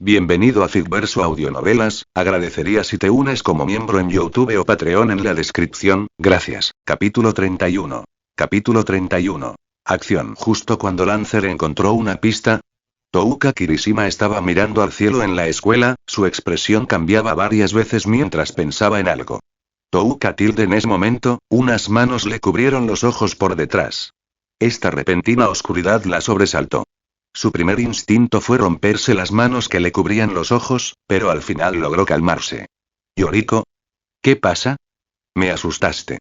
Bienvenido a Ficverso Audionovelas, agradecería si te unes como miembro en YouTube o Patreon en la descripción, gracias. Capítulo 31. Capítulo 31. Acción. Justo cuando Lancer encontró una pista, Touka Kirishima estaba mirando al cielo en la escuela, su expresión cambiaba varias veces mientras pensaba en algo. Touka en ese momento, unas manos le cubrieron los ojos por detrás. Esta repentina oscuridad la sobresaltó. Su primer instinto fue romperse las manos que le cubrían los ojos, pero al final logró calmarse. ¿Yoriko? ¿Qué pasa? Me asustaste.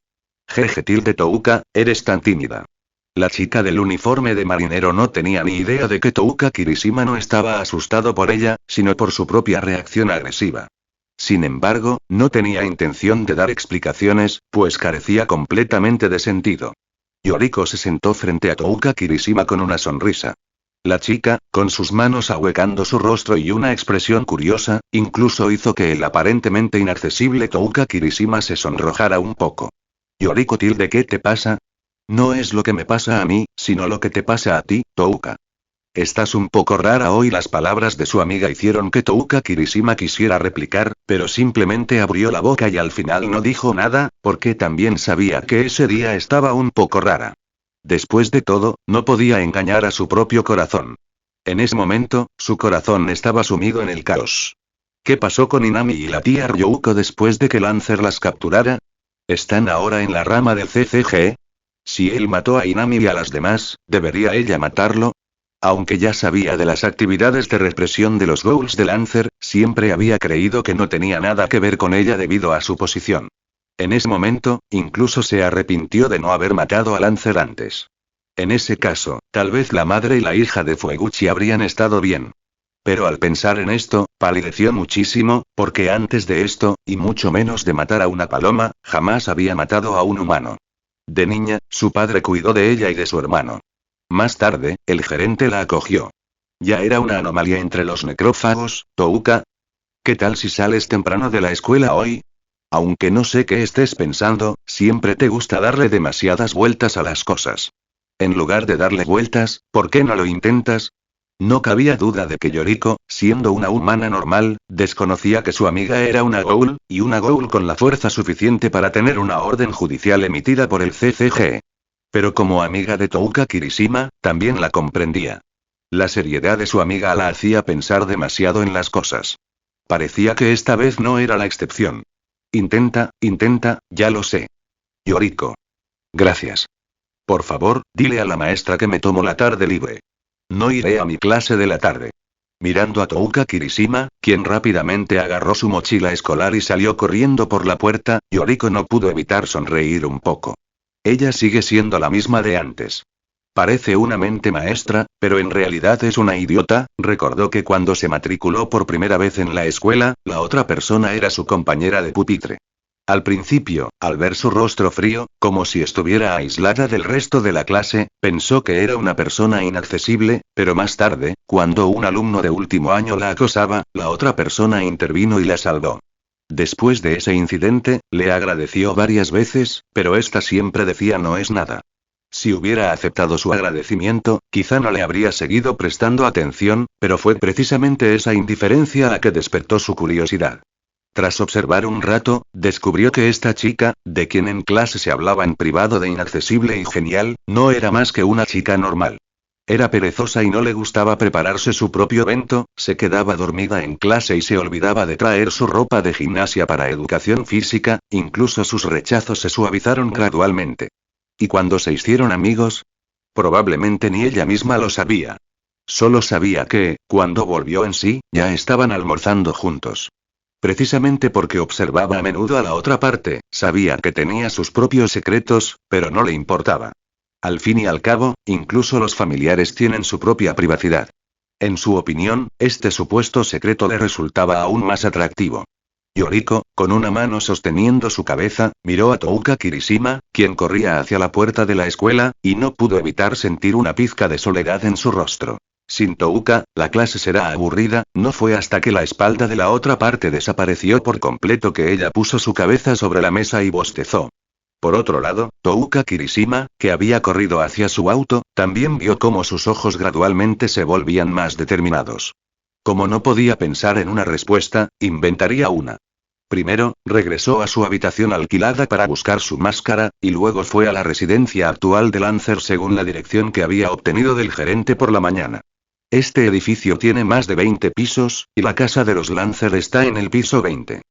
Jeje Touka, eres tan tímida. La chica del uniforme de marinero no tenía ni idea de que Touka Kirishima no estaba asustado por ella, sino por su propia reacción agresiva. Sin embargo, no tenía intención de dar explicaciones, pues carecía completamente de sentido. Yoriko se sentó frente a Touka Kirishima con una sonrisa. La chica, con sus manos ahuecando su rostro y una expresión curiosa, incluso hizo que el aparentemente inaccesible Touka Kirishima se sonrojara un poco. Yoriko ¿qué te pasa? No es lo que me pasa a mí, sino lo que te pasa a ti, Touka. Estás un poco rara hoy. Las palabras de su amiga hicieron que Touka Kirishima quisiera replicar, pero simplemente abrió la boca y al final no dijo nada, porque también sabía que ese día estaba un poco rara. Después de todo, no podía engañar a su propio corazón. En ese momento, su corazón estaba sumido en el caos. ¿Qué pasó con Inami y la tía Ryouko después de que Lancer las capturara? ¿Están ahora en la rama del CCG? Si él mató a Inami y a las demás, ¿debería ella matarlo? Aunque ya sabía de las actividades de represión de los Ghouls de Lancer, siempre había creído que no tenía nada que ver con ella debido a su posición. En ese momento, incluso se arrepintió de no haber matado a Lancer antes. En ese caso, tal vez la madre y la hija de Fueguchi habrían estado bien. Pero al pensar en esto, palideció muchísimo, porque antes de esto, y mucho menos de matar a una paloma, jamás había matado a un humano. De niña, su padre cuidó de ella y de su hermano. Más tarde, el gerente la acogió. Ya era una anomalía entre los necrófagos, Touka. ¿Qué tal si sales temprano de la escuela hoy? Aunque no sé qué estés pensando, siempre te gusta darle demasiadas vueltas a las cosas. En lugar de darle vueltas, ¿por qué no lo intentas? No cabía duda de que Yoriko, siendo una humana normal, desconocía que su amiga era una Ghoul, y una Ghoul con la fuerza suficiente para tener una orden judicial emitida por el CCG. Pero como amiga de Touka Kirishima, también la comprendía. La seriedad de su amiga la hacía pensar demasiado en las cosas. Parecía que esta vez no era la excepción. Intenta, ya lo sé. Yoriko. Gracias. Por favor, dile a la maestra que me tomo la tarde libre. No iré a mi clase de la tarde. Mirando a Touka Kirishima, quien rápidamente agarró su mochila escolar y salió corriendo por la puerta, Yoriko no pudo evitar sonreír un poco. Ella sigue siendo la misma de antes. Parece una mente maestra, pero en realidad es una idiota. Recordó que cuando se matriculó por primera vez en la escuela, la otra persona era su compañera de pupitre. Al principio, al ver su rostro frío, como si estuviera aislada del resto de la clase, pensó que era una persona inaccesible, pero más tarde, cuando un alumno de último año la acosaba, la otra persona intervino y la salvó. Después de ese incidente, le agradeció varias veces, pero esta siempre decía no es nada. Si hubiera aceptado su agradecimiento, quizá no le habría seguido prestando atención, pero fue precisamente esa indiferencia la que despertó su curiosidad. Tras observar un rato, descubrió que esta chica, de quien en clase se hablaba en privado de inaccesible y genial, no era más que una chica normal. Era perezosa y no le gustaba prepararse su propio bento, se quedaba dormida en clase y se olvidaba de traer su ropa de gimnasia para educación física, incluso sus rechazos se suavizaron gradualmente. ¿Y cuando se hicieron amigos? Probablemente ni ella misma lo sabía. Solo sabía que, cuando volvió en sí, ya estaban almorzando juntos. Precisamente porque observaba a menudo a la otra parte, sabía que tenía sus propios secretos, pero no le importaba. Al fin y al cabo, incluso los familiares tienen su propia privacidad. En su opinión, este supuesto secreto le resultaba aún más atractivo. Yoriko, con una mano sosteniendo su cabeza, miró a Touka Kirishima, quien corría hacia la puerta de la escuela, y no pudo evitar sentir una pizca de soledad en su rostro. Sin Touka, la clase será aburrida. No fue hasta que la espalda de la otra parte desapareció por completo que ella puso su cabeza sobre la mesa y bostezó. Por otro lado, Touka Kirishima, que había corrido hacia su auto, también vio cómo sus ojos gradualmente se volvían más determinados. Como no podía pensar en una respuesta, inventaría una. Primero, regresó a su habitación alquilada para buscar su máscara, y luego fue a la residencia actual de Lancer según la dirección que había obtenido del gerente por la mañana. Este edificio tiene más de 20 pisos, y la casa de los Lancer está en el piso 20.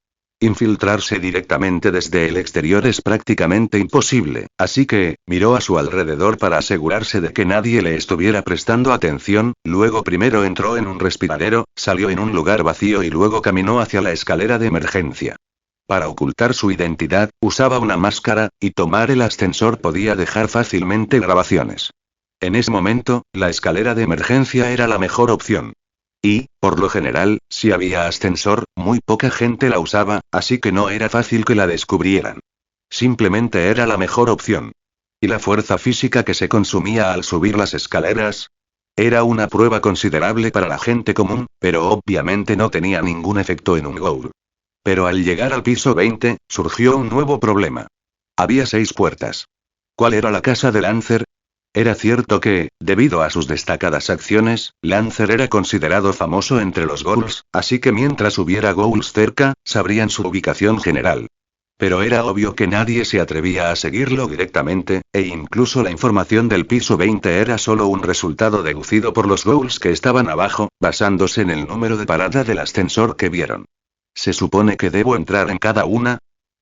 Infiltrarse directamente desde el exterior es prácticamente imposible, así que, miró a su alrededor para asegurarse de que nadie le estuviera prestando atención, luego primero entró en un respiradero, salió en un lugar vacío y luego caminó hacia la escalera de emergencia. Para ocultar su identidad, usaba una máscara, y tomar el ascensor podía dejar fácilmente grabaciones. En ese momento, la escalera de emergencia era la mejor opción. Y, por lo general, si había ascensor, muy poca gente la usaba, así que no era fácil que la descubrieran. Simplemente era la mejor opción. ¿Y la fuerza física que se consumía al subir las escaleras? Era una prueba considerable para la gente común, pero obviamente no tenía ningún efecto en un ghoul. Pero al llegar al piso 20, surgió un nuevo problema. Había 6 puertas. ¿Cuál era la casa de Lancer? Era cierto que, debido a sus destacadas acciones, Lancer era considerado famoso entre los ghouls, así que mientras hubiera ghouls cerca, sabrían su ubicación general. Pero era obvio que nadie se atrevía a seguirlo directamente, e incluso la información del piso 20 era solo un resultado deducido por los ghouls que estaban abajo, basándose en el número de parada del ascensor que vieron. ¿Se supone que debo entrar en cada una?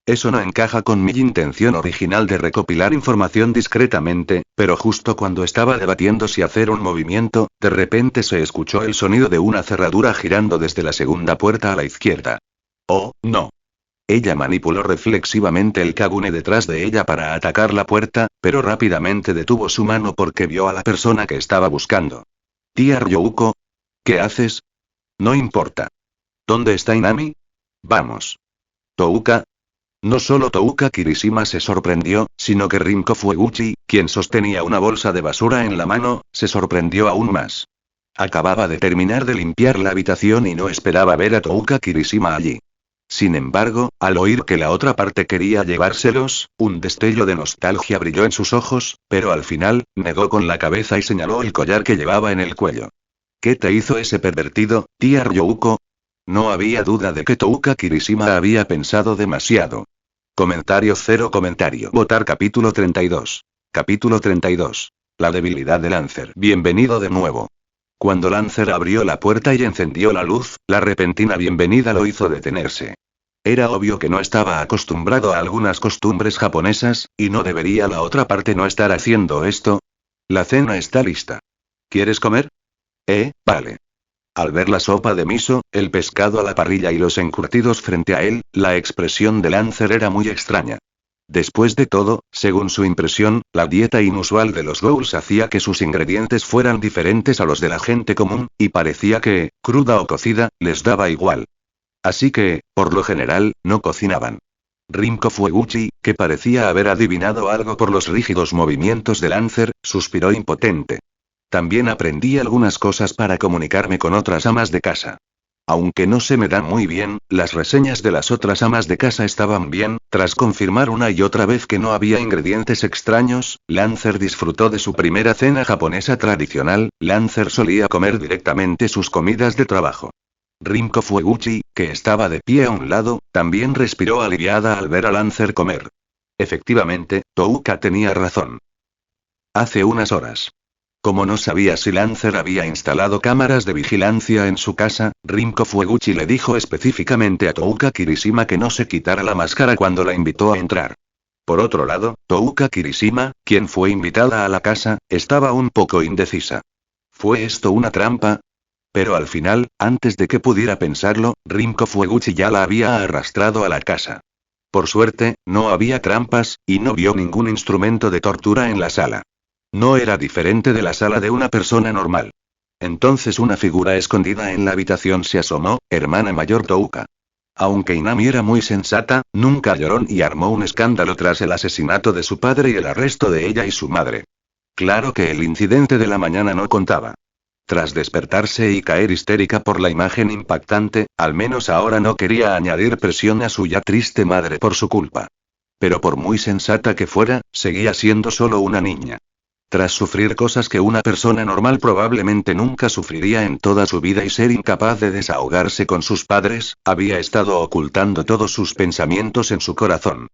Eso no encaja con mi intención original de recopilar información discretamente, pero justo cuando estaba debatiendo si hacer un movimiento, de repente se escuchó el sonido de una cerradura girando desde la segunda puerta a la izquierda. ¡Oh, no! Ella manipuló reflexivamente el Kagune detrás de ella para atacar la puerta, pero rápidamente detuvo su mano porque vio a la persona que estaba buscando. Tía Ryouko. ¿Qué haces? No importa. ¿Dónde está Inami? Vamos. Touka. No solo Touka Kirishima se sorprendió, sino que Rinko Fueguchi, quien sostenía una bolsa de basura en la mano, se sorprendió aún más. Acababa de terminar de limpiar la habitación y no esperaba ver a Touka Kirishima allí. Sin embargo, al oír que la otra parte quería llevárselos, un destello de nostalgia brilló en sus ojos, pero al final, negó con la cabeza y señaló el collar que llevaba en el cuello. ¿Qué te hizo ese pervertido, tía Ryouko? No había duda de que Touka Kirishima había pensado demasiado. Comentario. Votar capítulo 32. Capítulo 32. La debilidad de Lancer. Bienvenido de nuevo. Cuando Lancer abrió la puerta y encendió la luz, la repentina bienvenida lo hizo detenerse. Era obvio que no estaba acostumbrado a algunas costumbres japonesas, y no debería la otra parte no estar haciendo esto. La cena está lista. ¿Quieres comer? Vale. Al ver la sopa de miso, el pescado a la parrilla y los encurtidos frente a él, la expresión de Lancer era muy extraña. Después de todo, según su impresión, la dieta inusual de los ghouls hacía que sus ingredientes fueran diferentes a los de la gente común, y parecía que, cruda o cocida, les daba igual. Así que, por lo general, no cocinaban. Rinko Fueguchi, que parecía haber adivinado algo por los rígidos movimientos de Lancer, suspiró impotente. También aprendí algunas cosas para comunicarme con otras amas de casa. Aunque no se me dan muy bien, las reseñas de las otras amas de casa estaban bien. Tras confirmar una y otra vez que no había ingredientes extraños, Lancer disfrutó de su primera cena japonesa tradicional. Lancer solía comer directamente sus comidas de trabajo. Rinko Fueguchi, que estaba de pie a un lado, también respiró aliviada al ver a Lancer comer. Efectivamente, Touka tenía razón. Hace unas horas. Como no sabía si Lancer había instalado cámaras de vigilancia en su casa, Rinko Fueguchi le dijo específicamente a Touka Kirishima que no se quitara la máscara cuando la invitó a entrar. Por otro lado, Touka Kirishima, quien fue invitada a la casa, estaba un poco indecisa. ¿Fue esto una trampa? Pero al final, antes de que pudiera pensarlo, Rinko Fueguchi ya la había arrastrado a la casa. Por suerte, no había trampas, y no vio ningún instrumento de tortura en la sala. No era diferente de la sala de una persona normal. Entonces una figura escondida en la habitación se asomó, hermana mayor Touka. Aunque Inami era muy sensata, nunca lloró y armó un escándalo tras el asesinato de su padre y el arresto de ella y su madre. Claro que el incidente de la mañana no contaba. Tras despertarse y caer histérica por la imagen impactante, al menos ahora no quería añadir presión a su ya triste madre por su culpa. Pero por muy sensata que fuera, seguía siendo solo una niña. Tras sufrir cosas que una persona normal probablemente nunca sufriría en toda su vida y ser incapaz de desahogarse con sus padres, había estado ocultando todos sus pensamientos en su corazón.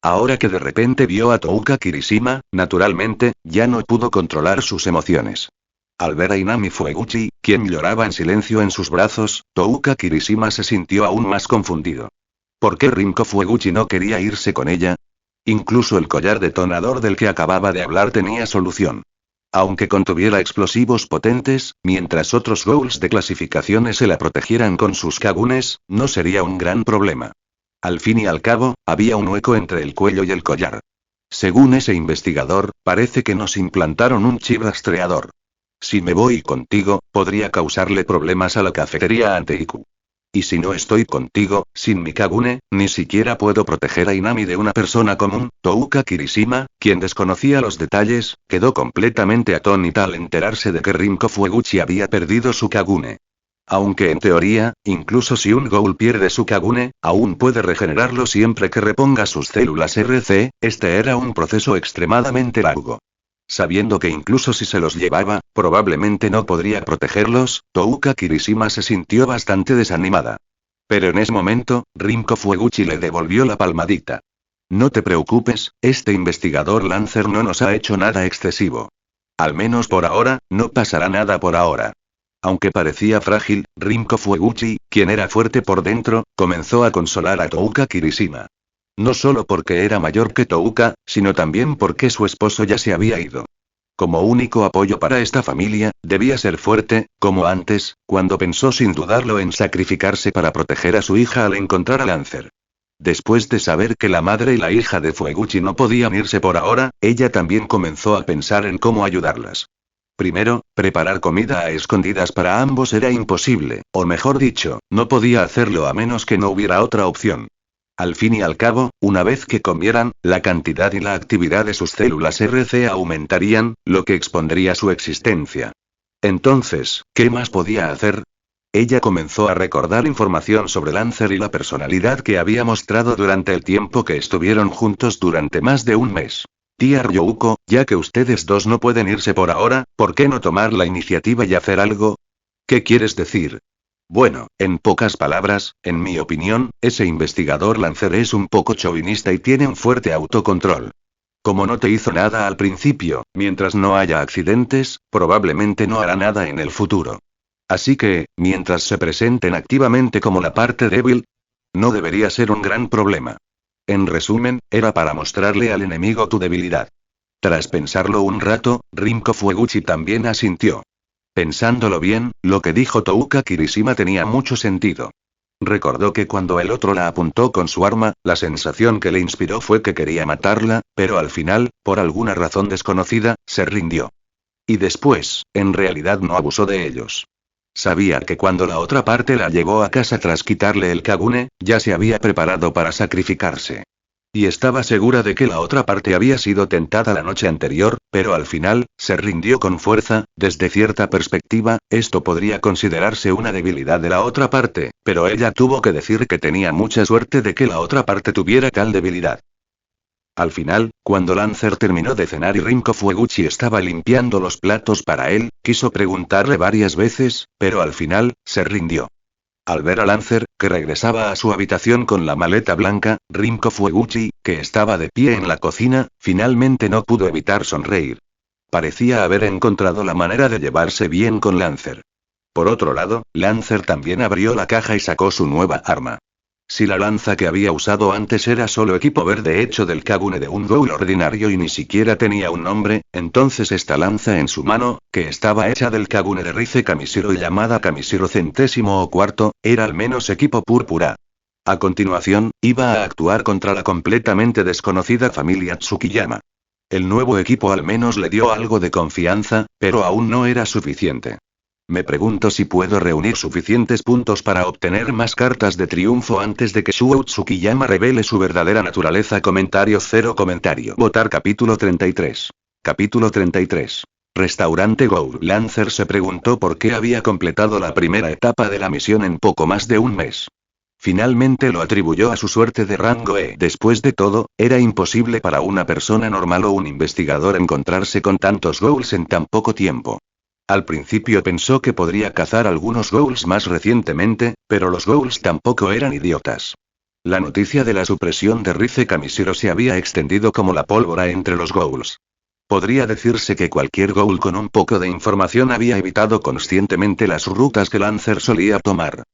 Ahora que de repente vio a Touka Kirishima, naturalmente, ya no pudo controlar sus emociones. Al ver a Inami Fueguchi, quien lloraba en silencio en sus brazos, Touka Kirishima se sintió aún más confundido. ¿Por qué Rinko Fueguchi no quería irse con ella? Incluso el collar detonador del que acababa de hablar tenía solución. Aunque contuviera explosivos potentes, mientras otros ghouls de clasificaciones se la protegieran con sus kagunes, no sería un gran problema. Al fin y al cabo, había un hueco entre el cuello y el collar. Según ese investigador, parece que nos implantaron un chip rastreador. Si me voy contigo, podría causarle problemas a la cafetería ante Iku. Y si no estoy contigo, sin mi Kagune, ni siquiera puedo proteger a Inami de una persona común. Touka Kirishima, quien desconocía los detalles, quedó completamente atónita al enterarse de que Rinko Fueguchi había perdido su Kagune. Aunque en teoría, incluso si un ghoul pierde su Kagune, aún puede regenerarlo siempre que reponga sus células RC, este era un proceso extremadamente largo. Sabiendo que incluso si se los llevaba, probablemente no podría protegerlos, Touka Kirishima se sintió bastante desanimada. Pero en ese momento, Rinko Fueguchi le devolvió la palmadita. No te preocupes, este investigador Lancer no nos ha hecho nada excesivo. Al menos por ahora, no pasará nada por ahora. Aunque parecía frágil, Rinko Fueguchi, quien era fuerte por dentro, comenzó a consolar a Touka Kirishima. No solo porque era mayor que Touka, sino también porque su esposo ya se había ido. Como único apoyo para esta familia, debía ser fuerte, como antes, cuando pensó sin dudarlo en sacrificarse para proteger a su hija al encontrar a Lancer. Después de saber que la madre y la hija de Fueguchi no podían irse por ahora, ella también comenzó a pensar en cómo ayudarlas. Primero, preparar comida a escondidas para ambos era imposible, o mejor dicho, no podía hacerlo a menos que no hubiera otra opción. Al fin y al cabo, una vez que comieran, la cantidad y la actividad de sus células RC aumentarían, lo que expondría su existencia. Entonces, ¿qué más podía hacer? Ella comenzó a recordar información sobre Lancer y la personalidad que había mostrado durante el tiempo que estuvieron juntos durante más de un mes. Tía Ryouko, ya que ustedes dos no pueden irse por ahora, ¿por qué no tomar la iniciativa y hacer algo? ¿Qué quieres decir? Bueno, en pocas palabras, en mi opinión, ese investigador Lancer es un poco chauvinista y tiene un fuerte autocontrol. Como no te hizo nada al principio, mientras no haya accidentes, probablemente no hará nada en el futuro. Así que, mientras se presenten activamente como la parte débil, no debería ser un gran problema. En resumen, era para mostrarle al enemigo tu debilidad. Tras pensarlo un rato, Rinko Fueguchi también asintió. Pensándolo bien, lo que dijo Touka Kirishima tenía mucho sentido. Recordó que cuando el otro la apuntó con su arma, la sensación que le inspiró fue que quería matarla, pero al final, por alguna razón desconocida, se rindió. Y después, en realidad no abusó de ellos. Sabía que cuando la otra parte la llevó a casa tras quitarle el Kagune, ya se había preparado para sacrificarse. Y estaba segura de que la otra parte había sido tentada la noche anterior, pero al final, se rindió con fuerza. Desde cierta perspectiva, esto podría considerarse una debilidad de la otra parte, pero ella tuvo que decir que tenía mucha suerte de que la otra parte tuviera tal debilidad. Al final, cuando Lancer terminó de cenar y Rinko Fueguchi estaba limpiando los platos para él, quiso preguntarle varias veces, pero al final, se rindió. Al ver a Lancer, que regresaba a su habitación con la maleta blanca, Rinko Fueguchi, que estaba de pie en la cocina, finalmente no pudo evitar sonreír. Parecía haber encontrado la manera de llevarse bien con Lancer. Por otro lado, Lancer también abrió la caja y sacó su nueva arma. Si la lanza que había usado antes era solo equipo verde hecho del Kagune de un ghoul ordinario y ni siquiera tenía un nombre, entonces esta lanza en su mano, que estaba hecha del Kagune de Rize Kamishiro y llamada Kamishiro centésimo o cuarto, era al menos equipo púrpura. A continuación, iba a actuar contra la completamente desconocida familia Tsukiyama. El nuevo equipo al menos le dio algo de confianza, pero aún no era suficiente. Me pregunto si puedo reunir suficientes puntos para obtener más cartas de triunfo antes de que Shuo Tsukiyama revele su verdadera naturaleza. Comentario 0 comentario. Votar capítulo 33. Capítulo 33. Restaurante Ghoul. Lancer se preguntó por qué había completado la primera etapa de la misión en poco más de un mes. Finalmente lo atribuyó a su suerte de rango E. Después de todo, era imposible para una persona normal o un investigador encontrarse con tantos ghouls en tan poco tiempo. Al principio pensó que podría cazar algunos ghouls más recientemente, pero los ghouls tampoco eran idiotas. La noticia de la supresión de Rize Kamishiro se había extendido como la pólvora entre los ghouls. Podría decirse que cualquier ghoul con un poco de información había evitado conscientemente las rutas que Lancer solía tomar.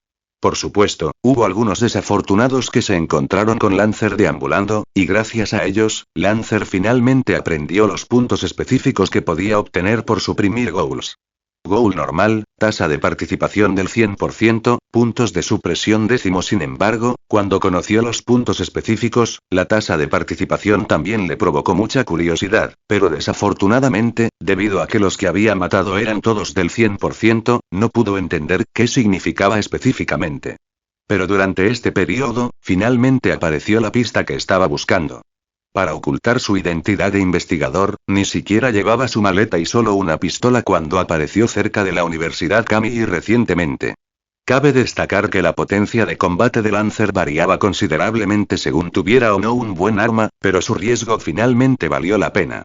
Por supuesto, hubo algunos desafortunados que se encontraron con Lancer deambulando, y gracias a ellos, Lancer finalmente aprendió los puntos específicos que podía obtener por suprimir ghouls. Ghoul normal, tasa de participación del 100%, puntos de supresión décimo. Sin embargo, cuando conoció los puntos específicos, la tasa de participación también le provocó mucha curiosidad, pero desafortunadamente, debido a que los que había matado eran todos del 100%, no pudo entender qué significaba específicamente. Pero durante este periodo, finalmente apareció la pista que estaba buscando. Para ocultar su identidad de investigador, ni siquiera llevaba su maleta y solo una pistola cuando apareció cerca de la Universidad Kami recientemente. Cabe destacar que la potencia de combate de Lancer variaba considerablemente según tuviera o no un buen arma, pero su riesgo finalmente valió la pena.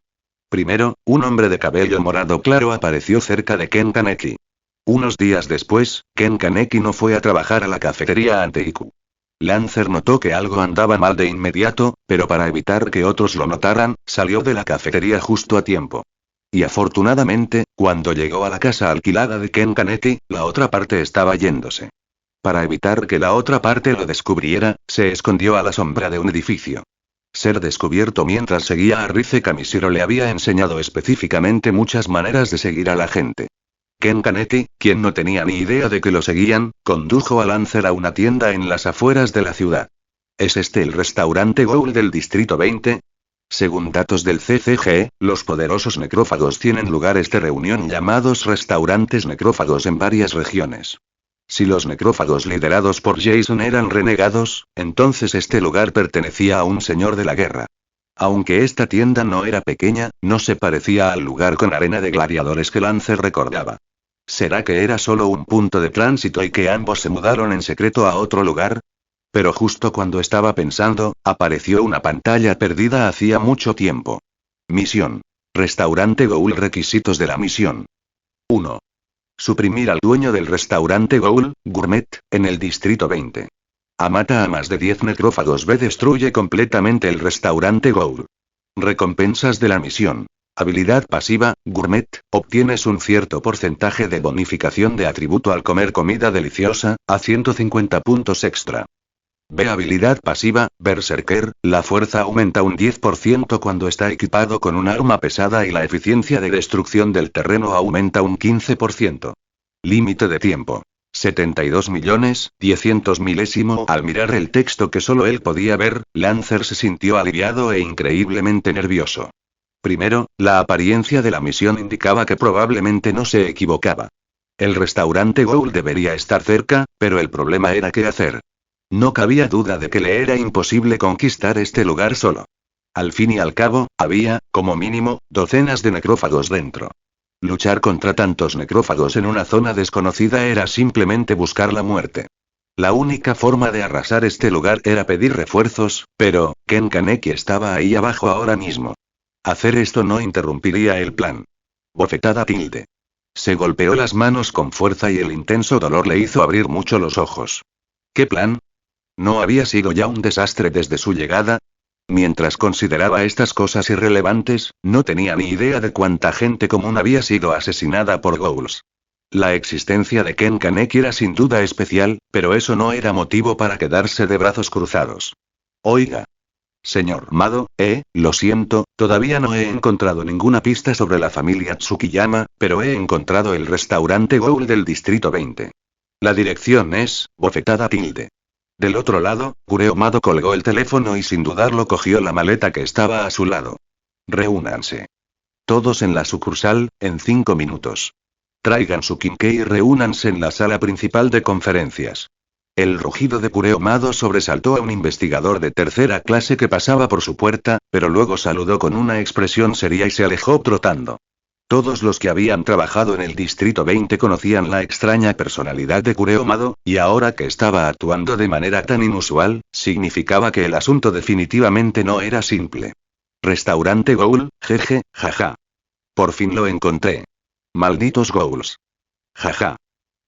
Primero, un hombre de cabello morado claro apareció cerca de Ken Kaneki. Unos días después, Ken Kaneki no fue a trabajar a la cafetería ante Iku. Lancer notó que algo andaba mal de inmediato, pero para evitar que otros lo notaran, salió de la cafetería justo a tiempo. Y afortunadamente, cuando llegó a la casa alquilada de Ken Kaneki, la otra parte estaba yéndose. Para evitar que la otra parte lo descubriera, se escondió a la sombra de un edificio. Ser descubierto mientras seguía a Rize Kamishiro le había enseñado específicamente muchas maneras de seguir a la gente. Ken Kaneki, quien no tenía ni idea de que lo seguían, condujo a Lancer a una tienda en las afueras de la ciudad. ¿Es este el restaurante Ghoul del Distrito 20? Según datos del CCG, los poderosos necrófagos tienen lugares de reunión llamados restaurantes necrófagos en varias regiones. Si los necrófagos liderados por Jason eran renegados, entonces este lugar pertenecía a un señor de la guerra. Aunque esta tienda no era pequeña, no se parecía al lugar con arena de gladiadores que Lancer recordaba. ¿Será que era solo un punto de tránsito y que ambos se mudaron en secreto a otro lugar? Pero justo cuando estaba pensando, apareció una pantalla perdida hacía mucho tiempo. Misión. Restaurante Ghoul. Requisitos de la misión. 1. Suprimir al dueño del restaurante Ghoul, Gourmet, en el Distrito 20. Mata a más de 10 necrófagos. B. Destruye completamente el restaurante Ghoul. Recompensas de la misión. Habilidad pasiva, Gourmet, obtienes un cierto porcentaje de bonificación de atributo al comer comida deliciosa, a 150 puntos extra. B. Habilidad pasiva, Berserker, la fuerza aumenta un 10% cuando está equipado con un arma pesada y la eficiencia de destrucción del terreno aumenta un 15%. Límite de tiempo. 72.100.000. Al mirar el texto que solo él podía ver, Lancer se sintió aliviado e increíblemente nervioso. Primero, la apariencia de la misión indicaba que probablemente no se equivocaba. El restaurante Ghoul debería estar cerca, pero el problema era qué hacer. No cabía duda de que le era imposible conquistar este lugar solo. Al fin y al cabo, había, como mínimo, docenas de necrófagos dentro. Luchar contra tantos necrófagos en una zona desconocida era simplemente buscar la muerte. La única forma de arrasar este lugar era pedir refuerzos, pero Ken Kaneki estaba ahí abajo ahora mismo. Hacer esto no interrumpiría el plan. Bofetada tilde. Se golpeó las manos con fuerza y el intenso dolor le hizo abrir mucho los ojos. ¿Qué plan? ¿No había sido ya un desastre desde su llegada? Mientras consideraba estas cosas irrelevantes, no tenía ni idea de cuánta gente común había sido asesinada por ghouls. La existencia de Ken Kaneki era sin duda especial, pero eso no era motivo para quedarse de brazos cruzados. Oiga. Señor Mado, lo siento, todavía no he encontrado ninguna pista sobre la familia Tsukiyama, pero he encontrado el restaurante Ghoul del Distrito 20. La dirección es, bofetada tilde. Del otro lado, Kureo Mado colgó el teléfono y sin dudarlo cogió la maleta que estaba a su lado. Reúnanse. Todos en la sucursal, en 5 minutos. Traigan su quinqué y reúnanse en la sala principal de conferencias. El rugido de Kureo Mado sobresaltó a un investigador de tercera clase que pasaba por su puerta, pero luego saludó con una expresión seria y se alejó trotando. Todos los que habían trabajado en el Distrito 20 conocían la extraña personalidad de Kureo Mado, y ahora que estaba actuando de manera tan inusual, significaba que el asunto definitivamente no era simple. Restaurante Ghoul, jeje, jaja. Por fin lo encontré. Malditos Ghouls. Jaja.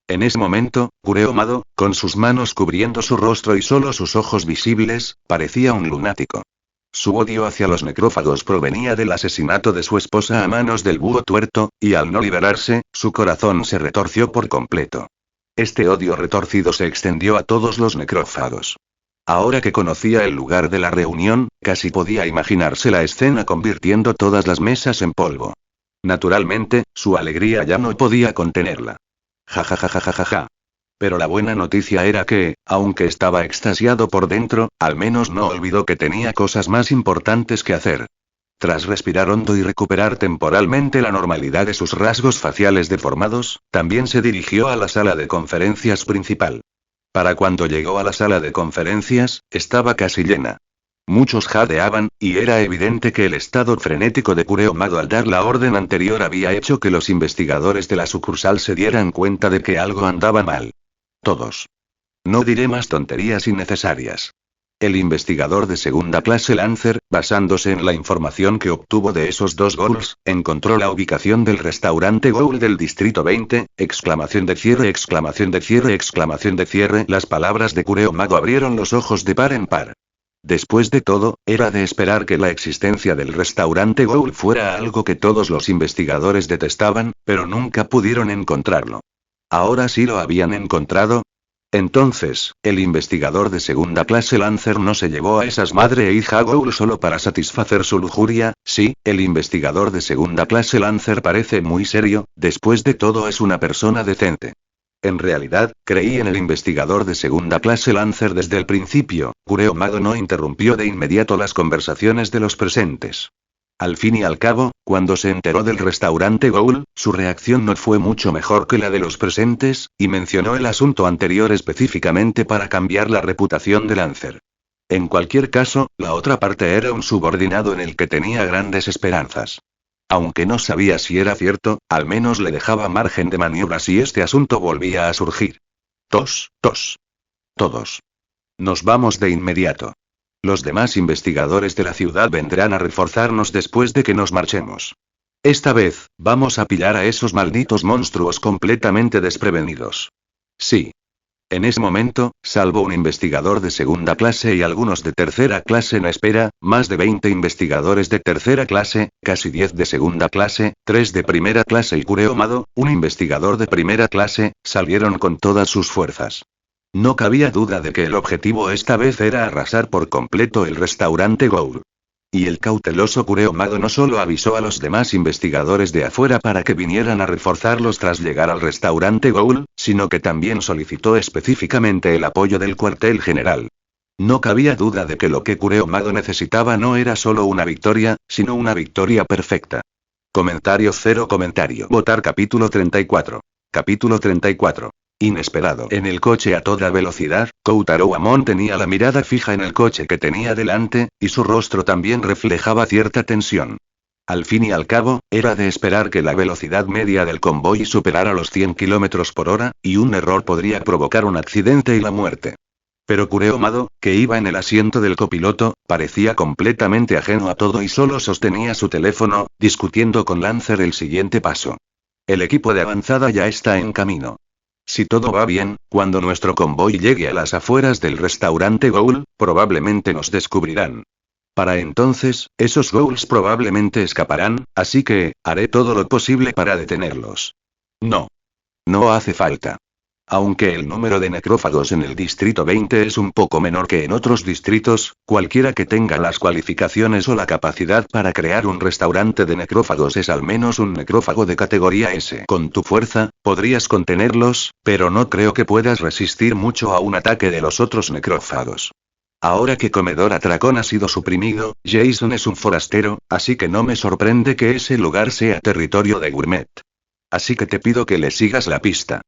En ese momento, Kureo Mado, con sus manos cubriendo su rostro y solo sus ojos visibles, parecía un lunático. Su odio hacia los necrófagos provenía del asesinato de su esposa a manos del búho tuerto, y al no liberarse, su corazón se retorció por completo. Este odio retorcido se extendió a todos los necrófagos. Ahora que conocía el lugar de la reunión, casi podía imaginarse la escena convirtiendo todas las mesas en polvo. Naturalmente, su alegría ya no podía contenerla. Ja. Pero la buena noticia era que, aunque estaba extasiado por dentro, al menos no olvidó que tenía cosas más importantes que hacer. Tras respirar hondo y recuperar temporalmente la normalidad de sus rasgos faciales deformados, también se dirigió a la sala de conferencias principal. Para cuando llegó a la sala de conferencias, estaba casi llena. Muchos jadeaban, y era evidente que el estado frenético de Kureo Mado al dar la orden anterior había hecho que los investigadores de la sucursal se dieran cuenta de que algo andaba mal. Todos. No diré más tonterías innecesarias. El investigador de segunda clase Lancer, basándose en la información que obtuvo de esos dos ghouls, encontró la ubicación del restaurante Ghoul del Distrito 20, exclamación de cierre. Las palabras de Kureo Mado abrieron los ojos de par en par. Después de todo, era de esperar que la existencia del restaurante Ghoul fuera algo que todos los investigadores detestaban, pero nunca pudieron encontrarlo. ¿Ahora sí lo habían encontrado? Entonces, el investigador de segunda clase Lancer no se llevó a esas madre e hija Ghoul solo para satisfacer su lujuria. Sí, el investigador de segunda clase Lancer parece muy serio, después de todo es una persona decente. En realidad, creí en el investigador de segunda clase Lancer desde el principio. Kureo Mado no interrumpió de inmediato las conversaciones de los presentes. Al fin y al cabo, cuando se enteró del restaurante Ghoul, su reacción no fue mucho mejor que la de los presentes, y mencionó el asunto anterior específicamente para cambiar la reputación de Lancer. En cualquier caso, la otra parte era un subordinado en el que tenía grandes esperanzas. Aunque no sabía si era cierto, al menos le dejaba margen de maniobra si este asunto volvía a surgir. Tos. Todos. Nos vamos de inmediato. Los demás investigadores de la ciudad vendrán a reforzarnos después de que nos marchemos. Esta vez, vamos a pillar a esos malditos monstruos completamente desprevenidos. Sí. En ese momento, salvo un investigador de segunda clase y algunos de tercera clase en espera, más de 20 investigadores de tercera clase, casi 10 de segunda clase, 3 de primera clase y Kureo Mado, un investigador de primera clase, salieron con todas sus fuerzas. No cabía duda de que el objetivo esta vez era arrasar por completo el restaurante Ghoul. Y el cauteloso Kureo Mado no solo avisó a los demás investigadores de afuera para que vinieran a reforzarlos tras llegar al restaurante Ghoul, sino que también solicitó específicamente el apoyo del cuartel general. No cabía duda de que lo que Kureo Mado necesitaba no era solo una victoria, sino una victoria perfecta. Comentario. Votar capítulo 34. Capítulo 34. Inesperado. En el coche a toda velocidad, Kotaro Amon tenía la mirada fija en el coche que tenía delante, y su rostro también reflejaba cierta tensión. Al fin y al cabo, era de esperar que la velocidad media del convoy superara los 100 km por hora, y un error podría provocar un accidente y la muerte. Pero Kureo Mado, que iba en el asiento del copiloto, parecía completamente ajeno a todo y solo sostenía su teléfono, discutiendo con Lancer el siguiente paso. El equipo de avanzada ya está en camino. Si todo va bien, cuando nuestro convoy llegue a las afueras del restaurante Ghoul, probablemente nos descubrirán. Para entonces, esos Ghouls probablemente escaparán, así que, haré todo lo posible para detenerlos. No. No hace falta. Aunque el número de necrófagos en el Distrito 20 es un poco menor que en otros distritos, cualquiera que tenga las cualificaciones o la capacidad para crear un restaurante de necrófagos es al menos un necrófago de categoría S. Con tu fuerza, podrías contenerlos, pero no creo que puedas resistir mucho a un ataque de los otros necrófagos. Ahora que Comedor Atracón ha sido suprimido, Jason es un forastero, así que no me sorprende que ese lugar sea territorio de Gourmet. Así que te pido que le sigas la pista.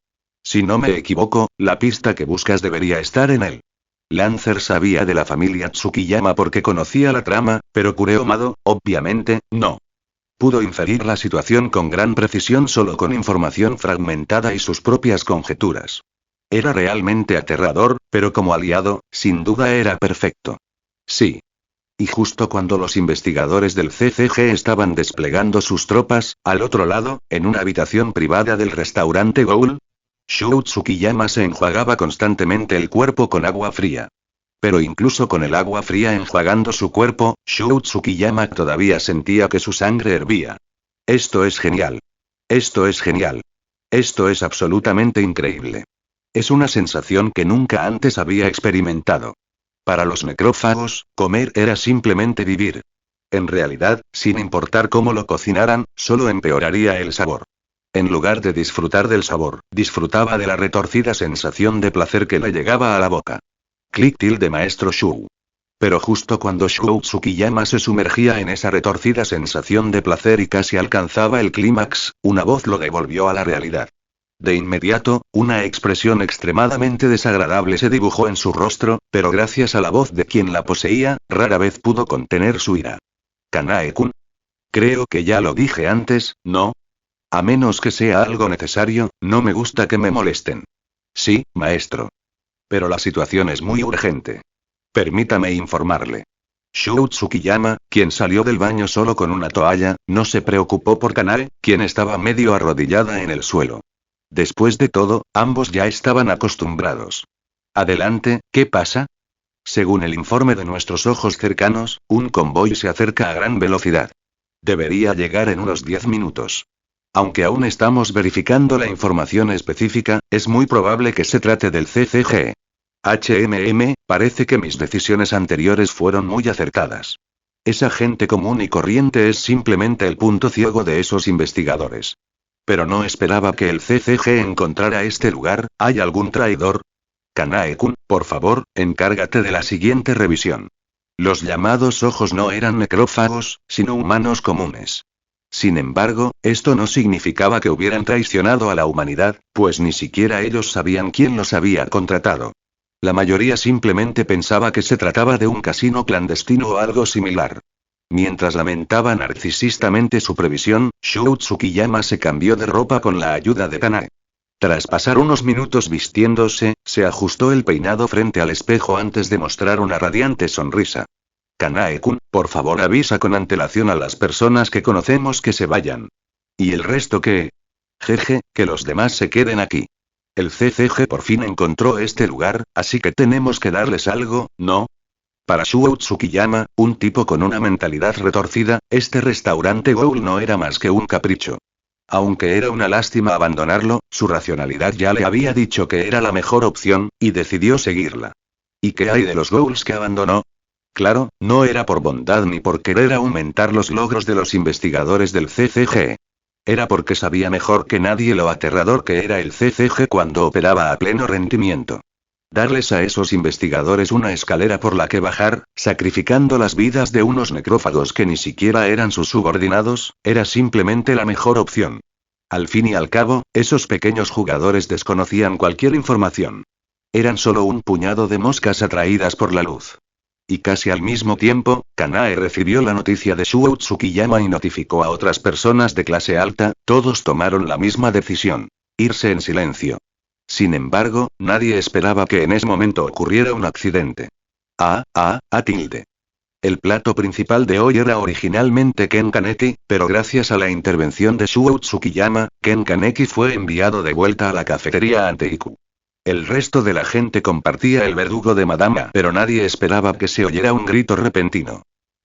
Si no me equivoco, la pista que buscas debería estar en él. Lancer sabía de la familia Tsukiyama porque conocía la trama, pero Kureo Mado, obviamente, no. Pudo inferir la situación con gran precisión solo con información fragmentada y sus propias conjeturas. Era realmente aterrador, pero como aliado, sin duda era perfecto. Sí. Y justo cuando los investigadores del CCG estaban desplegando sus tropas, al otro lado, en una habitación privada del restaurante Ghoul, Shu Tsukiyama se enjuagaba constantemente el cuerpo con agua fría. Pero incluso con el agua fría enjuagando su cuerpo, Shu Tsukiyama todavía sentía que su sangre hervía. Esto es genial. Esto es genial. Esto es absolutamente increíble. Es una sensación que nunca antes había experimentado. Para los necrófagos, comer era simplemente vivir. En realidad, sin importar cómo lo cocinaran, solo empeoraría el sabor. En lugar de disfrutar del sabor, disfrutaba de la retorcida sensación de placer que le llegaba a la boca. Clic tilde maestro Shu. Pero justo cuando Shu Tsukiyama se sumergía en esa retorcida sensación de placer y casi alcanzaba el clímax, una voz lo devolvió a la realidad. De inmediato, una expresión extremadamente desagradable se dibujó en su rostro, pero gracias a la voz de quien la poseía, rara vez pudo contener su ira. Kanae-kun. Creo que ya lo dije antes, ¿no? A menos que sea algo necesario, no me gusta que me molesten. Sí, maestro. Pero la situación es muy urgente. Permítame informarle. Shu Tsukiyama, quien salió del baño solo con una toalla, no se preocupó por Kanae, quien estaba medio arrodillada en el suelo. Después de todo, ambos ya estaban acostumbrados. Adelante, ¿qué pasa? Según el informe de nuestros ojos cercanos, un convoy se acerca a gran velocidad. Debería llegar en unos 10 minutos. Aunque aún estamos verificando la información específica, es muy probable que se trate del CCG. Parece que mis decisiones anteriores fueron muy acertadas. Esa gente común y corriente es simplemente el punto ciego de esos investigadores. Pero no esperaba que el CCG encontrara este lugar. ¿Hay algún traidor? Kanae-kun, por favor, encárgate de la siguiente revisión. Los llamados ojos no eran necrófagos, sino humanos comunes. Sin embargo, esto no significaba que hubieran traicionado a la humanidad, pues ni siquiera ellos sabían quién los había contratado. La mayoría simplemente pensaba que se trataba de un casino clandestino o algo similar. Mientras lamentaba narcisistamente su previsión, Shu Tsukiyama se cambió de ropa con la ayuda de Kanae. Tras pasar unos minutos vistiéndose, se ajustó el peinado frente al espejo antes de mostrar una radiante sonrisa. Kanae-kun, por favor avisa con antelación a las personas que conocemos que se vayan. ¿Y el resto qué? Jeje, que los demás se queden aquí. El CCG por fin encontró este lugar, así que tenemos que darles algo, ¿no? Para Shu Tsukiyama, un tipo con una mentalidad retorcida, este restaurante Ghoul no era más que un capricho. Aunque era una lástima abandonarlo, su racionalidad ya le había dicho que era la mejor opción, y decidió seguirla. ¿Y qué hay de los Ghouls que abandonó? Claro, no era por bondad ni por querer aumentar los logros de los investigadores del CCG. Era porque sabía mejor que nadie lo aterrador que era el CCG cuando operaba a pleno rendimiento. Darles a esos investigadores una escalera por la que bajar, sacrificando las vidas de unos necrófagos que ni siquiera eran sus subordinados, era simplemente la mejor opción. Al fin y al cabo, esos pequeños jugadores desconocían cualquier información. Eran solo un puñado de moscas atraídas por la luz. Y casi al mismo tiempo, Kanae recibió la noticia de Shu Tsukiyama y notificó a otras personas de clase alta, todos tomaron la misma decisión. Irse en silencio. Sin embargo, nadie esperaba que en ese momento ocurriera un accidente. Tilde. El plato principal de hoy era originalmente Ken Kaneki, pero gracias a la intervención de Shu Tsukiyama, Ken Kaneki fue enviado de vuelta a la cafetería ante Iku. El resto de la gente compartía el verdugo de Madama, pero nadie esperaba que se oyera un grito repentino.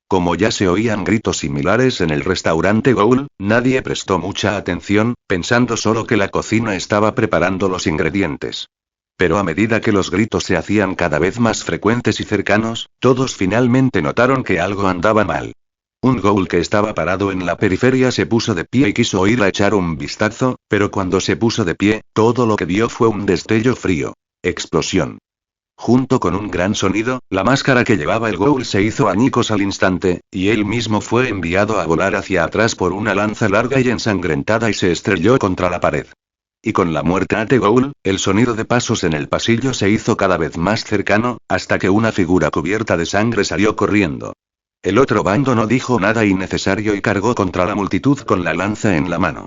Como ya se oían gritos similares en el restaurante Ghoul, nadie prestó mucha atención, pensando solo que la cocina estaba preparando los ingredientes. Pero a medida que los gritos se hacían cada vez más frecuentes y cercanos, todos finalmente notaron que algo andaba mal. Un Ghoul que estaba parado en la periferia se puso de pie y quiso ir a echar un vistazo, pero cuando se puso de pie, todo lo que vio fue un destello frío. Explosión. Junto con un gran sonido, la máscara que llevaba el Ghoul se hizo añicos al instante, y él mismo fue enviado a volar hacia atrás por una lanza larga y ensangrentada y se estrelló contra la pared. Y con la muerte ante Ghoul, el sonido de pasos en el pasillo se hizo cada vez más cercano, hasta que una figura cubierta de sangre salió corriendo. El otro bando no dijo nada innecesario y cargó contra la multitud con la lanza en la mano.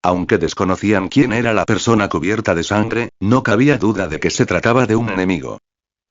Aunque desconocían quién era la persona cubierta de sangre, no cabía duda de que se trataba de un enemigo.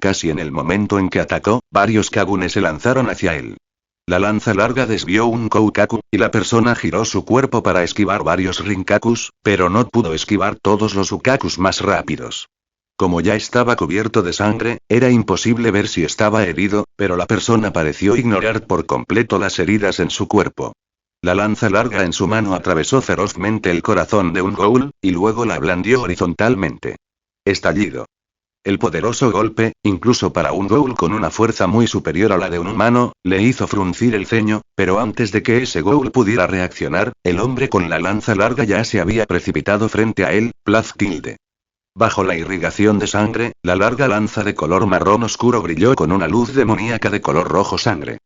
Casi en el momento en que atacó, varios kagunes se lanzaron hacia él. La lanza larga desvió un koukaku, y la persona giró su cuerpo para esquivar varios rinkakus, pero no pudo esquivar todos los ukakus más rápidos. Como ya estaba cubierto de sangre, era imposible ver si estaba herido, pero la persona pareció ignorar por completo las heridas en su cuerpo. La lanza larga en su mano atravesó ferozmente el corazón de un ghoul, y luego la blandió horizontalmente. Estallido. El poderoso golpe, incluso para un ghoul con una fuerza muy superior a la de un humano, le hizo fruncir el ceño, pero antes de que ese ghoul pudiera reaccionar, el hombre con la lanza larga ya se había precipitado frente a él, Plaztilde. Bajo la irrigación de sangre, la larga lanza de color marrón oscuro brilló con una luz demoníaca de color rojo sangre.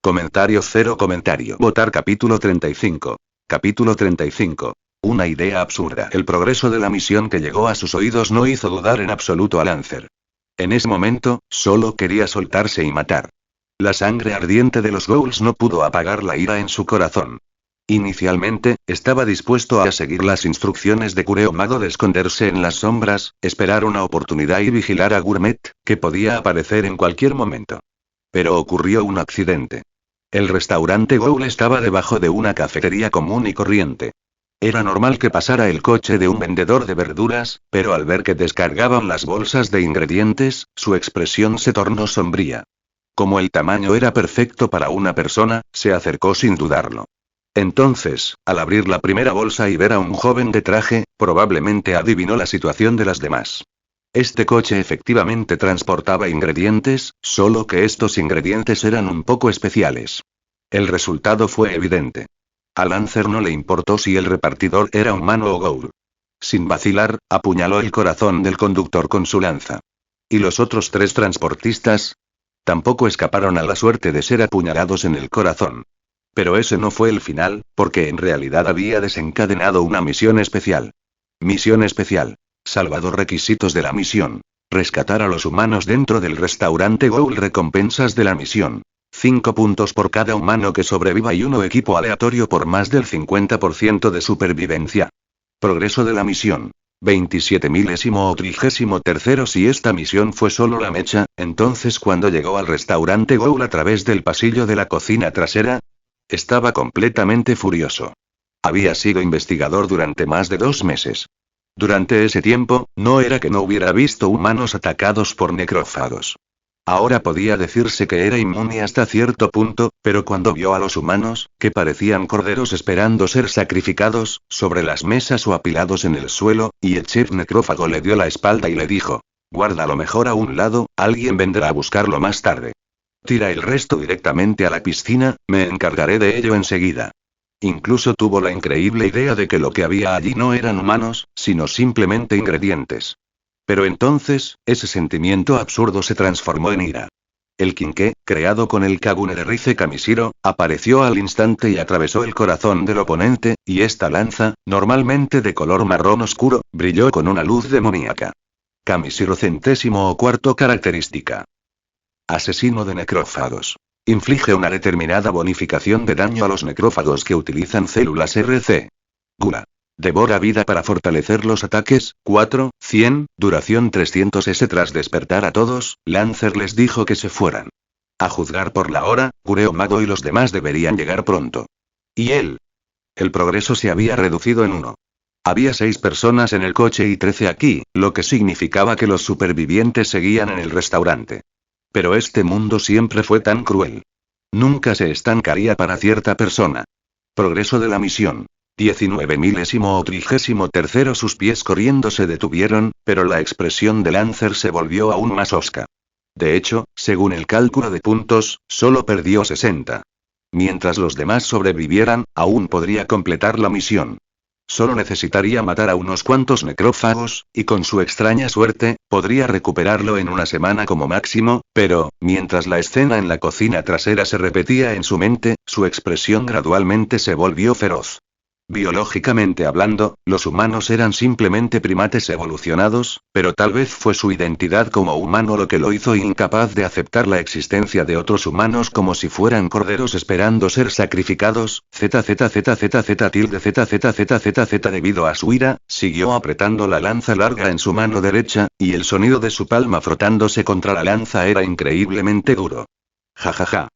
Comentario cero comentario. Votar capítulo 35. Capítulo 35. Una idea absurda. El progreso de la misión que llegó a sus oídos no hizo dudar en absoluto a Lancer. En ese momento, solo quería soltarse y matar. La sangre ardiente de los ghouls no pudo apagar la ira en su corazón. Inicialmente, estaba dispuesto a seguir las instrucciones de Kureo Mago de esconderse en las sombras, esperar una oportunidad y vigilar a Gourmet, que podía aparecer en cualquier momento. Pero ocurrió un accidente. El restaurante Ghoul estaba debajo de una cafetería común y corriente. Era normal que pasara el coche de un vendedor de verduras, pero al ver que descargaban las bolsas de ingredientes, su expresión se tornó sombría. Como el tamaño era perfecto para una persona, se acercó sin dudarlo. Entonces, al abrir la primera bolsa y ver a un joven de traje, probablemente adivinó la situación de las demás. Este coche efectivamente transportaba ingredientes, solo que estos ingredientes eran un poco especiales. El resultado fue evidente. A Lancer no le importó si el repartidor era humano o ghoul. Sin vacilar, apuñaló el corazón del conductor con su lanza. ¿Y los otros 3 transportistas? Tampoco escaparon a la suerte de ser apuñalados en el corazón. Pero ese no fue el final, porque en realidad había desencadenado una misión especial. Misión especial. Salvado requisitos de la misión. Rescatar a los humanos dentro del restaurante Ghoul. Recompensas de la misión. 5 puntos por cada humano que sobreviva y 1 equipo aleatorio por más del 50% de supervivencia. Progreso de la misión. 27.033. Si esta misión fue solo la mecha, entonces cuando llegó al restaurante Ghoul a través del pasillo de la cocina trasera, estaba completamente furioso. Había sido investigador durante más de 2 meses. Durante ese tiempo, no era que no hubiera visto humanos atacados por necrófagos. Ahora podía decirse que era inmune hasta cierto punto, pero cuando vio a los humanos, que parecían corderos esperando ser sacrificados, sobre las mesas o apilados en el suelo, y el chef necrófago le dio la espalda y le dijo: guárdalo mejor a un lado, alguien vendrá a buscarlo más tarde. Tira el resto directamente a la piscina, me encargaré de ello enseguida. Incluso tuvo la increíble idea de que lo que había allí no eran humanos, sino simplemente ingredientes. Pero entonces, ese sentimiento absurdo se transformó en ira. El Kinke, creado con el Kagune de Rize Kamishiro, apareció al instante y atravesó el corazón del oponente, y esta lanza, normalmente de color marrón oscuro, brilló con una luz demoníaca. Kamishiro 104ª característica. Asesino de necrófagos. Inflige una determinada bonificación de daño a los necrófagos que utilizan células RC. Gula. Devora vida para fortalecer los ataques, 400, duración 300 S. Tras despertar a todos, Lancer les dijo que se fueran. A juzgar por la hora, Kureo Mago y los demás deberían llegar pronto. ¿Y él? El progreso se había reducido en 1. Había 6 personas en el coche y 13 aquí, lo que significaba que los supervivientes seguían en el restaurante. Pero este mundo siempre fue tan cruel. Nunca se estancaría para cierta persona. Progreso de la misión. 19.033. Sus pies corriendo se detuvieron, pero la expresión de Lancer se volvió aún más hosca. De hecho, según el cálculo de puntos, solo perdió 60. Mientras los demás sobrevivieran, aún podría completar la misión. Solo necesitaría matar a unos cuantos necrófagos, y con su extraña suerte, podría recuperarlo en una semana como máximo, pero, mientras la escena en la cocina trasera se repetía en su mente, su expresión gradualmente se volvió feroz. Biológicamente hablando, los humanos eran simplemente primates evolucionados, pero tal vez fue su identidad como humano lo que lo hizo incapaz de aceptar la existencia de otros humanos como si fueran corderos esperando ser sacrificados. ZZZZZ debido a su ira, siguió apretando la lanza larga en su mano derecha, y el sonido de su palma frotándose contra la lanza era increíblemente duro. Jajaja.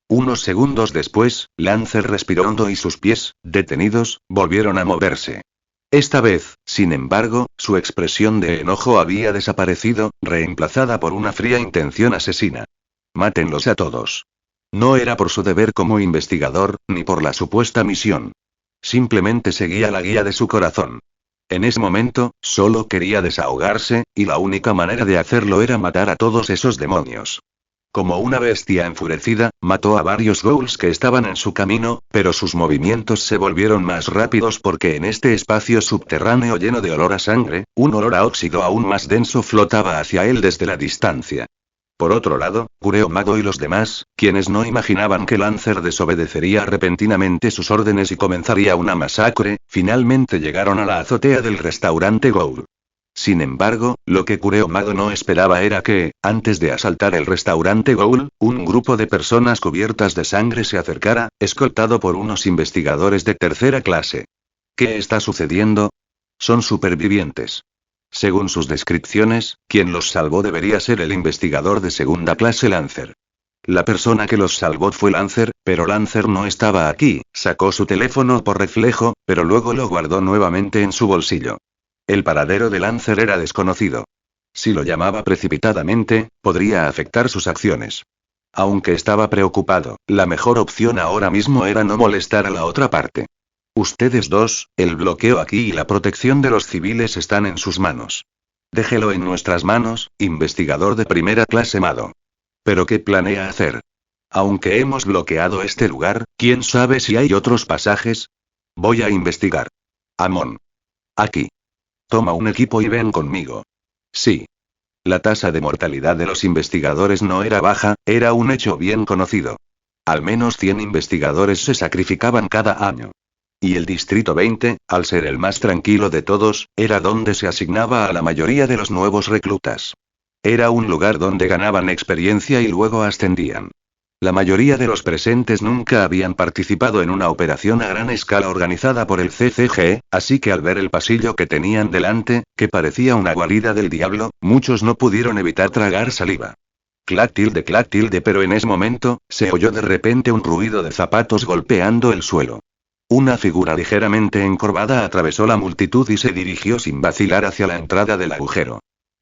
Unos segundos después, Lancer respiró hondo y sus pies, detenidos, volvieron a moverse. Esta vez, sin embargo, su expresión de enojo había desaparecido, reemplazada por una fría intención asesina. Mátenlos a todos. No era por su deber como investigador, ni por la supuesta misión. Simplemente seguía la guía de su corazón. En ese momento, solo quería desahogarse, y la única manera de hacerlo era matar a todos esos demonios. Como una bestia enfurecida, mató a varios ghouls que estaban en su camino, pero sus movimientos se volvieron más rápidos porque en este espacio subterráneo lleno de olor a sangre, un olor a óxido aún más denso flotaba hacia él desde la distancia. Por otro lado, Kureo-mago y los demás, quienes no imaginaban que Lancer desobedecería repentinamente sus órdenes y comenzaría una masacre, finalmente llegaron a la azotea del restaurante Ghoul. Sin embargo, lo que Kureo-mago no esperaba era que, antes de asaltar el restaurante Ghoul, un grupo de personas cubiertas de sangre se acercara, escoltado por unos investigadores de tercera clase. ¿Qué está sucediendo? Son supervivientes. Según sus descripciones, quien los salvó debería ser el investigador de segunda clase Lancer. La persona que los salvó fue Lancer, pero Lancer no estaba aquí. Sacó su teléfono por reflejo, pero luego lo guardó nuevamente en su bolsillo. El paradero de Lancer era desconocido. Si lo llamaba precipitadamente, podría afectar sus acciones. Aunque estaba preocupado, la mejor opción ahora mismo era no molestar a la otra parte. Ustedes dos, el bloqueo aquí y la protección de los civiles están en sus manos. Déjelo en nuestras manos, investigador de primera clase Mado. ¿Pero qué planea hacer? Aunque hemos bloqueado este lugar, ¿quién sabe si hay otros pasajes? Voy a investigar. Amon. Aquí. Toma un equipo y ven conmigo. Sí. La tasa de mortalidad de los investigadores no era baja, era un hecho bien conocido. Al menos 100 investigadores se sacrificaban cada año. Y el Distrito 20, al ser el más tranquilo de todos, era donde se asignaba a la mayoría de los nuevos reclutas. Era un lugar donde ganaban experiencia y luego ascendían. La mayoría de los presentes nunca habían participado en una operación a gran escala organizada por el CCG, así que al ver el pasillo que tenían delante, que parecía una guarida del diablo, muchos no pudieron evitar tragar saliva. Clac tilde, pero en ese momento, se oyó de repente un ruido de zapatos golpeando el suelo. Una figura ligeramente encorvada atravesó la multitud y se dirigió sin vacilar hacia la entrada del agujero.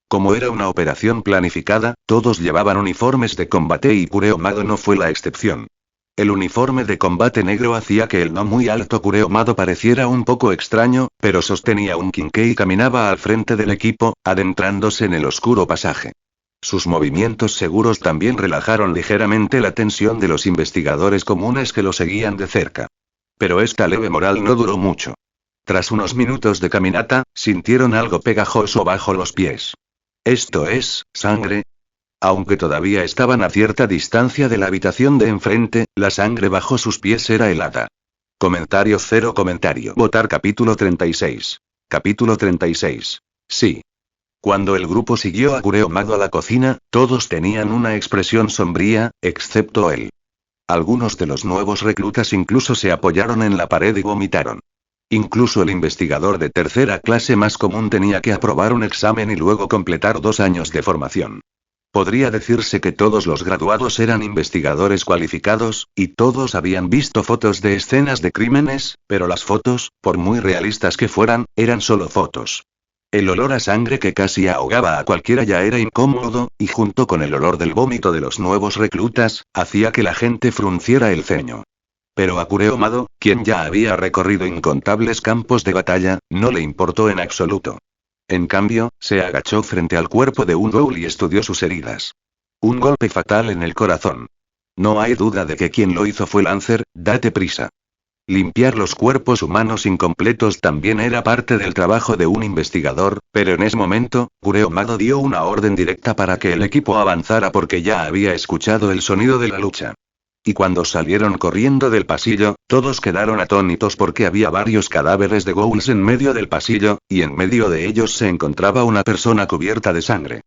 Como era una operación planificada, todos llevaban uniformes de combate y Kureo-mago no fue la excepción. El uniforme de combate negro hacía que el no muy alto Kureo-mago pareciera un poco extraño, pero sostenía un quinqué y caminaba al frente del equipo, adentrándose en el oscuro pasaje. Sus movimientos seguros también relajaron ligeramente la tensión de los investigadores comunes que lo seguían de cerca. Pero esta leve moral no duró mucho. Tras unos minutos de caminata, sintieron algo pegajoso bajo los pies. ¿Esto es sangre? Aunque todavía estaban a cierta distancia de la habitación de enfrente, la sangre bajo sus pies era helada. Comentario. Votar capítulo 36. Capítulo 36. Sí. Cuando el grupo siguió a Kureo-mago a la cocina, todos tenían una expresión sombría, excepto él. Algunos de los nuevos reclutas incluso se apoyaron en la pared y vomitaron. Incluso el investigador de tercera clase más común tenía que aprobar un examen y luego completar 2 años de formación. Podría decirse que todos los graduados eran investigadores cualificados, y todos habían visto fotos de escenas de crímenes, pero las fotos, por muy realistas que fueran, eran solo fotos. El olor a sangre que casi ahogaba a cualquiera ya era incómodo, y junto con el olor del vómito de los nuevos reclutas, hacía que la gente frunciera el ceño. Pero a Kureo-mago, quien ya había recorrido incontables campos de batalla, no le importó en absoluto. En cambio, se agachó frente al cuerpo de un ghoul y estudió sus heridas. Un golpe fatal en el corazón. No hay duda de que quien lo hizo fue Lancer, date prisa. Limpiar los cuerpos humanos incompletos también era parte del trabajo de un investigador, pero en ese momento, Kureo-mago dio una orden directa para que el equipo avanzara porque ya había escuchado el sonido de la lucha. Y cuando salieron corriendo del pasillo, todos quedaron atónitos porque había varios cadáveres de ghouls en medio del pasillo, y en medio de ellos se encontraba una persona cubierta de sangre.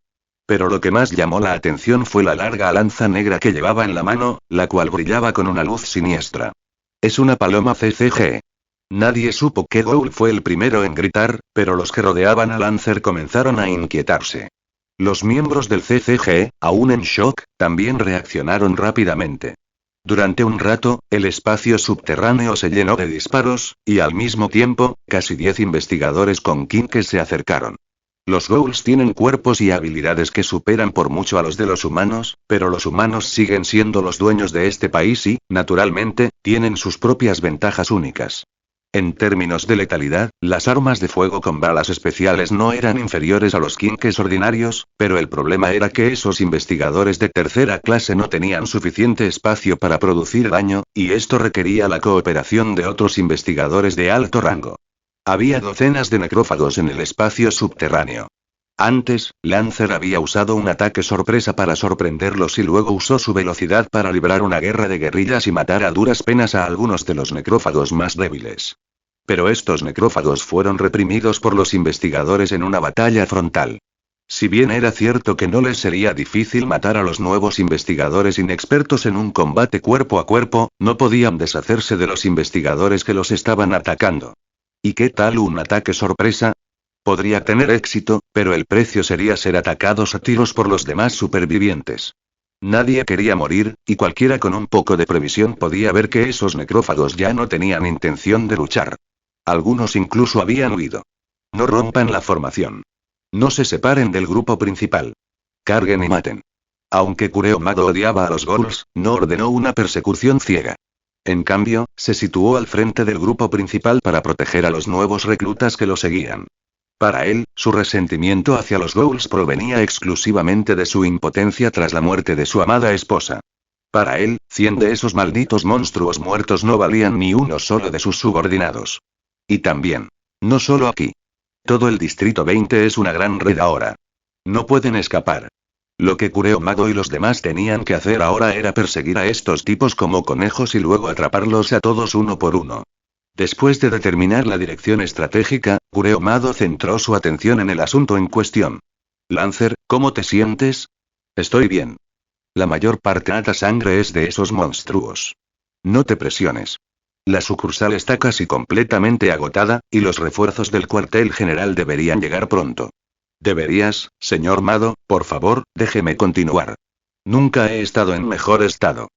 Pero lo que más llamó la atención fue la larga lanza negra que llevaba en la mano, la cual brillaba con una luz siniestra. Es una paloma CCG. Nadie supo qué ghoul fue el primero en gritar, pero los que rodeaban a Lancer comenzaron a inquietarse. Los miembros del CCG, aún en shock, también reaccionaron rápidamente. Durante un rato, el espacio subterráneo se llenó de disparos, y al mismo tiempo, casi 10 investigadores con Kinke se acercaron. Los ghouls tienen cuerpos y habilidades que superan por mucho a los de los humanos, pero los humanos siguen siendo los dueños de este país y, naturalmente, tienen sus propias ventajas únicas. En términos de letalidad, las armas de fuego con balas especiales no eran inferiores a los Kinkes ordinarios, pero el problema era que esos investigadores de tercera clase no tenían suficiente espacio para producir daño, y esto requería la cooperación de otros investigadores de alto rango. Había docenas de necrófagos en el espacio subterráneo. Antes, Lancer había usado un ataque sorpresa para sorprenderlos y luego usó su velocidad para librar una guerra de guerrillas y matar a duras penas a algunos de los necrófagos más débiles. Pero estos necrófagos fueron reprimidos por los investigadores en una batalla frontal. Si bien era cierto que no les sería difícil matar a los nuevos investigadores inexpertos en un combate cuerpo a cuerpo, no podían deshacerse de los investigadores que los estaban atacando. ¿Y qué tal un ataque sorpresa? Podría tener éxito, pero el precio sería ser atacados a tiros por los demás supervivientes. Nadie quería morir, y cualquiera con un poco de previsión podía ver que esos necrófagos ya no tenían intención de luchar. Algunos incluso habían huido. No rompan la formación. No se separen del grupo principal. Carguen y maten. Aunque Kureomado odiaba a los ghouls, no ordenó una persecución ciega. En cambio, se situó al frente del grupo principal para proteger a los nuevos reclutas que lo seguían. Para él, su resentimiento hacia los ghouls provenía exclusivamente de su impotencia tras la muerte de su amada esposa. Para él, 100 de esos malditos monstruos muertos no valían ni uno solo de sus subordinados. Y también. No solo aquí. Todo el Distrito 20 es una gran red ahora. No pueden escapar. Lo que Kureomado y los demás tenían que hacer ahora era perseguir a estos tipos como conejos y luego atraparlos a todos uno por uno. Después de determinar la dirección estratégica, Kureomado centró su atención en el asunto en cuestión. Lancer, ¿cómo te sientes? Estoy bien. La mayor parte de la sangre es de esos monstruos. No te presiones. La sucursal está casi completamente agotada, y los refuerzos del cuartel general deberían llegar pronto. Deberías, señor Mado, por favor, déjeme continuar. Nunca he estado en mejor estado.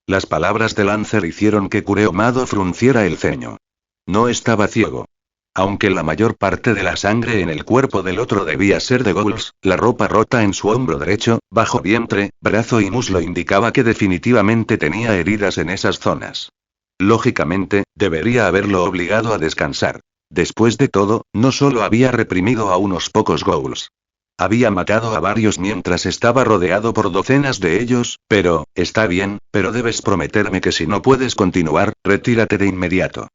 Las palabras de Lancer hicieron que Kureomado frunciera el ceño. No estaba ciego. Aunque la mayor parte de la sangre en el cuerpo del otro debía ser de ghouls, la ropa rota en su hombro derecho, bajo vientre, brazo y muslo indicaba que definitivamente tenía heridas en esas zonas. Lógicamente, debería haberlo obligado a descansar. Después de todo, no solo había reprimido a unos pocos ghouls. Había matado a varios mientras estaba rodeado por docenas de ellos, pero, está bien, pero debes prometerme que si no puedes continuar, retírate de inmediato.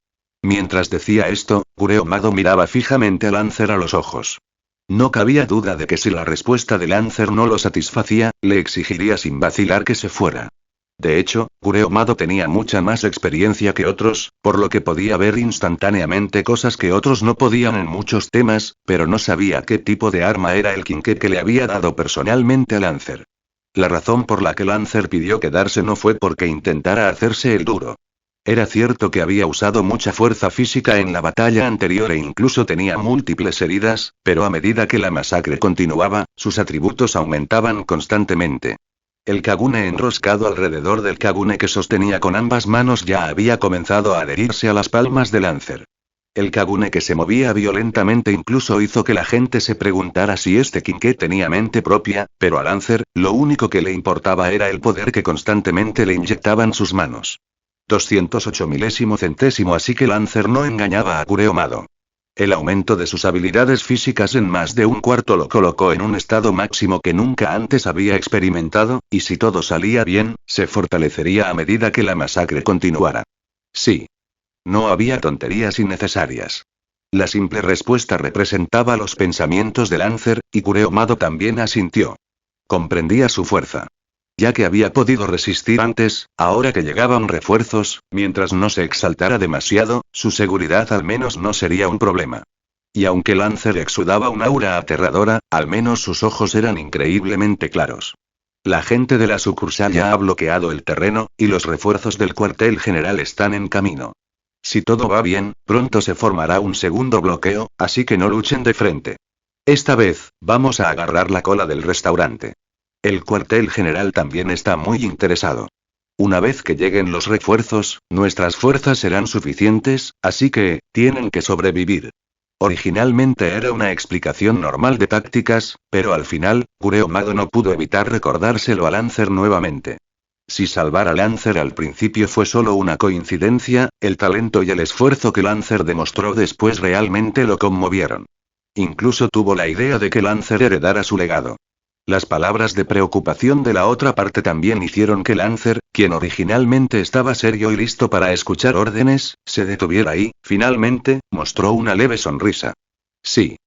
Mientras decía esto, Kureomado miraba fijamente a Lancer a los ojos. No cabía duda de que si la respuesta de Lancer no lo satisfacía, le exigiría sin vacilar que se fuera. De hecho, Kureomado tenía mucha más experiencia que otros, por lo que podía ver instantáneamente cosas que otros no podían en muchos temas, pero no sabía qué tipo de arma era el Kinke que le había dado personalmente a Lancer. La razón por la que Lancer pidió quedarse no fue porque intentara hacerse el duro. Era cierto que había usado mucha fuerza física en la batalla anterior e incluso tenía múltiples heridas, pero a medida que la masacre continuaba, sus atributos aumentaban constantemente. El Kagune enroscado alrededor del Kagune que sostenía con ambas manos ya había comenzado a adherirse a las palmas de Lancer. El Kagune que se movía violentamente incluso hizo que la gente se preguntara si este Kinke tenía mente propia, pero a Lancer, lo único que le importaba era el poder que constantemente le inyectaban sus manos. 208 milésimo centésimo así que Lancer no engañaba a Kureomado. El aumento de sus habilidades físicas en más de un cuarto lo colocó en un estado máximo que nunca antes había experimentado, y si todo salía bien, se fortalecería a medida que la masacre continuara. Sí. No había tonterías innecesarias. La simple respuesta representaba los pensamientos de Lancer, y Kureomado también asintió. Comprendía su fuerza. Ya que había podido resistir antes, ahora que llegaban refuerzos, mientras no se exaltara demasiado, su seguridad al menos no sería un problema. Y aunque Lancer exudaba un aura aterradora, al menos sus ojos eran increíblemente claros. La gente de la sucursal ya ha bloqueado el terreno, y los refuerzos del cuartel general están en camino. Si todo va bien, pronto se formará un segundo bloqueo, así que no luchen de frente. Esta vez, vamos a agarrar la cola del restaurante. El cuartel general también está muy interesado. Una vez que lleguen los refuerzos, nuestras fuerzas serán suficientes, así que, tienen que sobrevivir. Originalmente era una explicación normal de tácticas, pero al final, Kureo-Mado no pudo evitar recordárselo a Lancer nuevamente. Si salvar a Lancer al principio fue solo una coincidencia, el talento y el esfuerzo que Lancer demostró después realmente lo conmovieron. Incluso tuvo la idea de que Lancer heredara su legado. Las palabras de preocupación de la otra parte también hicieron que Lancer, quien originalmente estaba serio y listo para escuchar órdenes, se detuviera y, finalmente, mostró una leve sonrisa. Sí.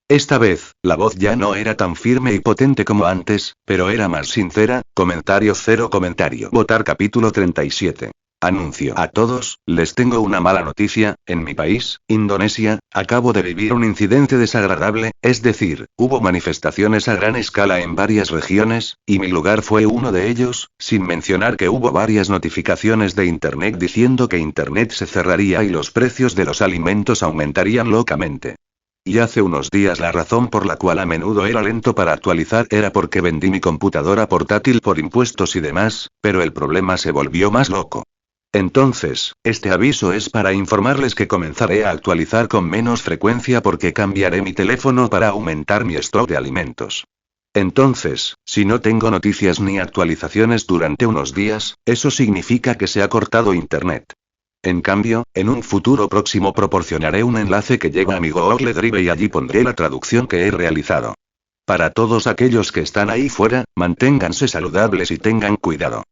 Esta vez, la voz ya no era tan firme y potente como antes, pero era más sincera. Comentario cero comentario. Votar capítulo 37. Anuncio a todos, les tengo una mala noticia, en mi país, Indonesia, acabo de vivir un incidente desagradable, es decir, hubo manifestaciones a gran escala en varias regiones, y mi lugar fue uno de ellos, sin mencionar que hubo varias notificaciones de Internet diciendo que Internet se cerraría y los precios de los alimentos aumentarían locamente. Y hace unos días la razón por la cual a menudo era lento para actualizar era porque vendí mi computadora portátil por impuestos y demás, pero el problema se volvió más loco. Entonces, este aviso es para informarles que comenzaré a actualizar con menos frecuencia porque cambiaré mi teléfono para aumentar mi stock de alimentos. Entonces, si no tengo noticias ni actualizaciones durante unos días, eso significa que se ha cortado Internet. En cambio, en un futuro próximo proporcionaré un enlace que lleva a mi Google Drive y allí pondré la traducción que he realizado. Para todos aquellos que están ahí fuera, manténganse saludables y tengan cuidado.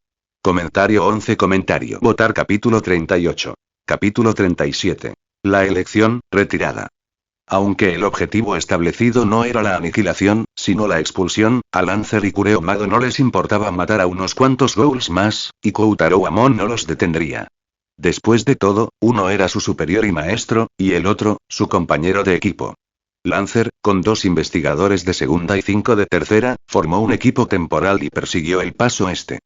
Comentario 11 comentario. Votar capítulo 38. Capítulo 37. La elección, retirada. Aunque el objetivo establecido no era la aniquilación, sino la expulsión, a Lancer y Kureo-Mado no les importaba matar a unos cuantos ghouls más, y Koutaro Amon no los detendría. Después de todo, uno era su superior y maestro, y el otro, su compañero de equipo. Lancer, con 2 investigadores de segunda y 5 de tercera, formó un equipo temporal y persiguió el paso este.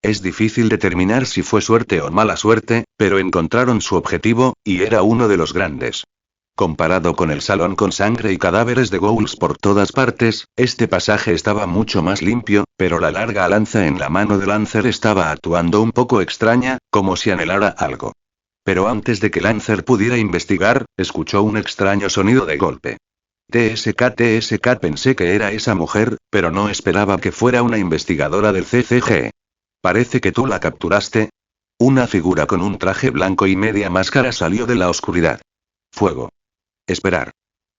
Es difícil determinar si fue suerte o mala suerte, pero encontraron su objetivo, y era uno de los grandes. Comparado con el salón con sangre y cadáveres de ghouls por todas partes, este pasaje estaba mucho más limpio, pero la larga lanza en la mano de Lancer estaba actuando un poco extraña, como si anhelara algo. Pero antes de que Lancer pudiera investigar, escuchó un extraño sonido de golpe. TSK pensé que era esa mujer, pero no esperaba que fuera una investigadora del CCG. Parece que tú la capturaste. Una figura con un traje blanco y media máscara salió de la oscuridad. Fuego. Esperar.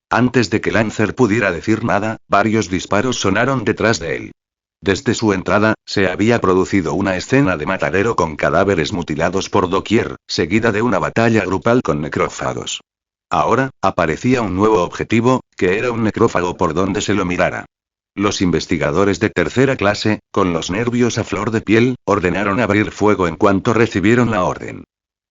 Antes de que Lancer pudiera decir nada, varios disparos sonaron detrás de él. Desde su entrada, se había producido una escena de matadero con cadáveres mutilados por doquier, seguida de una batalla grupal con necrófagos. Ahora, aparecía un nuevo objetivo, que era un necrófago por donde se lo mirara. Los investigadores de tercera clase, con los nervios a flor de piel, ordenaron abrir fuego en cuanto recibieron la orden.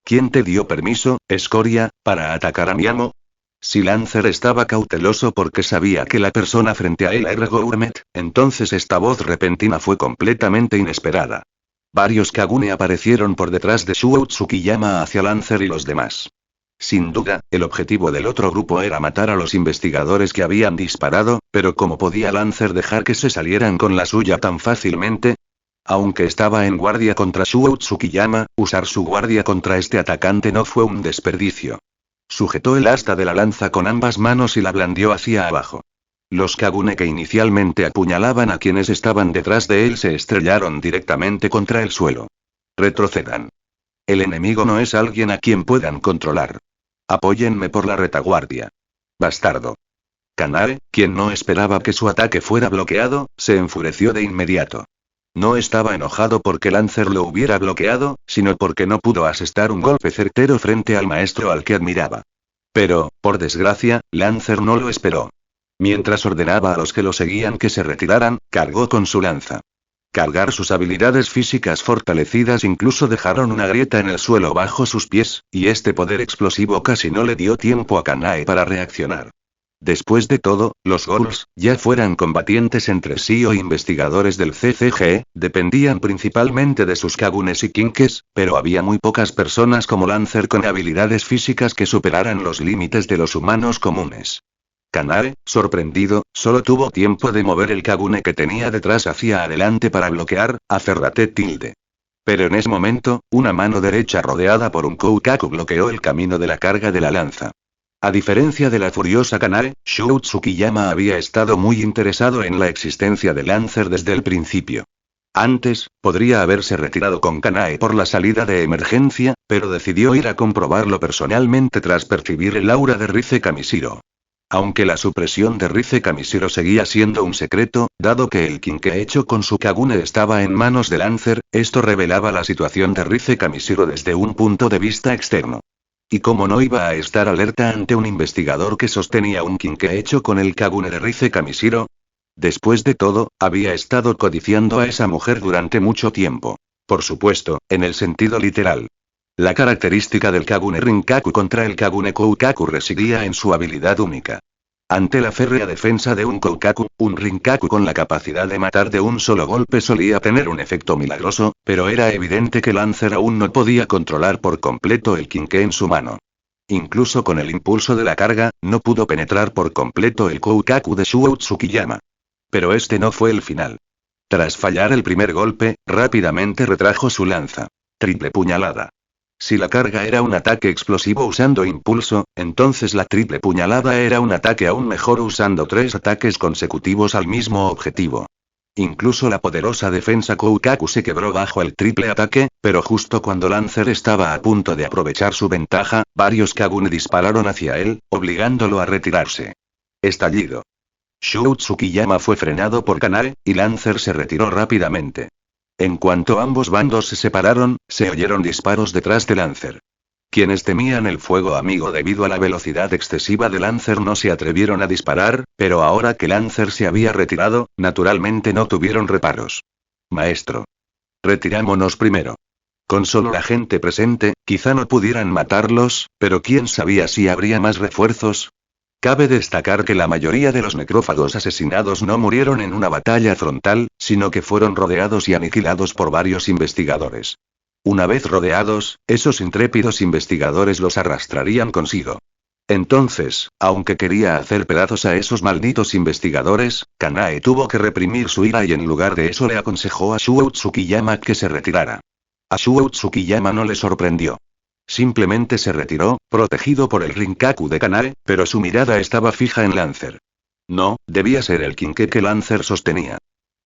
¿Quién te dio permiso, escoria, para atacar a mi amo? Si Lancer estaba cauteloso porque sabía que la persona frente a él era Gourmet, entonces esta voz repentina fue completamente inesperada. Varios Kagune aparecieron por detrás de Shuo Tsukiyama hacia Lancer y los demás. Sin duda, el objetivo del otro grupo era matar a los investigadores que habían disparado, pero ¿cómo podía Lancer dejar que se salieran con la suya tan fácilmente? Aunque estaba en guardia contra Shuo Tsukiyama, usar su guardia contra este atacante no fue un desperdicio. Sujetó el asta de la lanza con ambas manos y la blandió hacia abajo. Los Kagune que inicialmente apuñalaban a quienes estaban detrás de él se estrellaron directamente contra el suelo. Retrocedan. El enemigo no es alguien a quien puedan controlar. Apóyenme por la retaguardia. Bastardo. Kanae, quien no esperaba que su ataque fuera bloqueado, se enfureció de inmediato. No estaba enojado porque Lancer lo hubiera bloqueado, sino porque no pudo asestar un golpe certero frente al maestro al que admiraba. Pero, por desgracia, Lancer no lo esperó. Mientras ordenaba a los que lo seguían que se retiraran, cargó con su lanza. Cargar sus habilidades físicas fortalecidas incluso dejaron una grieta en el suelo bajo sus pies, y este poder explosivo casi no le dio tiempo a Kanae para reaccionar. Después de todo, los Ghouls, ya fueran combatientes entre sí o investigadores del CCG, dependían principalmente de sus Kagunes y Kinkes, pero había muy pocas personas como Lancer con habilidades físicas que superaran los límites de los humanos comunes. Kanae, sorprendido, solo tuvo tiempo de mover el Kagune que tenía detrás hacia adelante para bloquear a Ferrate tilde. Pero en ese momento, una mano derecha rodeada por un Koukaku bloqueó el camino de la carga de la lanza. A diferencia de la furiosa Kanae, Shu Tsukiyama había estado muy interesado en la existencia de Lancer desde el principio. Antes, podría haberse retirado con Kanae por la salida de emergencia, pero decidió ir a comprobarlo personalmente tras percibir el aura de Rize Kamishiro. Aunque la supresión de Rize Kamishiro seguía siendo un secreto, dado que el Kinke hecho con su Kagune estaba en manos de Lancer, esto revelaba la situación de Rize Kamishiro desde un punto de vista externo. ¿Y cómo no iba a estar alerta ante un investigador que sostenía un Kinke hecho con el Kagune de Rize Kamishiro? Después de todo, había estado codiciando a esa mujer durante mucho tiempo. Por supuesto, en el sentido literal. La característica del Kagune Rinkaku contra el Kagune Koukaku residía en su habilidad única. Ante la férrea defensa de un Koukaku, un Rinkaku con la capacidad de matar de un solo golpe solía tener un efecto milagroso, pero era evidente que Lancer aún no podía controlar por completo el Kinke en su mano. Incluso con el impulso de la carga, no pudo penetrar por completo el Koukaku de Shu Tsukiyama. Pero este no fue el final. Tras fallar el primer golpe, rápidamente retrajo su lanza. Triple puñalada. Si la carga era un ataque explosivo usando impulso, entonces la triple puñalada era un ataque aún mejor usando 3 ataques consecutivos al mismo objetivo. Incluso la poderosa defensa Koukaku se quebró bajo el triple ataque, pero justo cuando Lancer estaba a punto de aprovechar su ventaja, varios Kagune dispararon hacia él, obligándolo a retirarse. Estallido. Shu Tsukiyama fue frenado por Kanae, y Lancer se retiró rápidamente. En cuanto ambos bandos se separaron, se oyeron disparos detrás de Lancer. Quienes temían el fuego amigo debido a la velocidad excesiva de Lancer no se atrevieron a disparar, pero ahora que Lancer se había retirado, naturalmente no tuvieron reparos. Maestro. Retirámonos primero. Con solo la gente presente, quizá no pudieran matarlos, pero quién sabía si habría más refuerzos. Cabe destacar que la mayoría de los necrófagos asesinados no murieron en una batalla frontal, sino que fueron rodeados y aniquilados por varios investigadores. Una vez rodeados, esos intrépidos investigadores los arrastrarían consigo. Entonces, aunque quería hacer pedazos a esos malditos investigadores, Kanae tuvo que reprimir su ira y en lugar de eso le aconsejó a Shu Tsukiyama que se retirara. A Shu Tsukiyama no le sorprendió. Simplemente se retiró, protegido por el Rinkaku de Kanae, pero su mirada estaba fija en Lancer. No, debía ser el Kinke que Lancer sostenía.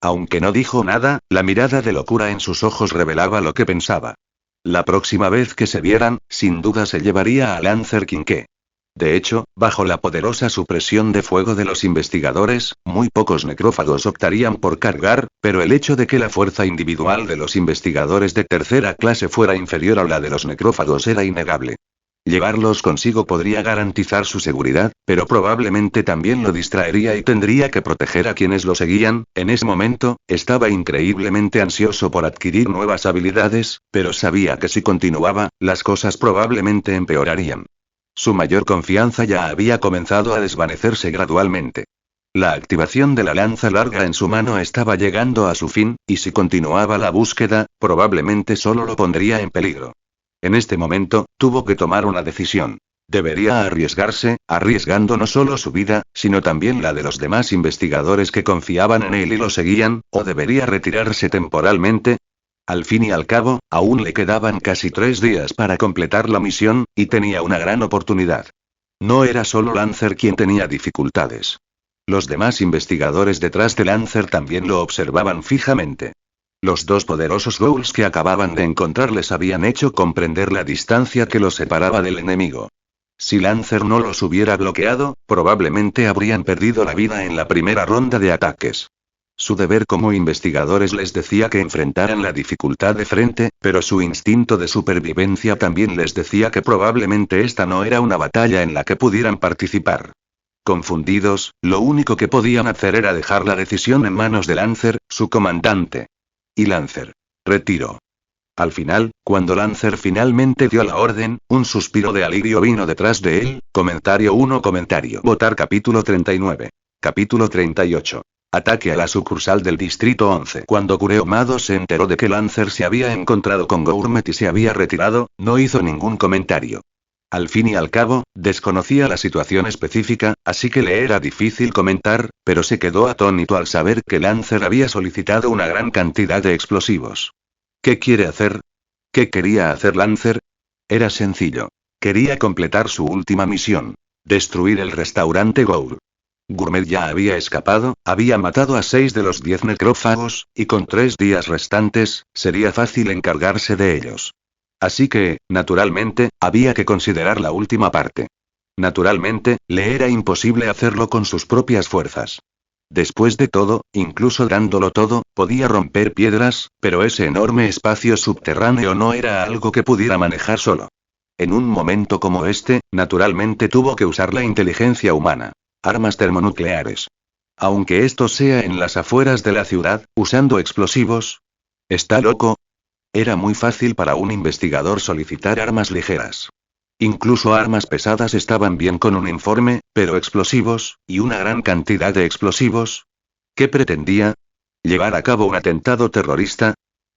Aunque no dijo nada, la mirada de locura en sus ojos revelaba lo que pensaba. La próxima vez que se vieran, sin duda se llevaría a Lancer Kinke. De hecho, bajo la poderosa supresión de fuego de los investigadores, muy pocos necrófagos optarían por cargar, pero el hecho de que la fuerza individual de los investigadores de tercera clase fuera inferior a la de los necrófagos era innegable. Llevarlos consigo podría garantizar su seguridad, pero probablemente también lo distraería y tendría que proteger a quienes lo seguían. En ese momento, estaba increíblemente ansioso por adquirir nuevas habilidades, pero sabía que si continuaba, las cosas probablemente empeorarían. Su mayor confianza ya había comenzado a desvanecerse gradualmente. La activación de la lanza larga en su mano estaba llegando a su fin, y si continuaba la búsqueda, probablemente solo lo pondría en peligro. En este momento, tuvo que tomar una decisión. Debería arriesgarse, arriesgando no solo su vida, sino también la de los demás investigadores que confiaban en él y lo seguían, o debería retirarse temporalmente. Al fin y al cabo, aún le quedaban casi 3 días para completar la misión, y tenía una gran oportunidad. No era solo Lancer quien tenía dificultades. Los demás investigadores detrás de Lancer también lo observaban fijamente. Los 2 poderosos Ghouls que acababan de encontrar les habían hecho comprender la distancia que los separaba del enemigo. Si Lancer no los hubiera bloqueado, probablemente habrían perdido la vida en la primera ronda de ataques. Su deber como investigadores les decía que enfrentaran la dificultad de frente, pero su instinto de supervivencia también les decía que probablemente esta no era una batalla en la que pudieran participar. Confundidos, lo único que podían hacer era dejar la decisión en manos de Lancer, su comandante. Y Lancer. Retiro. Al final, cuando Lancer finalmente dio la orden, un suspiro de alivio vino detrás de él. Comentario 1. Comentario. Votar capítulo 39. Capítulo 38. Ataque a la sucursal del Distrito 11. Cuando Kureo-mado se enteró de que Lancer se había encontrado con Gourmet y se había retirado, no hizo ningún comentario. Al fin y al cabo, desconocía la situación específica, así que le era difícil comentar, pero se quedó atónito al saber que Lancer había solicitado una gran cantidad de explosivos. ¿Qué quiere hacer? ¿Qué quería hacer Lancer? Era sencillo. Quería completar su última misión. Destruir el restaurante Gour. Gourmet ya había escapado, había matado a 6 de los 10 necrófagos, y con 3 días restantes, sería fácil encargarse de ellos. Así que, naturalmente, había que considerar la última parte. Naturalmente, le era imposible hacerlo con sus propias fuerzas. Después de todo, incluso dándolo todo, podía romper piedras, pero ese enorme espacio subterráneo no era algo que pudiera manejar solo. En un momento como este, naturalmente tuvo que usar la inteligencia humana. Armas termonucleares. Aunque esto sea en las afueras de la ciudad, usando explosivos. ¿Está loco? Era muy fácil para un investigador solicitar armas ligeras. Incluso armas pesadas estaban bien con un informe, pero explosivos, y una gran cantidad de explosivos. ¿Qué pretendía? ¿Llevar a cabo un atentado terrorista?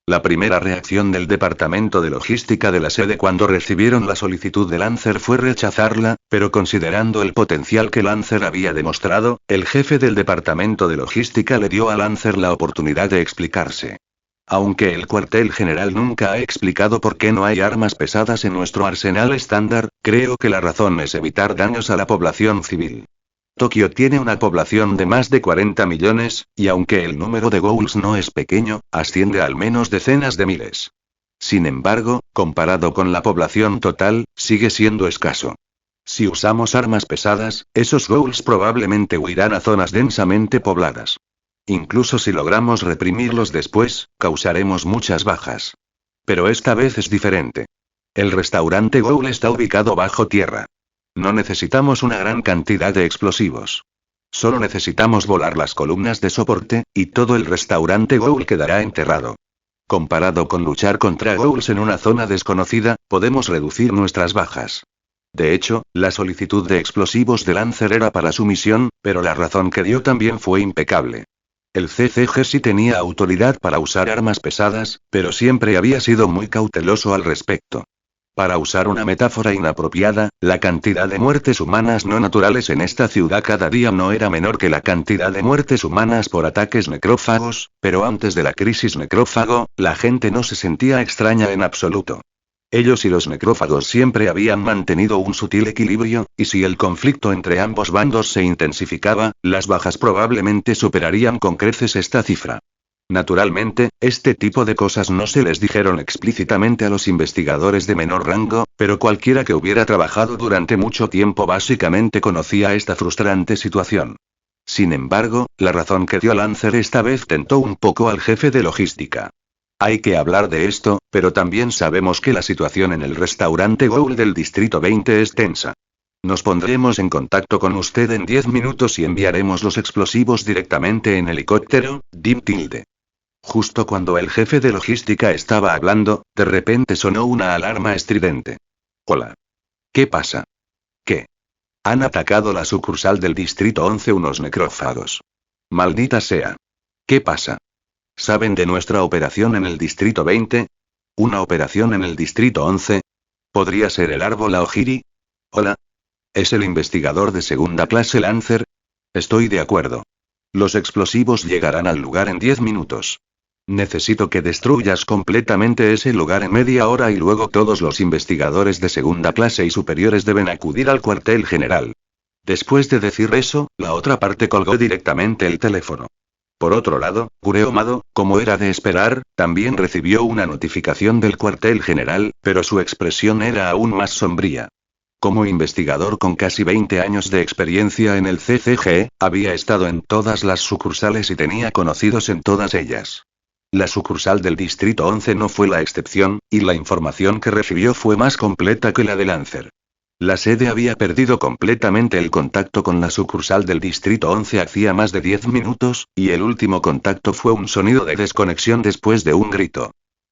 La primera reacción del departamento de logística de la sede cuando recibieron la solicitud de Lancer fue rechazarla, pero considerando el potencial que Lancer había demostrado, el jefe del departamento de logística le dio a Lancer la oportunidad de explicarse. Aunque el cuartel general nunca ha explicado por qué no hay armas pesadas en nuestro arsenal estándar, creo que la razón es evitar daños a la población civil. Tokio tiene una población de más de 40 millones, y aunque el número de ghouls no es pequeño, asciende a al menos decenas de miles. Sin embargo, comparado con la población total, sigue siendo escaso. Si usamos armas pesadas, esos ghouls probablemente huirán a zonas densamente pobladas. Incluso si logramos reprimirlos después, causaremos muchas bajas. Pero esta vez es diferente. El restaurante Ghoul está ubicado bajo tierra. No necesitamos una gran cantidad de explosivos. Solo necesitamos volar las columnas de soporte, y todo el restaurante Ghoul quedará enterrado. Comparado con luchar contra ghouls en una zona desconocida, podemos reducir nuestras bajas. De hecho, la solicitud de explosivos de Lancer era para su misión, pero la razón que dio también fue impecable. El CCG sí tenía autoridad para usar armas pesadas, pero siempre había sido muy cauteloso al respecto. Para usar una metáfora inapropiada, la cantidad de muertes humanas no naturales en esta ciudad cada día no era menor que la cantidad de muertes humanas por ataques necrófagos, pero antes de la crisis necrófago, la gente no se sentía extraña en absoluto. Ellos y los necrófagos siempre habían mantenido un sutil equilibrio, y si el conflicto entre ambos bandos se intensificaba, las bajas probablemente superarían con creces esta cifra. Naturalmente, este tipo de cosas no se les dijeron explícitamente a los investigadores de menor rango, pero cualquiera que hubiera trabajado durante mucho tiempo básicamente conocía esta frustrante situación. Sin embargo, la razón que dio Lancer esta vez tentó un poco al jefe de logística. Hay que hablar de esto, pero también sabemos que la situación en el restaurante Ghoul del Distrito 20 es tensa. Nos pondremos en contacto con usted en 10 minutos y enviaremos los explosivos directamente en helicóptero, Dim tilde. Justo cuando el jefe de logística estaba hablando, de repente sonó una alarma estridente. Hola. ¿Qué pasa? ¿Qué? Han atacado la sucursal del Distrito 11 unos necrófagos. Maldita sea. ¿Qué pasa? ¿Saben de nuestra operación en el Distrito 20? ¿Una operación en el Distrito 11? ¿Podría ser el árbol Aogiri? Hola. ¿Es el investigador de segunda clase Lancer? Estoy de acuerdo. Los explosivos llegarán al lugar en 10 minutos. Necesito que destruyas completamente ese lugar en media hora y luego todos los investigadores de segunda clase y superiores deben acudir al cuartel general. Después de decir eso, la otra parte colgó directamente el teléfono. Por otro lado, Kureo-mado, como era de esperar, también recibió una notificación del cuartel general, pero su expresión era aún más sombría. Como investigador con casi 20 años de experiencia en el CCG, había estado en todas las sucursales y tenía conocidos en todas ellas. La sucursal del Distrito 11 no fue la excepción, y la información que recibió fue más completa que la de Lancer. La sede había perdido completamente el contacto con la sucursal del Distrito 11 hacía más de 10 minutos, y el último contacto fue un sonido de desconexión después de un grito.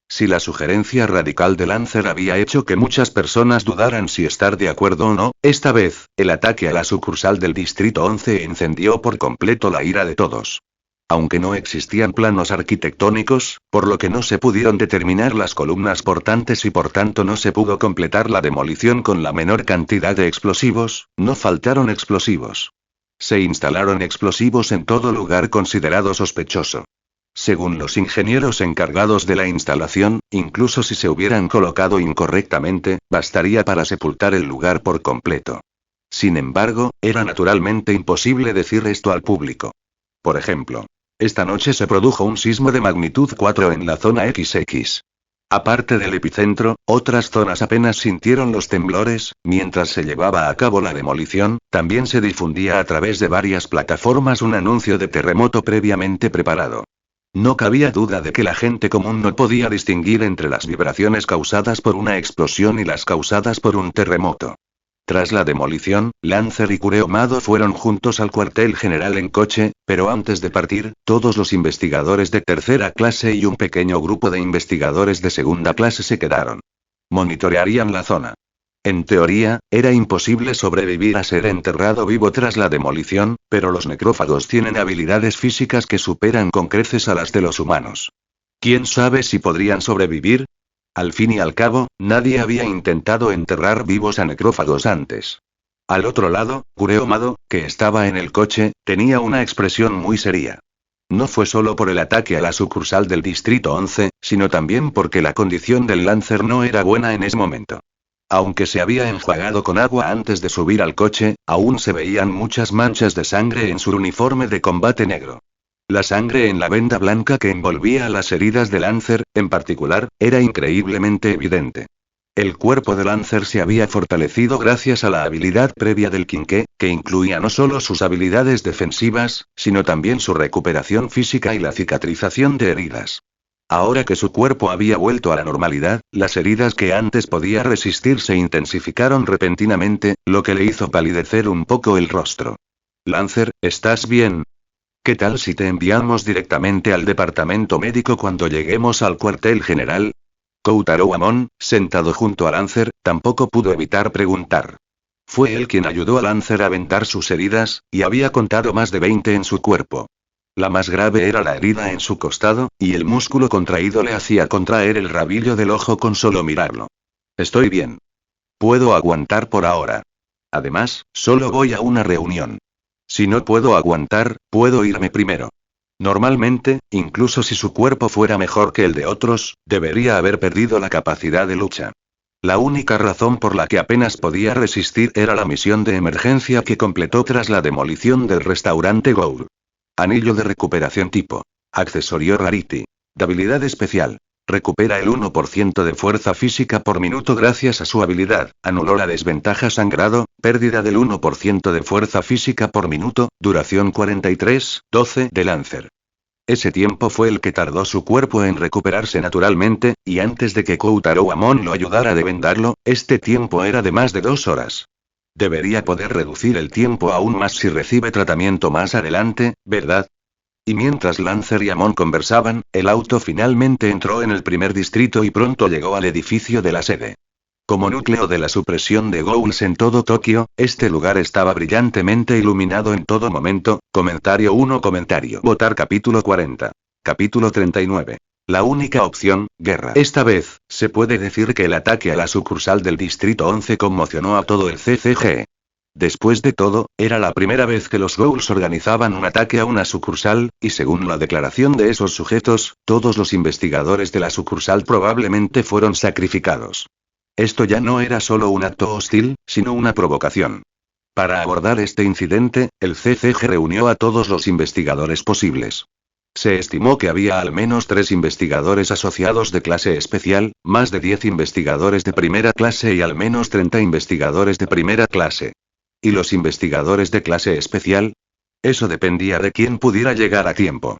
Si la sugerencia radical de Lancer había hecho que muchas personas dudaran si estar de acuerdo o no, esta vez, el ataque a la sucursal del Distrito 11 encendió por completo la ira de todos. Aunque no existían planos arquitectónicos, por lo que no se pudieron determinar las columnas portantes y por tanto no se pudo completar la demolición con la menor cantidad de explosivos, no faltaron explosivos. Se instalaron explosivos en todo lugar considerado sospechoso. Según los ingenieros encargados de la instalación, incluso si se hubieran colocado incorrectamente, bastaría para sepultar el lugar por completo. Sin embargo, era naturalmente imposible decir esto al público. Por ejemplo, esta noche se produjo un sismo de magnitud 4 en la zona XX. Aparte del epicentro, otras zonas apenas sintieron los temblores. Mientras se llevaba a cabo la demolición, también se difundía a través de varias plataformas un anuncio de terremoto previamente preparado. No cabía duda de que la gente común no podía distinguir entre las vibraciones causadas por una explosión y las causadas por un terremoto. Tras la demolición, Lancer y Kureo-Mado fueron juntos al cuartel general en coche, pero antes de partir, todos los investigadores de tercera clase y un pequeño grupo de investigadores de segunda clase se quedaron. Monitorearían la zona. En teoría, era imposible sobrevivir a ser enterrado vivo tras la demolición, pero los necrófagos tienen habilidades físicas que superan con creces a las de los humanos. ¿Quién sabe si podrían sobrevivir? Al fin y al cabo, nadie había intentado enterrar vivos a necrófagos antes. Al otro lado, Kureo-Mado, que estaba en el coche, tenía una expresión muy seria. No fue solo por el ataque a la sucursal del Distrito 11, sino también porque la condición del Lancer no era buena en ese momento. Aunque se había enjuagado con agua antes de subir al coche, aún se veían muchas manchas de sangre en su uniforme de combate negro. La sangre en la venda blanca que envolvía las heridas de Lancer, en particular, era increíblemente evidente. El cuerpo de Lancer se había fortalecido gracias a la habilidad previa del Quinqué, que incluía no solo sus habilidades defensivas, sino también su recuperación física y la cicatrización de heridas. Ahora que su cuerpo había vuelto a la normalidad, las heridas que antes podía resistir se intensificaron repentinamente, lo que le hizo palidecer un poco el rostro. Lancer, ¿estás bien? ¿Qué tal si te enviamos directamente al departamento médico cuando lleguemos al cuartel general? Kotaro Amon, sentado junto a Lancer, tampoco pudo evitar preguntar. Fue él quien ayudó a Lancer a vendar sus heridas, y había contado más de 20 en su cuerpo. La más grave era la herida en su costado, y el músculo contraído le hacía contraer el rabillo del ojo con solo mirarlo. Estoy bien. Puedo aguantar por ahora. Además, solo voy a una reunión. Si no puedo aguantar, puedo irme primero. Normalmente, incluso si su cuerpo fuera mejor que el de otros, debería haber perdido la capacidad de lucha. La única razón por la que apenas podía resistir era la misión de emergencia que completó tras la demolición del restaurante Gould. Anillo de recuperación tipo. Accesorio Rarity. De habilidad especial. Recupera el 1% de fuerza física por minuto gracias a su habilidad. Anuló la desventaja sangrado, pérdida del 1% de fuerza física por minuto, duración 43:12 de Lancer. Ese tiempo fue el que tardó su cuerpo en recuperarse naturalmente, y antes de que Kotaro Amon lo ayudara a devendarlo, este tiempo era de más de 2 horas. Debería poder reducir el tiempo aún más si recibe tratamiento más adelante, ¿verdad? Y mientras Lancer y Amon conversaban, el auto finalmente entró en el primer distrito y pronto llegó al edificio de la sede. Como núcleo de la supresión de ghouls en todo Tokio, este lugar estaba brillantemente iluminado en todo momento. Comentario 1. Votar capítulo 40. Capítulo 39. La única opción, guerra. Esta vez, se puede decir que el ataque a la sucursal del Distrito 11 conmocionó a todo el CCG. Después de todo, era la primera vez que los ghouls organizaban un ataque a una sucursal, y según la declaración de esos sujetos, todos los investigadores de la sucursal probablemente fueron sacrificados. Esto ya no era solo un acto hostil, sino una provocación. Para abordar este incidente, el CCG reunió a todos los investigadores posibles. Se estimó que había al menos 3 investigadores asociados de clase especial, más de 10 investigadores de primera clase y al menos 30 investigadores de primera clase. ¿Y los investigadores de clase especial? Eso dependía de quién pudiera llegar a tiempo.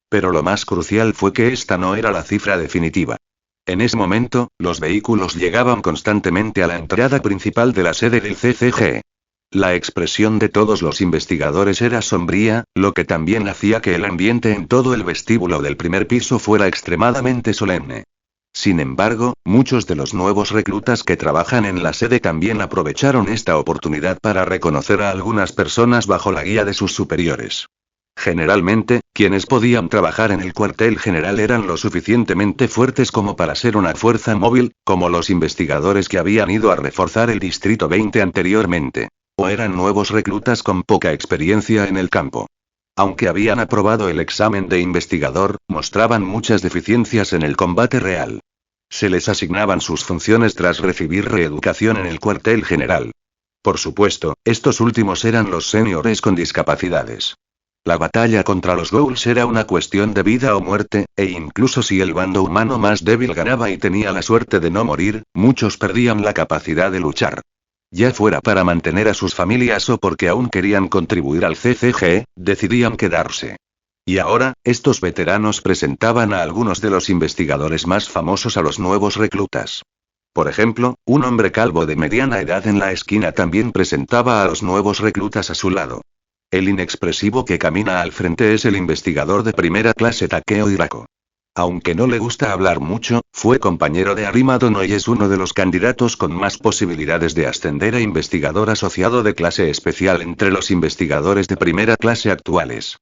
Pero lo más crucial fue que esta no era la cifra definitiva. En ese momento, los vehículos llegaban constantemente a la entrada principal de la sede del CCG. La expresión de todos los investigadores era sombría, lo que también hacía que el ambiente en todo el vestíbulo del primer piso fuera extremadamente solemne. Sin embargo, muchos de los nuevos reclutas que trabajan en la sede también aprovecharon esta oportunidad para reconocer a algunas personas bajo la guía de sus superiores. Generalmente, quienes podían trabajar en el cuartel general eran lo suficientemente fuertes como para ser una fuerza móvil, como los investigadores que habían ido a reforzar el Distrito 20 anteriormente. O eran nuevos reclutas con poca experiencia en el campo. Aunque habían aprobado el examen de investigador, mostraban muchas deficiencias en el combate real. Se les asignaban sus funciones tras recibir reeducación en el cuartel general. Por supuesto, estos últimos eran los seniores con discapacidades. La batalla contra los Ghouls era una cuestión de vida o muerte, e incluso si el bando humano más débil ganaba y tenía la suerte de no morir, muchos perdían la capacidad de luchar. Ya fuera para mantener a sus familias o porque aún querían contribuir al CCG, decidían quedarse. Y ahora, estos veteranos presentaban a algunos de los investigadores más famosos a los nuevos reclutas. Por ejemplo, un hombre calvo de mediana edad en la esquina también presentaba a los nuevos reclutas a su lado. El inexpresivo que camina al frente es el investigador de primera clase Takeo Hirako. Aunque no le gusta hablar mucho, fue compañero de Arima Dono y es uno de los candidatos con más posibilidades de ascender a investigador asociado de clase especial entre los investigadores de primera clase actuales.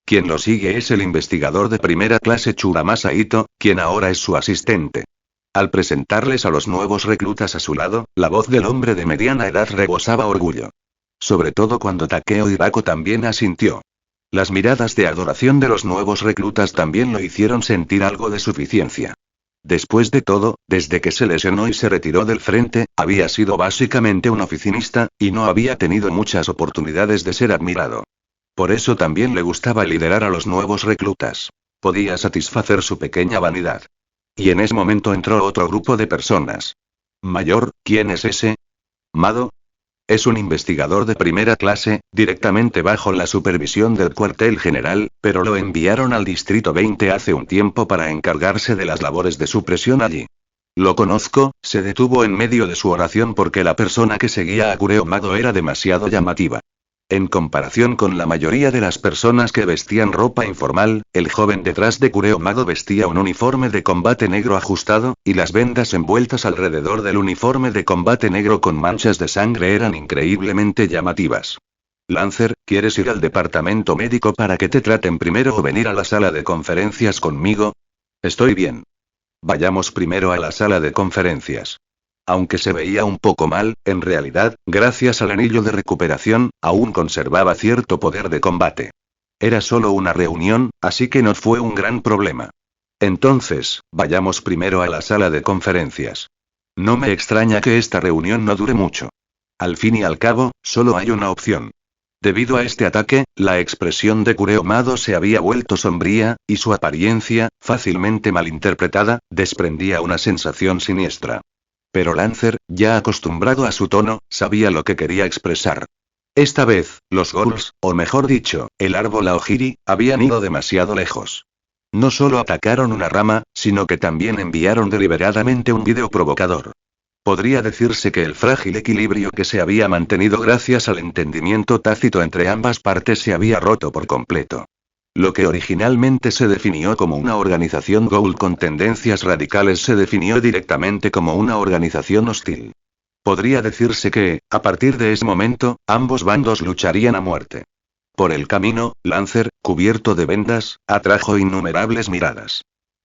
Quien lo sigue es el investigador de primera clase Churamasa Ito, quien ahora es su asistente. Al presentarles a los nuevos reclutas a su lado, la voz del hombre de mediana edad rebosaba orgullo. Sobre todo cuando Takeo Hirako también asintió. Las miradas de adoración de los nuevos reclutas también lo hicieron sentir algo de suficiencia. Después de todo, desde que se lesionó y se retiró del frente, había sido básicamente un oficinista, y no había tenido muchas oportunidades de ser admirado. Por eso también le gustaba liderar a los nuevos reclutas. Podía satisfacer su pequeña vanidad. Y en ese momento entró otro grupo de personas. Mayor, ¿quién es ese? Mado. Es un investigador de primera clase, directamente bajo la supervisión del cuartel general, pero lo enviaron al Distrito 20 hace un tiempo para encargarse de las labores de supresión allí. Lo conozco, se detuvo en medio de su oración porque la persona que seguía a Kureo Mado era demasiado llamativa. En comparación con la mayoría de las personas que vestían ropa informal, el joven detrás de Kureo Mado vestía un uniforme de combate negro ajustado, y las vendas envueltas alrededor del uniforme de combate negro con manchas de sangre eran increíblemente llamativas. Lancer, ¿quieres ir al departamento médico para que te traten primero o venir a la sala de conferencias conmigo? Estoy bien. Vayamos primero a la sala de conferencias. Aunque se veía un poco mal, en realidad, gracias al anillo de recuperación, aún conservaba cierto poder de combate. Era solo una reunión, así que no fue un gran problema. Entonces, vayamos primero a la sala de conferencias. No me extraña que esta reunión no dure mucho. Al fin y al cabo, solo hay una opción. Debido a este ataque, la expresión de Kureo Mado se había vuelto sombría, y su apariencia, fácilmente malinterpretada, desprendía una sensación siniestra. Pero Lancer, ya acostumbrado a su tono, sabía lo que quería expresar. Esta vez, los Ghouls, o mejor dicho, el árbol Aogiri, habían ido demasiado lejos. No solo atacaron una rama, sino que también enviaron deliberadamente un vídeo provocador. Podría decirse que el frágil equilibrio que se había mantenido gracias al entendimiento tácito entre ambas partes se había roto por completo. Lo que originalmente se definió como una organización Ghoul con tendencias radicales se definió directamente como una organización hostil. Podría decirse que, a partir de ese momento, ambos bandos lucharían a muerte. Por el camino, Lancer, cubierto de vendas, atrajo innumerables miradas.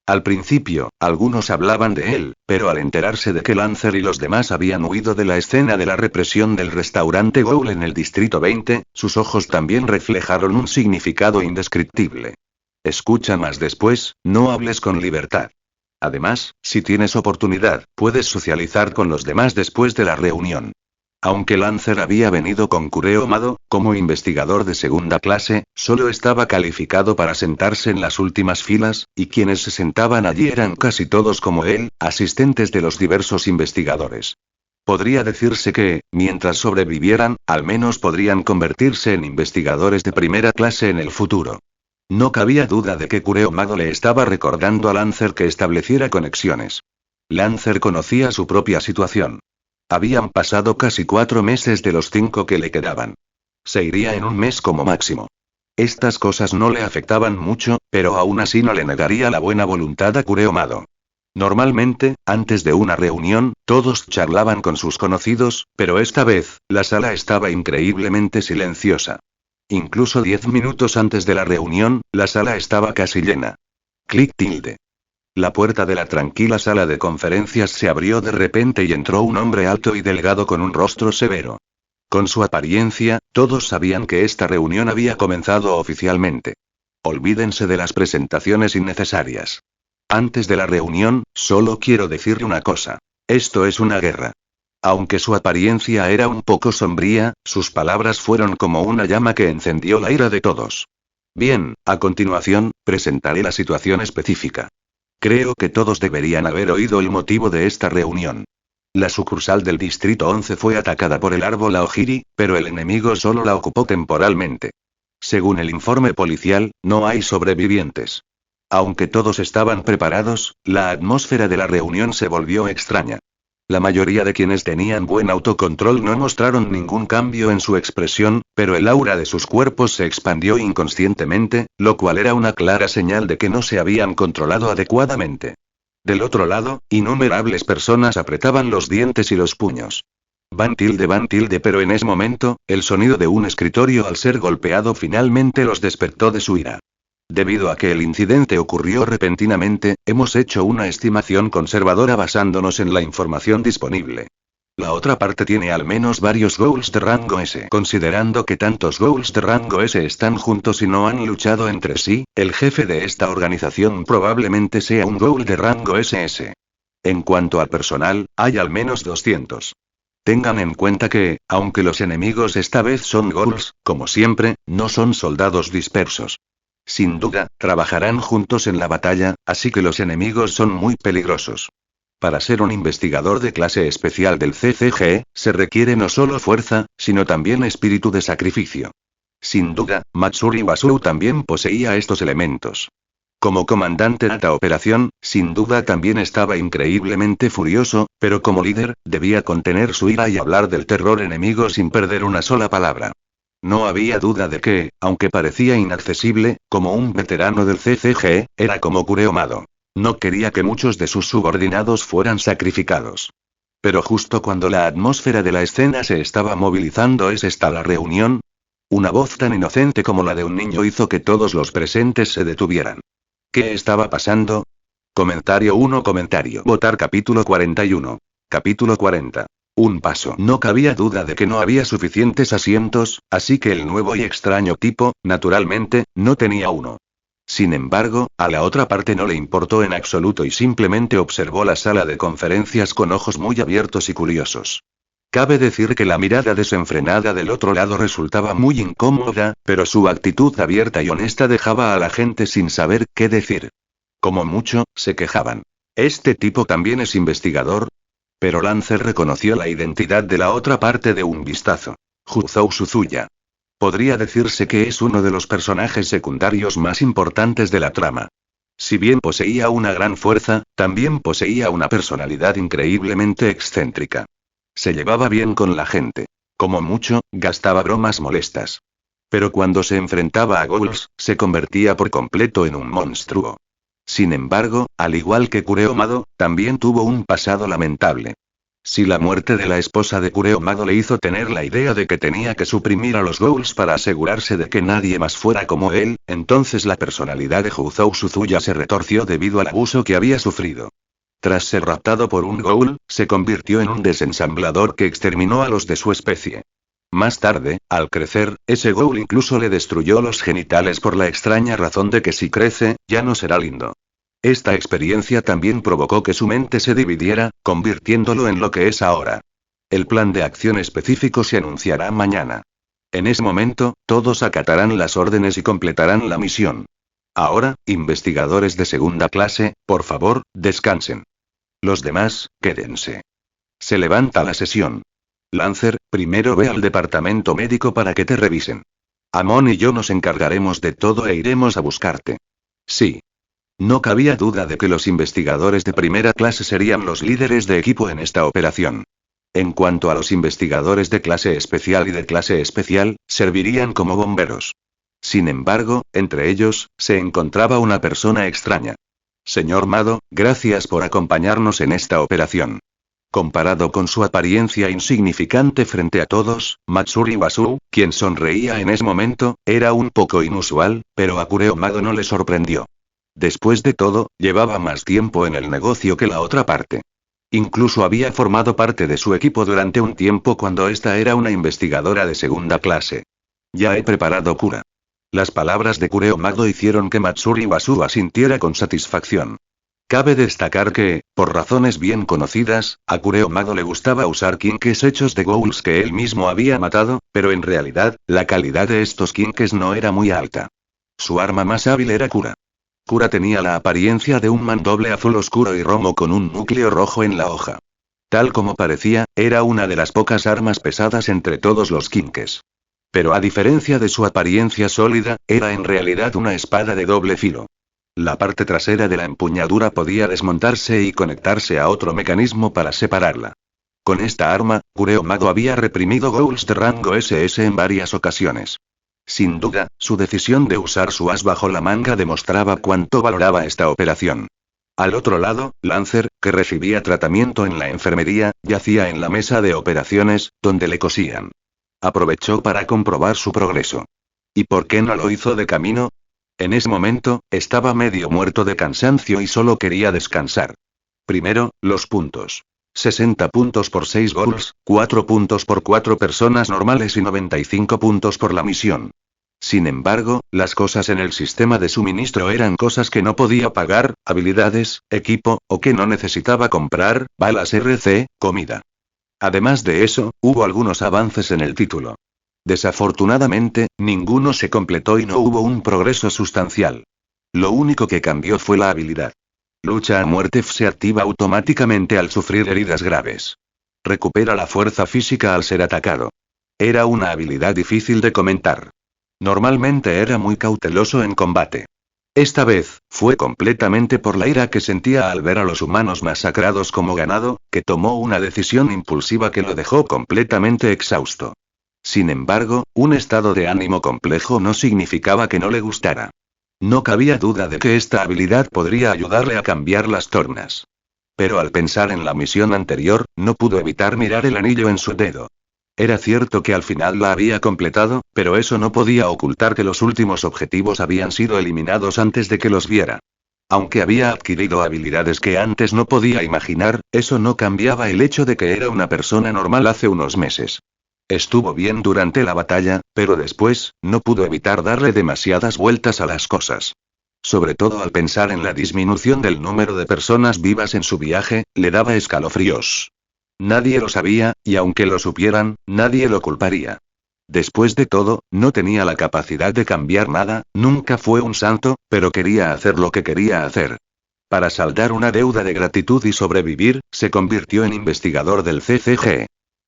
Al principio, algunos hablaban de él, pero al enterarse de que Lancer y los demás habían huido de la escena de la represión del restaurante Ghoul en el Distrito 20, sus ojos también reflejaron un significado indescriptible. Escucha más después, no hables con libertad. Además, si tienes oportunidad, puedes socializar con los demás después de la reunión. Aunque Lancer había venido con Kureo Mado, como investigador de segunda clase, solo estaba calificado para sentarse en las últimas filas, y quienes se sentaban allí eran casi todos como él, asistentes de los diversos investigadores. Podría decirse que, mientras sobrevivieran, al menos podrían convertirse en investigadores de primera clase en el futuro. No cabía duda de que Kureo Mado le estaba recordando a Lancer que estableciera conexiones. Lancer conocía su propia situación. Habían pasado casi 4 meses de los 5 que le quedaban. Se iría en un mes como máximo. Estas cosas no le afectaban mucho, pero aún así no le negaría la buena voluntad a Kureomado. Normalmente, antes de una reunión, todos charlaban con sus conocidos, pero esta vez, la sala estaba increíblemente silenciosa. Incluso 10 minutos antes de la reunión, la sala estaba casi llena. Clic tilde. La puerta de la tranquila sala de conferencias se abrió de repente y entró un hombre alto y delgado con un rostro severo. Con su apariencia, todos sabían que esta reunión había comenzado oficialmente. Olvídense de las presentaciones innecesarias. Antes de la reunión, solo quiero decirle una cosa. Esto es una guerra. Aunque su apariencia era un poco sombría, sus palabras fueron como una llama que encendió la ira de todos. Bien, a continuación, presentaré la situación específica. Creo que todos deberían haber oído el motivo de esta reunión. La sucursal del Distrito 11 fue atacada por el árbol Aogiri, pero el enemigo solo la ocupó temporalmente. Según el informe policial, no hay sobrevivientes. Aunque todos estaban preparados, la atmósfera de la reunión se volvió extraña. La mayoría de quienes tenían buen autocontrol no mostraron ningún cambio en su expresión, pero el aura de sus cuerpos se expandió inconscientemente, lo cual era una clara señal de que no se habían controlado adecuadamente. Del otro lado, innumerables personas apretaban los dientes y los puños. Van tilde, pero en ese momento, el sonido de un escritorio al ser golpeado finalmente los despertó de su ira. Debido a que el incidente ocurrió repentinamente, hemos hecho una estimación conservadora basándonos en la información disponible. La otra parte tiene al menos varios ghouls de rango S. Considerando que tantos ghouls de rango S están juntos y no han luchado entre sí, el jefe de esta organización probablemente sea un ghoul de rango SS. En cuanto al personal, hay al menos 200. Tengan en cuenta que, aunque los enemigos esta vez son ghouls, como siempre, no son soldados dispersos. Sin duda, trabajarán juntos en la batalla, así que los enemigos son muy peligrosos. Para ser un investigador de clase especial del CCG, se requiere no solo fuerza, sino también espíritu de sacrificio. Sin duda, Matsuri Wasou también poseía estos elementos. Como comandante de esta operación, sin duda también estaba increíblemente furioso, pero como líder, debía contener su ira y hablar del terror enemigo sin perder una sola palabra. No había duda de que, aunque parecía inaccesible, como un veterano del CCG, era como Kureomado. No quería que muchos de sus subordinados fueran sacrificados. Pero justo cuando la atmósfera de la escena se estaba movilizando, ¿es esta la reunión? Una voz tan inocente como la de un niño hizo que todos los presentes se detuvieran. ¿Qué estaba pasando? Comentario 1. Votar capítulo 41. Capítulo 40. Un paso. No cabía duda de que no había suficientes asientos, así que el nuevo y extraño tipo, naturalmente, no tenía uno. Sin embargo, a la otra parte no le importó en absoluto y simplemente observó la sala de conferencias con ojos muy abiertos y curiosos. Cabe decir que la mirada desenfrenada del otro lado resultaba muy incómoda, pero su actitud abierta y honesta dejaba a la gente sin saber qué decir. Como mucho, se quejaban. ¿Este tipo también es investigador? Pero Lancer reconoció la identidad de la otra parte de un vistazo. Juzou Suzuya. Podría decirse que es uno de los personajes secundarios más importantes de la trama. Si bien poseía una gran fuerza, también poseía una personalidad increíblemente excéntrica. Se llevaba bien con la gente. Como mucho, gastaba bromas molestas. Pero cuando se enfrentaba a ghouls, se convertía por completo en un monstruo. Sin embargo, al igual que Kureomado, también tuvo un pasado lamentable. Si la muerte de la esposa de Kureomado le hizo tener la idea de que tenía que suprimir a los ghouls para asegurarse de que nadie más fuera como él, entonces la personalidad de Juzou Suzuya se retorció debido al abuso que había sufrido. Tras ser raptado por un ghoul, se convirtió en un desensamblador que exterminó a los de su especie. Más tarde, al crecer, ese ghoul incluso le destruyó los genitales por la extraña razón de que si crece, ya no será lindo. Esta experiencia también provocó que su mente se dividiera, convirtiéndolo en lo que es ahora. El plan de acción específico se anunciará mañana. En ese momento, todos acatarán las órdenes y completarán la misión. Ahora, investigadores de segunda clase, por favor, descansen. Los demás, quédense. Se levanta la sesión. Lancer, primero ve al departamento médico para que te revisen. Amon y yo nos encargaremos de todo e iremos a buscarte. Sí. No cabía duda de que los investigadores de primera clase serían los líderes de equipo en esta operación. En cuanto a los investigadores de clase especial y de clase especial, servirían como bomberos. Sin embargo, entre ellos, se encontraba una persona extraña. Señor Mado, gracias por acompañarnos en esta operación. Comparado con su apariencia insignificante frente a todos, Matsuri Wasu, quien sonreía en ese momento, era un poco inusual, pero a Kureo Mado no le sorprendió. Después de todo, llevaba más tiempo en el negocio que la otra parte. Incluso había formado parte de su equipo durante un tiempo cuando esta era una investigadora de segunda clase. Ya he preparado cura. Las palabras de Kureo Mado hicieron que Matsuri Wasu asintiera con satisfacción. Cabe destacar que, por razones bien conocidas, a Kureo Mado le gustaba usar kinkes hechos de ghouls que él mismo había matado, pero en realidad, la calidad de estos kinkes no era muy alta. Su arma más hábil era Kura. Kura tenía la apariencia de un mandoble azul oscuro y romo con un núcleo rojo en la hoja. Tal como parecía, era una de las pocas armas pesadas entre todos los kinkes. Pero a diferencia de su apariencia sólida, era en realidad una espada de doble filo. La parte trasera de la empuñadura podía desmontarse y conectarse a otro mecanismo para separarla. Con esta arma, Kureo Mado había reprimido ghouls de rango SS en varias ocasiones. Sin duda, su decisión de usar su as bajo la manga demostraba cuánto valoraba esta operación. Al otro lado, Lancer, que recibía tratamiento en la enfermería, yacía en la mesa de operaciones, donde le cosían. Aprovechó para comprobar su progreso. ¿Y por qué no lo hizo de camino? En ese momento, estaba medio muerto de cansancio y solo quería descansar. Primero, los puntos. 60 puntos por 6 ghouls, 4 puntos por 4 personas normales y 95 puntos por la misión. Sin embargo, las cosas en el sistema de suministro eran cosas que no podía pagar, habilidades, equipo, o que no necesitaba comprar, balas RC, comida. Además de eso, hubo algunos avances en el título. Desafortunadamente, ninguno se completó y no hubo un progreso sustancial. Lo único que cambió fue la habilidad. Lucha a muerte se activa automáticamente al sufrir heridas graves. Recupera la fuerza física al ser atacado. Era una habilidad difícil de comentar. Normalmente era muy cauteloso en combate. Esta vez, fue completamente por la ira que sentía al ver a los humanos masacrados como ganado, que tomó una decisión impulsiva que lo dejó completamente exhausto. Sin embargo, un estado de ánimo complejo no significaba que no le gustara. No cabía duda de que esta habilidad podría ayudarle a cambiar las tornas. Pero al pensar en la misión anterior, no pudo evitar mirar el anillo en su dedo. Era cierto que al final la había completado, pero eso no podía ocultar que los últimos objetivos habían sido eliminados antes de que los viera. Aunque había adquirido habilidades que antes no podía imaginar, eso no cambiaba el hecho de que era una persona normal hace unos meses. Estuvo bien durante la batalla, pero después, no pudo evitar darle demasiadas vueltas a las cosas. Sobre todo al pensar en la disminución del número de personas vivas en su viaje, le daba escalofríos. Nadie lo sabía, y aunque lo supieran, nadie lo culparía. Después de todo, no tenía la capacidad de cambiar nada, nunca fue un santo, pero quería hacer lo que quería hacer. Para saldar una deuda de gratitud y sobrevivir, se convirtió en investigador del CCG.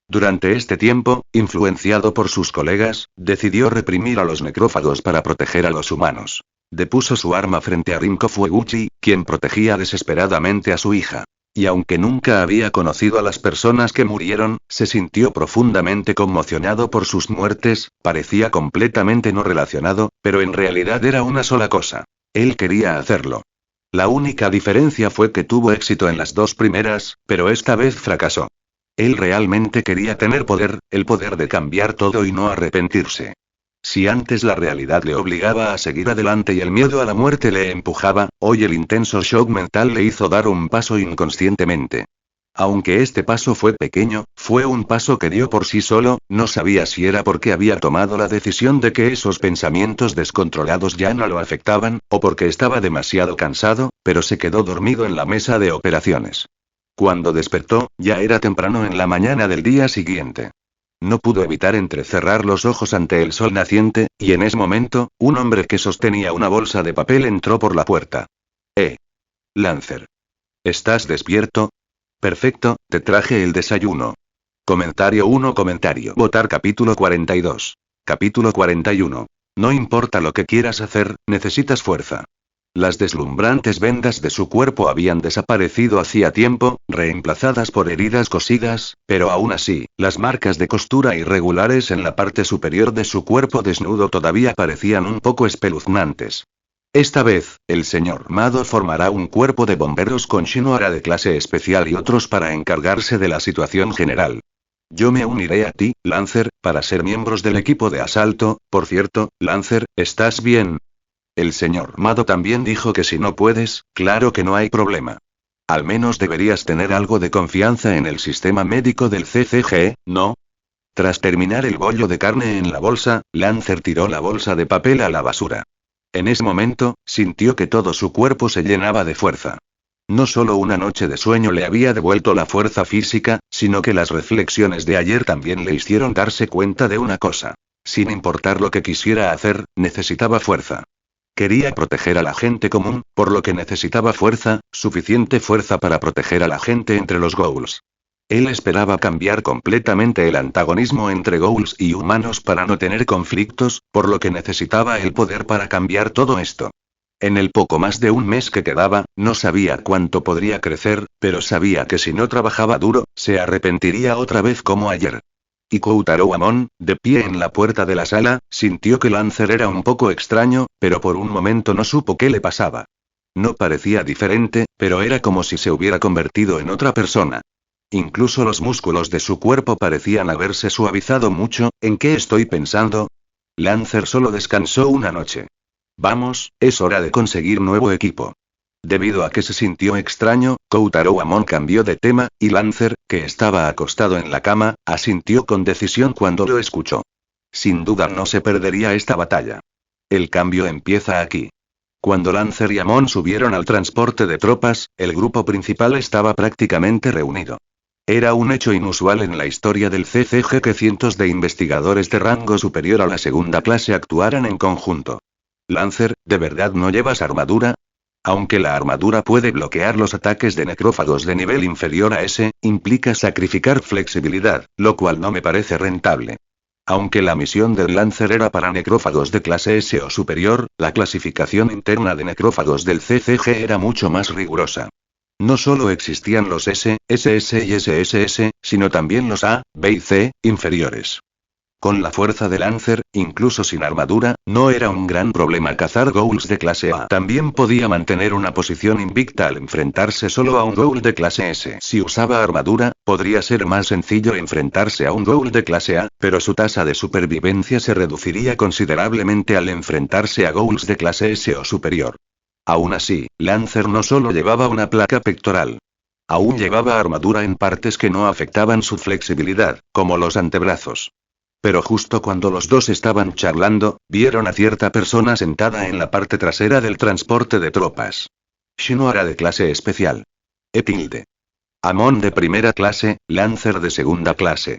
Durante este tiempo, influenciado por sus colegas, decidió reprimir a los necrófagos para proteger a los humanos. Depuso su arma frente a Rinko Fueguchi, quien protegía desesperadamente a su hija. Y aunque nunca había conocido a las personas que murieron, se sintió profundamente conmocionado por sus muertes, parecía completamente no relacionado, pero en realidad era una sola cosa. Él quería hacerlo. La única diferencia fue que tuvo éxito en las dos primeras, pero esta vez fracasó. Él realmente quería tener poder, el poder de cambiar todo y no arrepentirse. Si antes la realidad le obligaba a seguir adelante y el miedo a la muerte le empujaba, hoy el intenso shock mental le hizo dar un paso inconscientemente. Aunque este paso fue pequeño, fue un paso que dio por sí solo, no sabía si era porque había tomado la decisión de que esos pensamientos descontrolados ya no lo afectaban, o porque estaba demasiado cansado, pero se quedó dormido en la mesa de operaciones. Cuando despertó, ya era temprano en la mañana del día siguiente. No pudo evitar entrecerrar los ojos ante el sol naciente, y en ese momento, un hombre que sostenía una bolsa de papel entró por la puerta. Lancer. ¿Estás despierto? Perfecto, te traje el desayuno. Comentario 1. Comentario. Votar capítulo 42. Capítulo 41. No importa lo que quieras hacer, necesitas fuerza. Las deslumbrantes vendas de su cuerpo habían desaparecido hacía tiempo, reemplazadas por heridas cosidas, pero aún así, las marcas de costura irregulares en la parte superior de su cuerpo desnudo todavía parecían un poco espeluznantes. Esta vez, el señor Mado formará un cuerpo de bomberos con Shinohara de clase especial y otros para encargarse de la situación general. Yo me uniré a ti, Lancer, para ser miembros del equipo de asalto. Por cierto, Lancer, ¿estás bien? El señor Mado también dijo que si no puedes, claro que no hay problema. Al menos deberías tener algo de confianza en el sistema médico del CCG, ¿no? Tras terminar el bollo de carne en la bolsa, Lancer tiró la bolsa de papel a la basura. En ese momento, sintió que todo su cuerpo se llenaba de fuerza. No solo una noche de sueño le había devuelto la fuerza física, sino que las reflexiones de ayer también le hicieron darse cuenta de una cosa. Sin importar lo que quisiera hacer, necesitaba fuerza. Quería proteger a la gente común, por lo que necesitaba fuerza, suficiente fuerza para proteger a la gente entre los ghouls. Él esperaba cambiar completamente el antagonismo entre ghouls y humanos para no tener conflictos, por lo que necesitaba el poder para cambiar todo esto. En el poco más de un mes que quedaba, no sabía cuánto podría crecer, pero sabía que si no trabajaba duro, se arrepentiría otra vez como ayer. Y Koutaro Amon, de pie en la puerta de la sala, sintió que Lancer era un poco extraño, pero por un momento no supo qué le pasaba. No parecía diferente, pero era como si se hubiera convertido en otra persona. Incluso los músculos de su cuerpo parecían haberse suavizado mucho. ¿En qué estoy pensando? Lancer solo descansó una noche. Vamos, es hora de conseguir nuevo equipo. Debido a que se sintió extraño, Koutaro Amon cambió de tema, y Lancer, que estaba acostado en la cama, asintió con decisión cuando lo escuchó. Sin duda no se perdería esta batalla. El cambio empieza aquí. Cuando Lancer y Amon subieron al transporte de tropas, el grupo principal estaba prácticamente reunido. Era un hecho inusual en la historia del CCG que cientos de investigadores de rango superior a la segunda clase actuaran en conjunto. Lancer, ¿de verdad no llevas armadura? Aunque la armadura puede bloquear los ataques de necrófagos de nivel inferior a ese, implica sacrificar flexibilidad, lo cual no me parece rentable. Aunque la misión del Lancer era para necrófagos de clase S o superior, la clasificación interna de necrófagos del CCG era mucho más rigurosa. No solo existían los S, SS y SSS, sino también los A, B y C, inferiores. Con la fuerza de Lancer, incluso sin armadura, no era un gran problema cazar ghouls de clase A. También podía mantener una posición invicta al enfrentarse solo a un ghoul de clase S. Si usaba armadura, podría ser más sencillo enfrentarse a un ghoul de clase A, pero su tasa de supervivencia se reduciría considerablemente al enfrentarse a ghouls de clase S o superior. Aún así, Lancer no solo llevaba una placa pectoral. Aún llevaba armadura en partes que no afectaban su flexibilidad, como los antebrazos. Pero justo cuando los dos estaban charlando, vieron a cierta persona sentada en la parte trasera del transporte de tropas. Shinohara de clase especial. Etilde. Amon de primera clase, Lancer de segunda clase.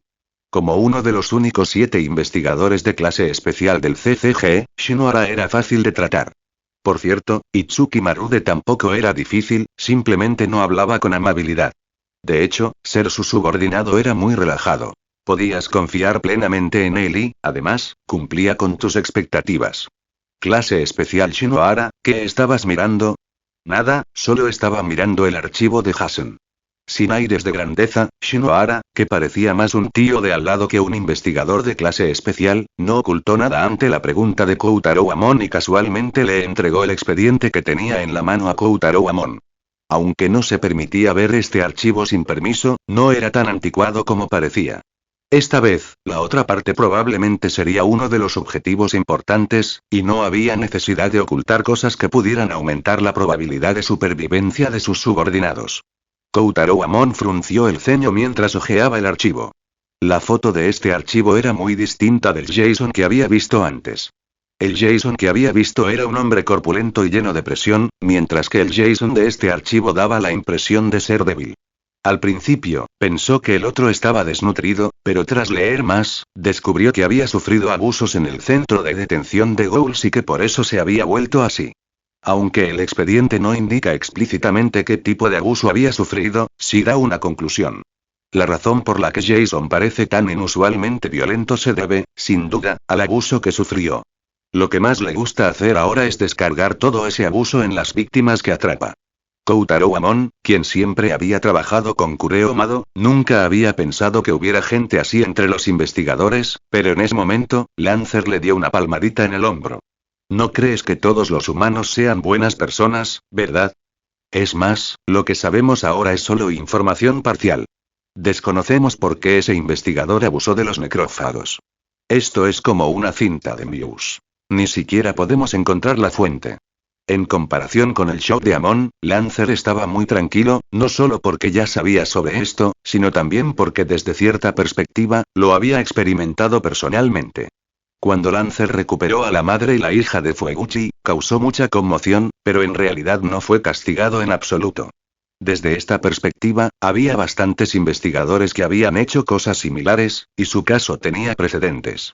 Como uno de los únicos 7 investigadores de clase especial del CCG, Shinohara era fácil de tratar. Por cierto, Itsuki Marude tampoco era difícil, simplemente no hablaba con amabilidad. De hecho, ser su subordinado era muy relajado. Podías confiar plenamente en él y, además, cumplía con tus expectativas. Clase especial Shinohara, ¿qué estabas mirando? Nada, solo estaba mirando el archivo de Hasen. Sin aires de grandeza, Shinohara, que parecía más un tío de al lado que un investigador de clase especial, no ocultó nada ante la pregunta de Koutaro Amon y casualmente le entregó el expediente que tenía en la mano a Koutaro Amon. Aunque no se permitía ver este archivo sin permiso, no era tan anticuado como parecía. Esta vez, la otra parte probablemente sería uno de los objetivos importantes, y no había necesidad de ocultar cosas que pudieran aumentar la probabilidad de supervivencia de sus subordinados. Koutaro Amon frunció el ceño mientras hojeaba el archivo. La foto de este archivo era muy distinta del Jason que había visto antes. El Jason que había visto era un hombre corpulento y lleno de presión, mientras que el Jason de este archivo daba la impresión de ser débil. Al principio, pensó que el otro estaba desnutrido, pero tras leer más, descubrió que había sufrido abusos en el centro de detención de ghouls y que por eso se había vuelto así. Aunque el expediente no indica explícitamente qué tipo de abuso había sufrido, sí da una conclusión. La razón por la que Jason parece tan inusualmente violento se debe, sin duda, al abuso que sufrió. Lo que más le gusta hacer ahora es descargar todo ese abuso en las víctimas que atrapa. Kotaro Amon, quien siempre había trabajado con Kureo Mado, nunca había pensado que hubiera gente así entre los investigadores, pero en ese momento, Lancer le dio una palmadita en el hombro. No crees que todos los humanos sean buenas personas, ¿verdad? Es más, lo que sabemos ahora es solo información parcial. Desconocemos por qué ese investigador abusó de los necrófagos. Esto es como una cinta de Muse. Ni siquiera podemos encontrar la fuente. En comparación con el show de Amon, Lancer estaba muy tranquilo, no solo porque ya sabía sobre esto, sino también porque desde cierta perspectiva, lo había experimentado personalmente. Cuando Lancer recuperó a la madre y la hija de Fueguchi, causó mucha conmoción, pero en realidad no fue castigado en absoluto. Desde esta perspectiva, había bastantes investigadores que habían hecho cosas similares, y su caso tenía precedentes.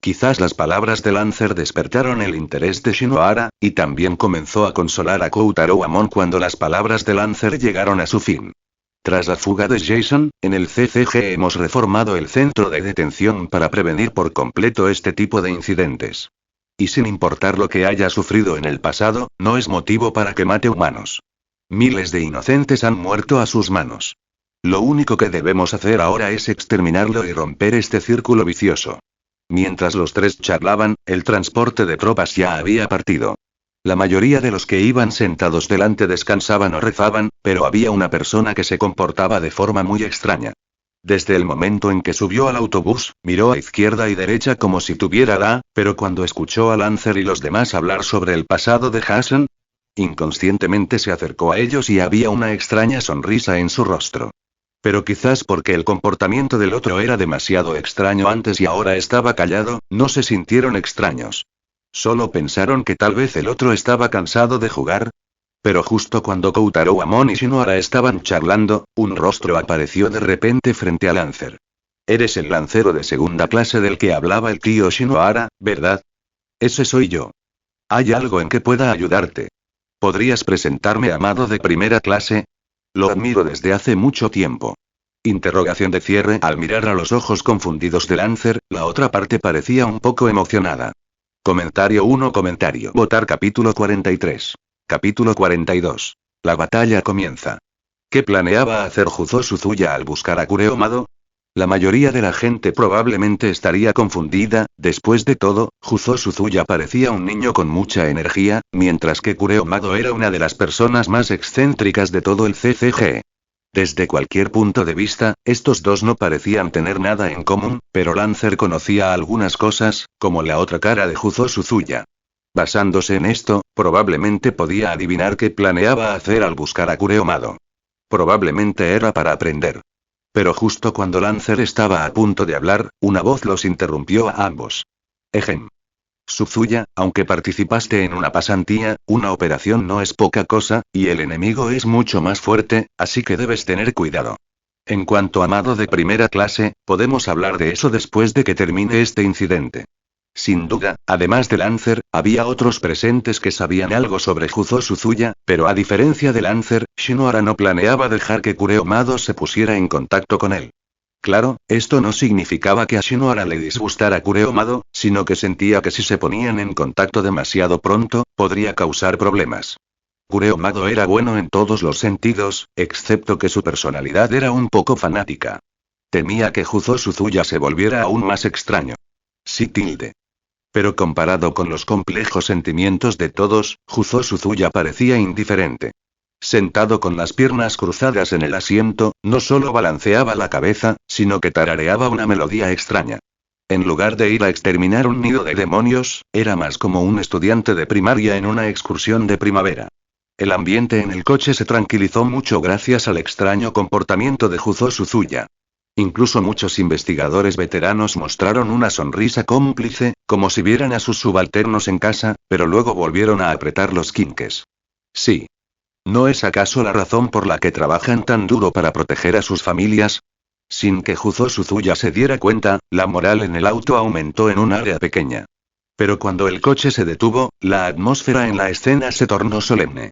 Quizás las palabras de Lancer despertaron el interés de Shinohara, y también comenzó a consolar a Kotaro Amon cuando las palabras de Lancer llegaron a su fin. Tras la fuga de Jason, en el CCG hemos reformado el centro de detención para prevenir por completo este tipo de incidentes. Y sin importar lo que haya sufrido en el pasado, no es motivo para que mate humanos. Miles de inocentes han muerto a sus manos. Lo único que debemos hacer ahora es exterminarlo y romper este círculo vicioso. Mientras los tres charlaban, el transporte de tropas ya había partido. La mayoría de los que iban sentados delante descansaban o rezaban, pero había una persona que se comportaba de forma muy extraña. Desde el momento en que subió al autobús, miró a izquierda y derecha como si tuviera pero cuando escuchó a Lancer y los demás hablar sobre el pasado de Hassan, inconscientemente se acercó a ellos y había una extraña sonrisa en su rostro. Pero quizás porque el comportamiento del otro era demasiado extraño antes y ahora estaba callado, no se sintieron extraños. Solo pensaron que tal vez el otro estaba cansado de jugar. Pero justo cuando Kotaro Amon y Shinohara estaban charlando, un rostro apareció de repente frente a Lancer. Eres el lancero de segunda clase del que hablaba el tío Shinohara, ¿verdad? Ese soy yo. ¿Hay algo en que pueda ayudarte? ¿Podrías presentarme a Amado de primera clase? Lo admiro desde hace mucho tiempo. Interrogación de cierre. Al mirar a los ojos confundidos de Lancer, la otra parte parecía un poco emocionada. Comentario 1. Comentario. Votar capítulo 43. Capítulo 42. La batalla comienza. ¿Qué planeaba hacer Juzo Suzuya al buscar a Kureo Mado? La mayoría de la gente probablemente estaría confundida, después de todo, Juzo Suzuya parecía un niño con mucha energía, mientras que Kureo Mado era una de las personas más excéntricas de todo el CCG. Desde cualquier punto de vista, estos dos no parecían tener nada en común, pero Lancer conocía algunas cosas, como la otra cara de Juzo Suzuya. Basándose en esto, probablemente podía adivinar qué planeaba hacer al buscar a Kureo Mado. Probablemente era para aprender. Pero justo cuando Lancer estaba a punto de hablar, una voz los interrumpió a ambos. Ejem. Suzuya, aunque participaste en una pasantía, una operación no es poca cosa, y el enemigo es mucho más fuerte, así que debes tener cuidado. En cuanto a Amado de primera clase, podemos hablar de eso después de que termine este incidente. Sin duda, además de Lancer, había otros presentes que sabían algo sobre Juzo Suzuya, pero a diferencia de Lancer, Shinohara no planeaba dejar que Kureo Mado se pusiera en contacto con él. Claro, esto no significaba que a Shinohara le disgustara Kureo Mado, sino que sentía que si se ponían en contacto demasiado pronto, podría causar problemas. Kureo Mado era bueno en todos los sentidos, excepto que su personalidad era un poco fanática. Temía que Juzo Suzuya se volviera aún más extraño. Sí. Pero comparado con los complejos sentimientos de todos, Juzo Suzuya parecía indiferente. Sentado con las piernas cruzadas en el asiento, no solo balanceaba la cabeza, sino que tarareaba una melodía extraña. En lugar de ir a exterminar un nido de demonios, era más como un estudiante de primaria en una excursión de primavera. El ambiente en el coche se tranquilizó mucho gracias al extraño comportamiento de Juzo Suzuya. Incluso muchos investigadores veteranos mostraron una sonrisa cómplice, como si vieran a sus subalternos en casa, pero luego volvieron a apretar los quinques. Sí. ¿No es acaso la razón por la que trabajan tan duro para proteger a sus familias? Sin que Juzo Suzuya se diera cuenta, la moral en el auto aumentó en un área pequeña. Pero cuando el coche se detuvo, la atmósfera en la escena se tornó solemne.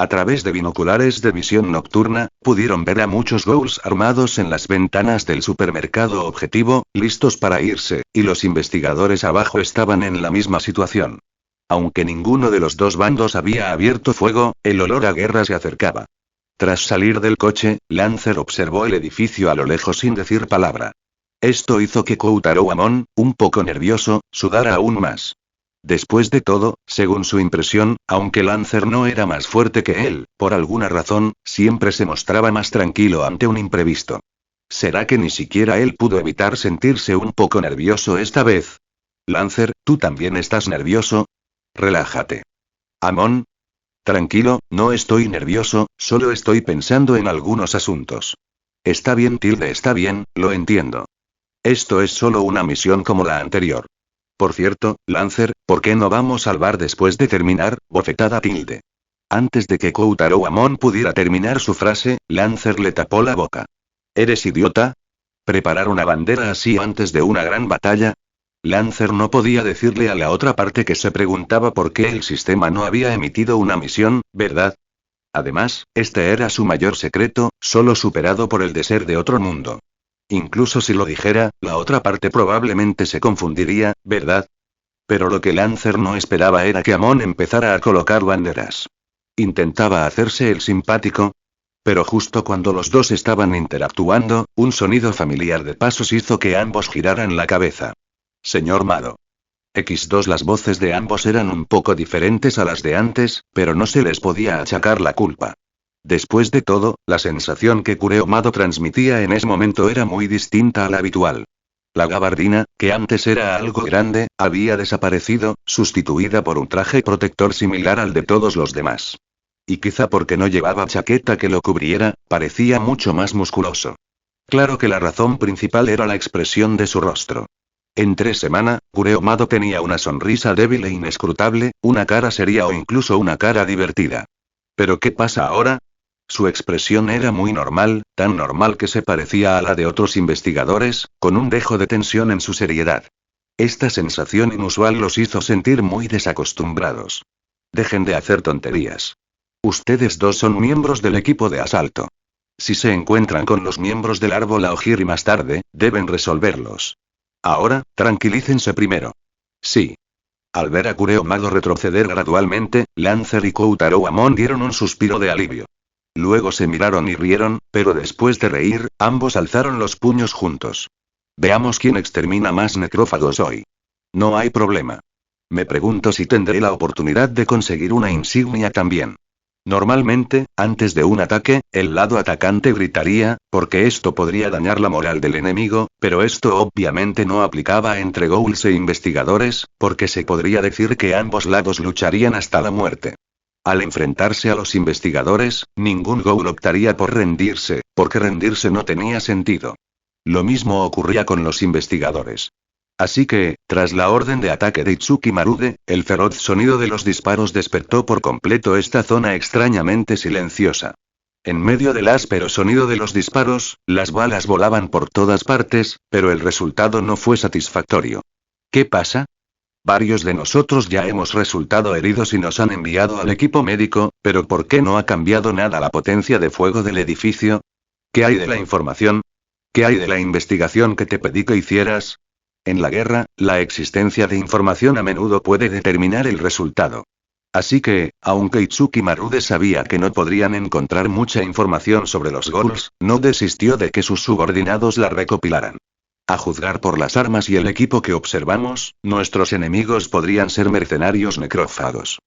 A través de binoculares de visión nocturna, pudieron ver a muchos ghouls armados en las ventanas del supermercado objetivo, listos para irse, y los investigadores abajo estaban en la misma situación. Aunque ninguno de los dos bandos había abierto fuego, el olor a guerra se acercaba. Tras salir del coche, Lancer observó el edificio a lo lejos sin decir palabra. Esto hizo que Kotaro Amon, un poco nervioso, sudara aún más. Después de todo, según su impresión, aunque Lancer no era más fuerte que él, por alguna razón, siempre se mostraba más tranquilo ante un imprevisto. ¿Será que ni siquiera él pudo evitar sentirse un poco nervioso esta vez? Lancer, ¿tú también estás nervioso? Relájate. Amon. Tranquilo, no estoy nervioso, solo estoy pensando en algunos asuntos. Está bien, Tilde, está bien, lo entiendo. Esto es solo una misión como la anterior. Por cierto, Lancer, ¿por qué no vamos al bar después de terminar? Bofetada Tilde. Antes de que Kotaro Amon pudiera terminar su frase, Lancer le tapó la boca. ¿Eres idiota? ¿Preparar una bandera así antes de una gran batalla? Lancer no podía decirle a la otra parte que se preguntaba por qué el sistema no había emitido una misión, ¿verdad? Además, este era su mayor secreto, solo superado por el de ser de otro mundo. Incluso si lo dijera, la otra parte probablemente se confundiría, ¿verdad? Pero lo que Lancer no esperaba era que Amon empezara a colocar banderas. Intentaba hacerse el simpático. Pero justo cuando los dos estaban interactuando, un sonido familiar de pasos hizo que ambos giraran la cabeza. Señor Mado. X2. Las voces de ambos eran un poco diferentes a las de antes, pero no se les podía achacar la culpa. Después de todo, la sensación que Kureo Mado transmitía en ese momento era muy distinta a la habitual. La gabardina, que antes era algo grande, había desaparecido, sustituida por un traje protector similar al de todos los demás. Y quizá porque no llevaba chaqueta que lo cubriera, parecía mucho más musculoso. Claro que la razón principal era la expresión de su rostro. Entre semana, Kureo Mado tenía una sonrisa débil e inescrutable, una cara seria o incluso una cara divertida. ¿Pero qué pasa ahora? Su expresión era muy normal, tan normal que se parecía a la de otros investigadores, con un dejo de tensión en su seriedad. Esta sensación inusual los hizo sentir muy desacostumbrados. Dejen de hacer tonterías. Ustedes dos son miembros del equipo de asalto. Si se encuentran con los miembros del árbol Aogiri más tarde, deben resolverlos. Ahora, tranquilícense primero. Sí. Al ver a Kureo Mado retroceder gradualmente, Lancer y Kotaro Amon dieron un suspiro de alivio. Luego se miraron y rieron, pero después de reír, ambos alzaron los puños juntos. Veamos quién extermina más necrófagos hoy. No hay problema. Me pregunto si tendré la oportunidad de conseguir una insignia también. Normalmente, antes de un ataque, el lado atacante gritaría, porque esto podría dañar la moral del enemigo, pero esto obviamente no aplicaba entre ghouls e investigadores, porque se podría decir que ambos lados lucharían hasta la muerte. Al enfrentarse a los investigadores, ningún ghoul optaría por rendirse, porque rendirse no tenía sentido. Lo mismo ocurría con los investigadores. Así que, tras la orden de ataque de Itsuki Marude, el feroz sonido de los disparos despertó por completo esta zona extrañamente silenciosa. En medio del áspero sonido de los disparos, las balas volaban por todas partes, pero el resultado no fue satisfactorio. ¿Qué pasa? Varios de nosotros ya hemos resultado heridos y nos han enviado al equipo médico, pero ¿por qué no ha cambiado nada la potencia de fuego del edificio? ¿Qué hay de la información? ¿Qué hay de la investigación que te pedí que hicieras? En la guerra, la existencia de información a menudo puede determinar el resultado. Así que, aunque Itsuki Marude sabía que no podrían encontrar mucha información sobre los ghouls, no desistió de que sus subordinados la recopilaran. A juzgar por las armas y el equipo que observamos, nuestros enemigos podrían ser mercenarios necrófagos.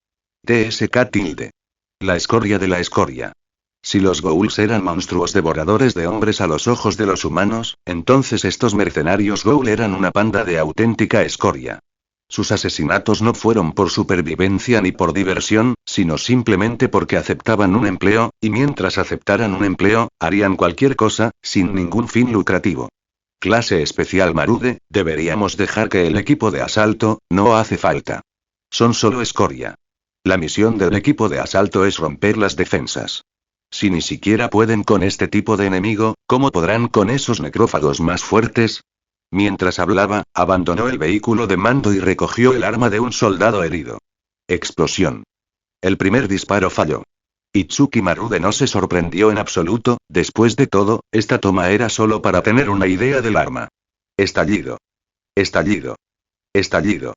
TSK tilde. La escoria de la escoria. Si los ghouls eran monstruos devoradores de hombres a los ojos de los humanos, entonces estos mercenarios ghoul eran una panda de auténtica escoria. Sus asesinatos no fueron por supervivencia ni por diversión, sino simplemente porque aceptaban un empleo, y mientras aceptaran un empleo, harían cualquier cosa, sin ningún fin lucrativo. Clase especial Marude, deberíamos dejar que el equipo de asalto, no hace falta. Son solo escoria. La misión del equipo de asalto es romper las defensas. Si ni siquiera pueden con este tipo de enemigo, ¿cómo podrán con esos necrófagos más fuertes? Mientras hablaba, abandonó el vehículo de mando y recogió el arma de un soldado herido. Explosión. El primer disparo falló. Itsuki Marude no se sorprendió en absoluto, después de todo, esta toma era solo para tener una idea del arma. Estallido. Estallido. Estallido.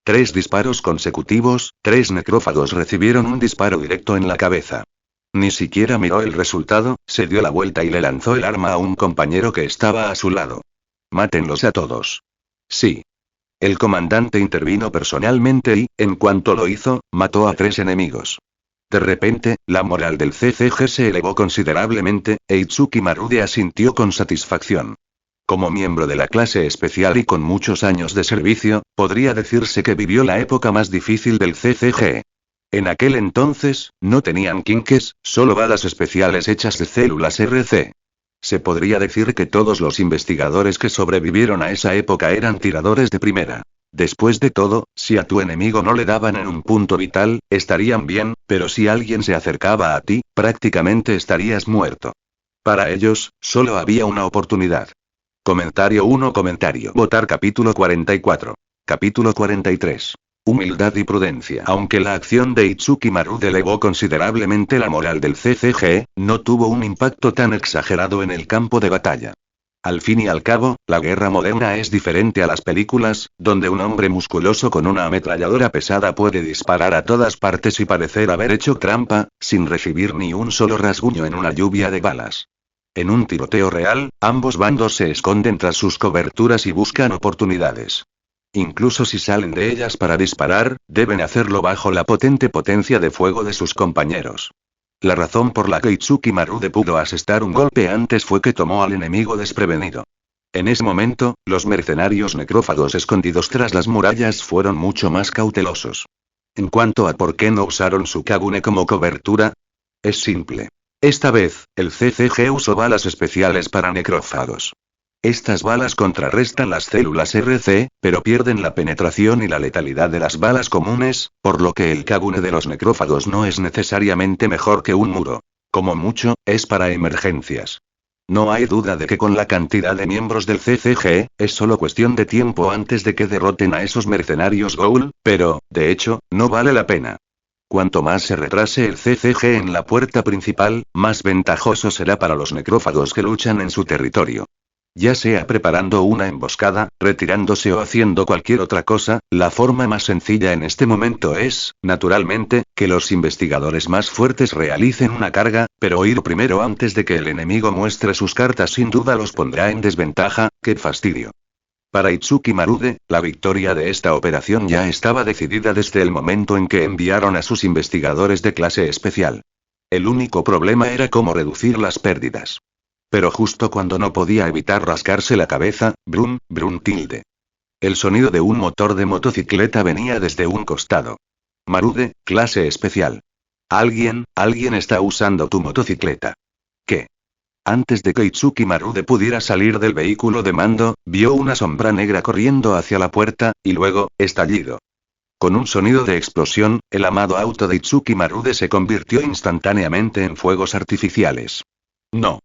3 disparos consecutivos, 3 necrófagos recibieron un disparo directo en la cabeza. Ni siquiera miró el resultado, se dio la vuelta y le lanzó el arma a un compañero que estaba a su lado. Mátenlos a todos. Sí. El comandante intervino personalmente y, en cuanto lo hizo, mató a 3 enemigos. De repente, la moral del CCG se elevó considerablemente, e Itsuki Marude asintió con satisfacción. Como miembro de la clase especial y con muchos años de servicio, podría decirse que vivió la época más difícil del CCG. En aquel entonces, no tenían quinques, solo balas especiales hechas de células RC. Se podría decir que todos los investigadores que sobrevivieron a esa época eran tiradores de primera. Después de todo, si a tu enemigo no le daban en un punto vital, estarían bien, pero si alguien se acercaba a ti, prácticamente estarías muerto. Para ellos, solo había una oportunidad. Comentario 1. Votar capítulo 44. Capítulo 43. Humildad y prudencia. Aunque la acción de Itsuki Marude elevó considerablemente la moral del CCG, no tuvo un impacto tan exagerado en el campo de batalla. Al fin y al cabo, la guerra moderna es diferente a las películas, donde un hombre musculoso con una ametralladora pesada puede disparar a todas partes y parecer haber hecho trampa, sin recibir ni un solo rasguño en una lluvia de balas. En un tiroteo real, ambos bandos se esconden tras sus coberturas y buscan oportunidades. Incluso si salen de ellas para disparar, deben hacerlo bajo la potente potencia de fuego de sus compañeros. La razón por la que Itsuki Marude pudo asestar un golpe antes fue que tomó al enemigo desprevenido. En ese momento, los mercenarios necrófagos escondidos tras las murallas fueron mucho más cautelosos. En cuanto a por qué no usaron su Kagune como cobertura, es simple. Esta vez, el CCG usó balas especiales para necrófagos. Estas balas contrarrestan las células RC, pero pierden la penetración y la letalidad de las balas comunes, por lo que el Kagune de los necrófagos no es necesariamente mejor que un muro. Como mucho, es para emergencias. No hay duda de que con la cantidad de miembros del CCG, es solo cuestión de tiempo antes de que derroten a esos mercenarios Ghoul, pero, de hecho, no vale la pena. Cuanto más se retrase el CCG en la puerta principal, más ventajoso será para los necrófagos que luchan en su territorio. Ya sea preparando una emboscada, retirándose o haciendo cualquier otra cosa, la forma más sencilla en este momento es, naturalmente, que los investigadores más fuertes realicen una carga, pero ir primero antes de que el enemigo muestre sus cartas sin duda los pondrá en desventaja. ¡Qué fastidio! Para Itsuki Marude, la victoria de esta operación ya estaba decidida desde el momento en que enviaron a sus investigadores de clase especial. El único problema era cómo reducir las pérdidas. Pero justo cuando no podía evitar rascarse la cabeza, brum, brum tilde. El sonido de un motor de motocicleta venía desde un costado. Marude, clase especial. Alguien está usando tu motocicleta. ¿Qué? Antes de que Itsuki Marude pudiera salir del vehículo de mando, vio una sombra negra corriendo hacia la puerta, y luego, estallido. Con un sonido de explosión, el amado auto de Itsuki Marude se convirtió instantáneamente en fuegos artificiales. No.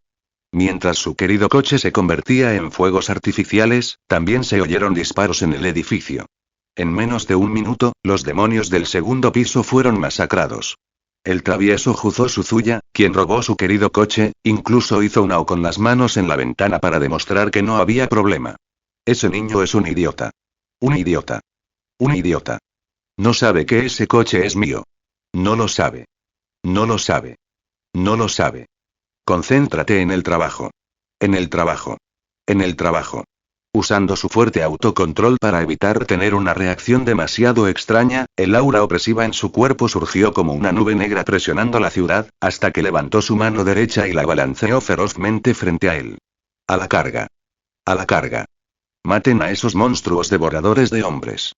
Mientras su querido coche se convertía en fuegos artificiales, también se oyeron disparos en el edificio. En menos de un minuto, los demonios del segundo piso fueron masacrados. El travieso Juzo Suzuya, quien robó su querido coche, incluso hizo una O con las manos en la ventana para demostrar que no había problema. Ese niño es un idiota. Un idiota. Un idiota. No sabe que ese coche es mío. No lo sabe. No lo sabe. No lo sabe. Concéntrate en el trabajo. En el trabajo. En el trabajo. Usando su fuerte autocontrol para evitar tener una reacción demasiado extraña, el aura opresiva en su cuerpo surgió como una nube negra presionando la ciudad, hasta que levantó su mano derecha y la balanceó ferozmente frente a él. A la carga. A la carga. Maten a esos monstruos devoradores de hombres.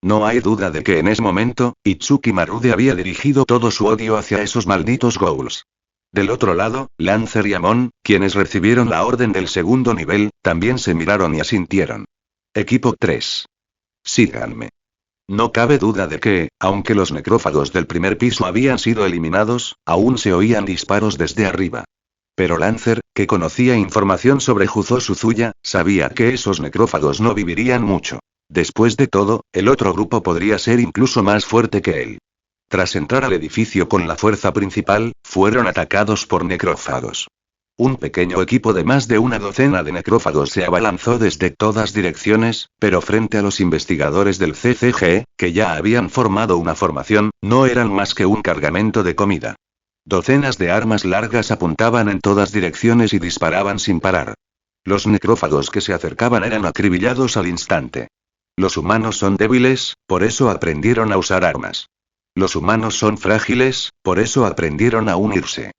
No hay duda de que en ese momento, Itsuki Marude había dirigido todo su odio hacia esos malditos ghouls. Del otro lado, Lancer y Amon, quienes recibieron la orden del segundo nivel, también se miraron y asintieron. Equipo 3. Síganme. No cabe duda de que, aunque los necrófagos del primer piso habían sido eliminados, aún se oían disparos desde arriba. Pero Lancer, que conocía información sobre Juzo Suzuya, sabía que esos necrófagos no vivirían mucho. Después de todo, el otro grupo podría ser incluso más fuerte que él. tras entrar al edificio con la fuerza principal, fueron atacados por necrófagos. Un pequeño equipo de más de una docena de necrófagos se abalanzó desde todas direcciones, pero frente a los investigadores del CCG, que ya habían formado una formación, no eran más que un cargamento de comida. Docenas de armas largas apuntaban en todas direcciones y disparaban sin parar. Los necrófagos que se acercaban eran acribillados al instante. Los humanos son débiles, por eso aprendieron a usar armas. Los humanos son frágiles, por eso aprendieron a unirse.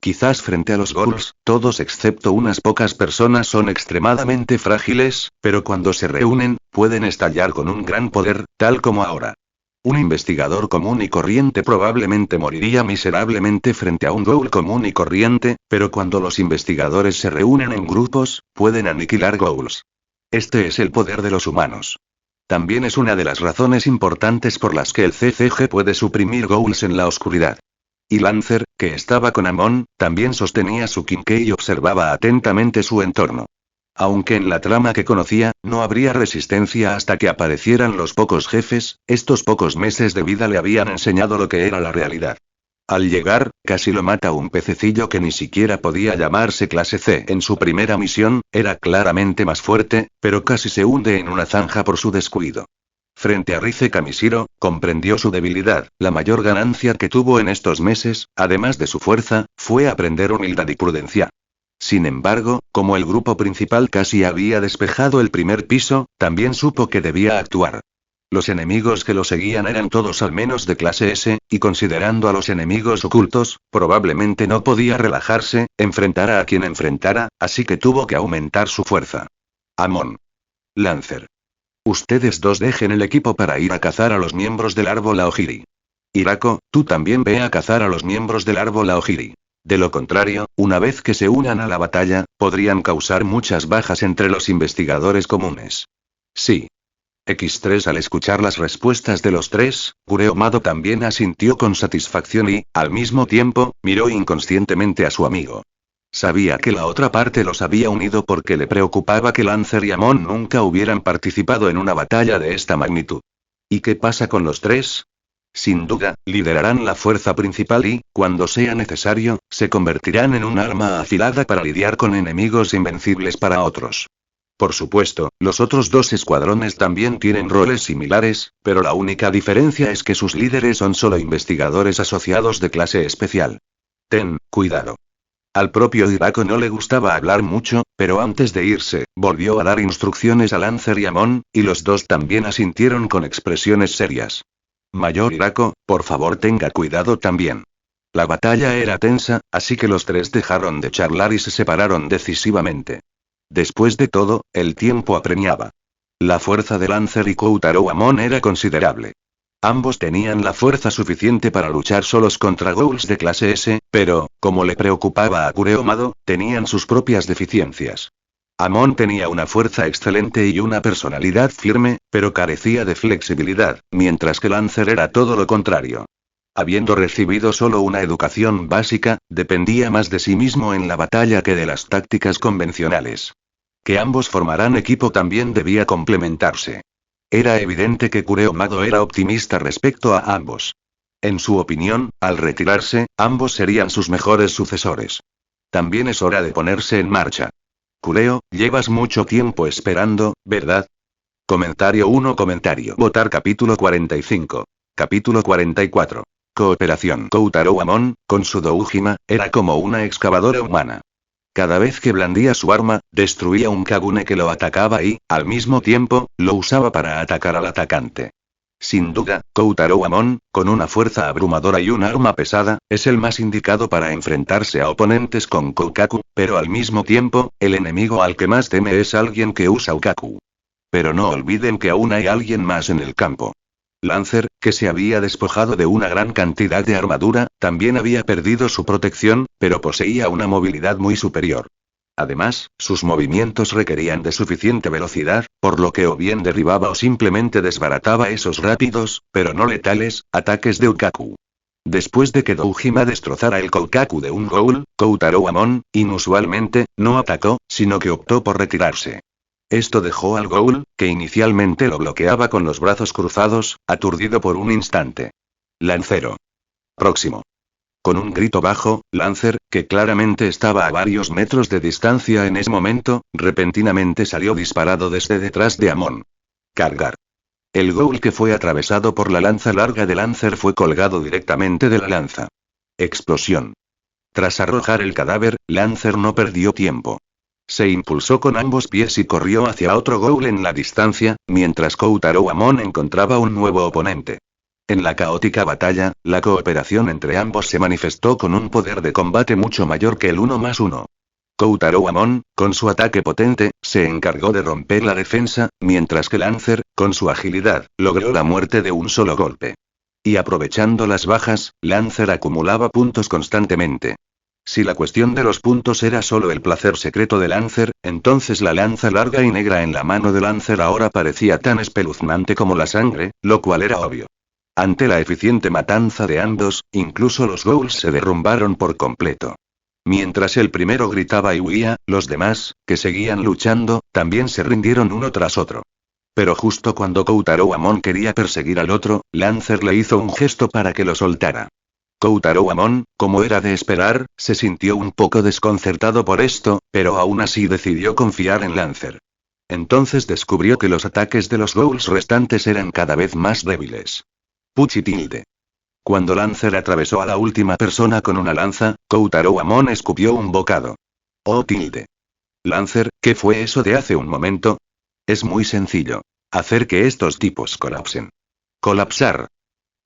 Quizás frente a los ghouls, todos excepto unas pocas personas son extremadamente frágiles, pero cuando se reúnen, pueden estallar con un gran poder, tal como ahora. Un investigador común y corriente probablemente moriría miserablemente frente a un ghoul común y corriente, pero cuando los investigadores se reúnen en grupos, pueden aniquilar ghouls. Este es el poder de los humanos. También es una de las razones importantes por las que el CCG puede suprimir ghouls en la oscuridad. Y Lancer, que estaba con Amon, también sostenía su quinqué y observaba atentamente su entorno. Aunque en la trama que conocía, no habría resistencia hasta que aparecieran los pocos jefes, estos pocos meses de vida le habían enseñado lo que era la realidad. Al llegar, casi lo mata un pececillo que ni siquiera podía llamarse clase C en su primera misión, era claramente más fuerte, pero casi se hunde en una zanja por su descuido. Frente a Rize Kamishiro, comprendió su debilidad. La mayor ganancia que tuvo en estos meses, además de su fuerza, fue aprender humildad y prudencia. Sin embargo, como el grupo principal casi había despejado el primer piso, también supo que debía actuar. Los enemigos que lo seguían eran todos al menos de clase S, y considerando a los enemigos ocultos, probablemente no podía relajarse, enfrentara a quien enfrentara, así que tuvo que aumentar su fuerza. Amon. Lancer. Ustedes dos dejen el equipo para ir a cazar a los miembros del árbol Aogiri. Hirako, tú también ve a cazar a los miembros del árbol Aogiri. De lo contrario, una vez que se unan a la batalla, podrían causar muchas bajas entre los investigadores comunes. Sí. X3 al escuchar las respuestas de los tres, Kureomado también asintió con satisfacción y, al mismo tiempo, miró inconscientemente a su amigo. Sabía que la otra parte los había unido porque le preocupaba que Lancer y Amon nunca hubieran participado en una batalla de esta magnitud. ¿Y qué pasa con los tres? Sin duda, liderarán la fuerza principal y, cuando sea necesario, se convertirán en un arma afilada para lidiar con enemigos invencibles para otros. Por supuesto, los otros dos escuadrones también tienen roles similares, pero la única diferencia es que sus líderes son solo investigadores asociados de clase especial. Ten cuidado. Al propio Hirako no le gustaba hablar mucho, pero antes de irse, volvió a dar instrucciones a Lancer y Amon, y los dos también asintieron con expresiones serias. Mayor Hirako, por favor tenga cuidado también. La batalla era tensa, así que los tres dejaron de charlar y se separaron decisivamente. Después de todo, el tiempo apremiaba. La fuerza de Lancer y Koutaro Amon era considerable. Ambos tenían la fuerza suficiente para luchar solos contra ghouls de clase S, pero, como le preocupaba a Kureomado, tenían sus propias deficiencias. Amon tenía una fuerza excelente y una personalidad firme, pero carecía de flexibilidad, mientras que Lancer era todo lo contrario. Habiendo recibido solo una educación básica, dependía más de sí mismo en la batalla que de las tácticas convencionales. Que ambos formaran equipo también debía complementarse. Era evidente que Kureomado era optimista respecto a ambos. En su opinión, al retirarse, ambos serían sus mejores sucesores. También es hora de ponerse en marcha. Kureo, llevas mucho tiempo esperando, ¿verdad? Comentario 1. Votar capítulo 45. Capítulo 44. Cooperación. Koutaro Amon, con su doujima, era como una excavadora humana. Cada vez que blandía su arma, destruía un Kagune que lo atacaba y, al mismo tiempo, lo usaba para atacar al atacante. Sin duda, Koutaro Amon, con una fuerza abrumadora y un arma pesada, es el más indicado para enfrentarse a oponentes con Koukaku, pero al mismo tiempo, el enemigo al que más teme es alguien que usa Ukaku. Pero no olviden que aún hay alguien más en el campo. Lancer, que se había despojado de una gran cantidad de armadura, también había perdido su protección, pero poseía una movilidad muy superior. Además, sus movimientos requerían de suficiente velocidad, por lo que o bien derribaba o simplemente desbarataba esos rápidos, pero no letales, ataques de Ukaku. Después de que Doujima destrozara el Koukaku de un ghoul, Koutaro Amon, inusualmente, no atacó, sino que optó por retirarse. Esto dejó al ghoul, que inicialmente lo bloqueaba con los brazos cruzados, aturdido por un instante. Lancero. Próximo. Con un grito bajo, Lancer, que claramente estaba a varios metros de distancia en ese momento, repentinamente salió disparado desde detrás de Amon. Cargar. El ghoul que fue atravesado por la lanza larga de Lancer fue colgado directamente de la lanza. Explosión. Tras arrojar el cadáver, Lancer no perdió tiempo. Se impulsó con ambos pies y corrió hacia otro ghoul en la distancia, mientras Kotaro Amon encontraba un nuevo oponente. En la caótica batalla, la cooperación entre ambos se manifestó con un poder de combate mucho mayor que el 1+1. Kotaro Amon, con su ataque potente, se encargó de romper la defensa, mientras que Lancer, con su agilidad, logró la muerte de un solo golpe. Y aprovechando las bajas, Lancer acumulaba puntos constantemente. Si la cuestión de los puntos era solo el placer secreto de Lancer, entonces la lanza larga y negra en la mano de Lancer ahora parecía tan espeluznante como la sangre, lo cual era obvio. Ante la eficiente matanza de ambos, incluso los ghouls se derrumbaron por completo. Mientras el primero gritaba y huía, los demás, que seguían luchando, también se rindieron uno tras otro. Pero justo cuando Kotaro Amon quería perseguir al otro, Lancer le hizo un gesto para que lo soltara. Kotaro Amon, como era de esperar, se sintió un poco desconcertado por esto, pero aún así decidió confiar en Lancer. Entonces descubrió que los ataques de los ghouls restantes eran cada vez más débiles. Puchi tilde. Cuando Lancer atravesó a la última persona con una lanza, Kotaro Amon escupió un bocado. Oh tilde. Lancer, ¿qué fue eso de hace un momento? Es muy sencillo. Hacer que estos tipos colapsen. ¿Colapsar?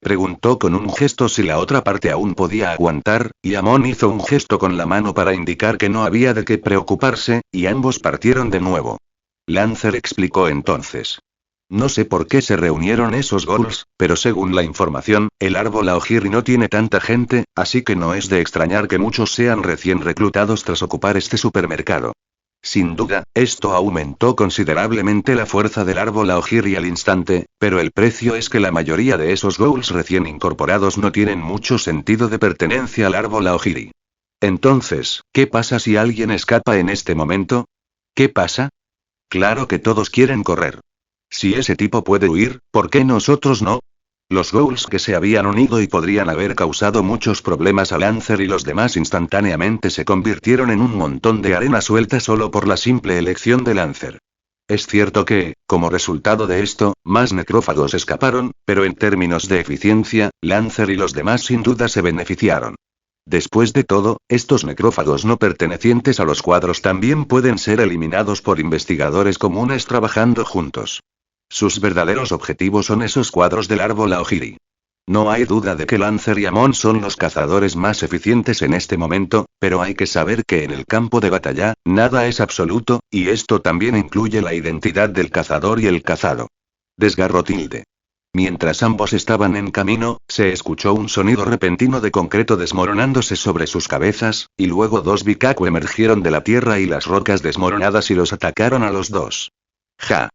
Preguntó con un gesto si la otra parte aún podía aguantar, y Amon hizo un gesto con la mano para indicar que no había de qué preocuparse, y ambos partieron de nuevo. Lancer explicó entonces. No sé por qué se reunieron esos ghouls, pero según la información, el árbol Aogiri no tiene tanta gente, así que no es de extrañar que muchos sean recién reclutados tras ocupar este supermercado. Sin duda, esto aumentó considerablemente la fuerza del árbol Aogiri al instante, pero el precio es que la mayoría de esos ghouls recién incorporados no tienen mucho sentido de pertenencia al árbol Aogiri. Entonces, ¿qué pasa si alguien escapa en este momento? ¿Qué pasa? Claro que todos quieren correr. Si ese tipo puede huir, ¿por qué nosotros no? Los ghouls que se habían unido y podrían haber causado muchos problemas a Lancer y los demás instantáneamente se convirtieron en un montón de arena suelta solo por la simple elección de Lancer. Es cierto que, como resultado de esto, más necrófagos escaparon, pero en términos de eficiencia, Lancer y los demás sin duda se beneficiaron. Después de todo, estos necrófagos no pertenecientes a los cuadros también pueden ser eliminados por investigadores comunes trabajando juntos. Sus verdaderos objetivos son esos cuadros del árbol Aogiri. No hay duda de que Lancer y Amon son los cazadores más eficientes en este momento, pero hay que saber que en el campo de batalla, nada es absoluto, y esto también incluye la identidad del cazador y el cazado. Desgarro tilde. Mientras ambos estaban en camino, se escuchó un sonido repentino de concreto desmoronándose sobre sus cabezas, y luego dos Bikaku emergieron de la tierra y las rocas desmoronadas y los atacaron a los dos. Ja.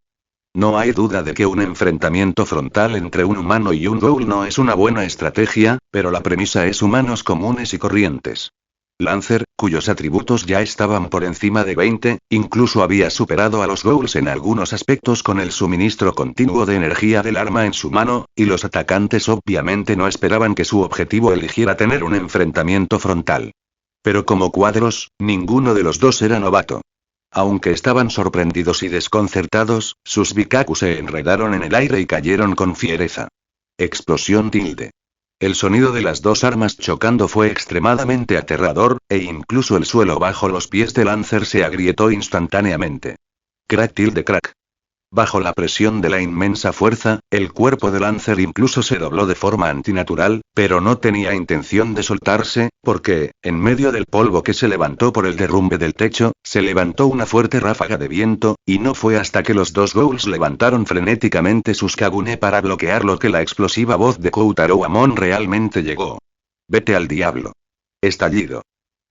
No hay duda de que un enfrentamiento frontal entre un humano y un ghoul no es una buena estrategia, pero la premisa es humanos comunes y corrientes. Lancer, cuyos atributos ya estaban por encima de 20, incluso había superado a los ghouls en algunos aspectos con el suministro continuo de energía del arma en su mano, y los atacantes obviamente no esperaban que su objetivo eligiera tener un enfrentamiento frontal. Pero como cuadros, ninguno de los dos era novato. Aunque estaban sorprendidos y desconcertados, sus Bikaku se enredaron en el aire y cayeron con fiereza. Explosión tilde. El sonido de las dos armas chocando fue extremadamente aterrador, e incluso el suelo bajo los pies de Lancer se agrietó instantáneamente. Crack tilde crack. Bajo la presión de la inmensa fuerza, el cuerpo de Lancer incluso se dobló de forma antinatural, pero no tenía intención de soltarse, porque, en medio del polvo que se levantó por el derrumbe del techo, se levantó una fuerte ráfaga de viento, y no fue hasta que los dos ghouls levantaron frenéticamente sus Kagune para bloquearlo que la explosiva voz de Kotaro Amon realmente llegó. Vete al diablo. Estallido.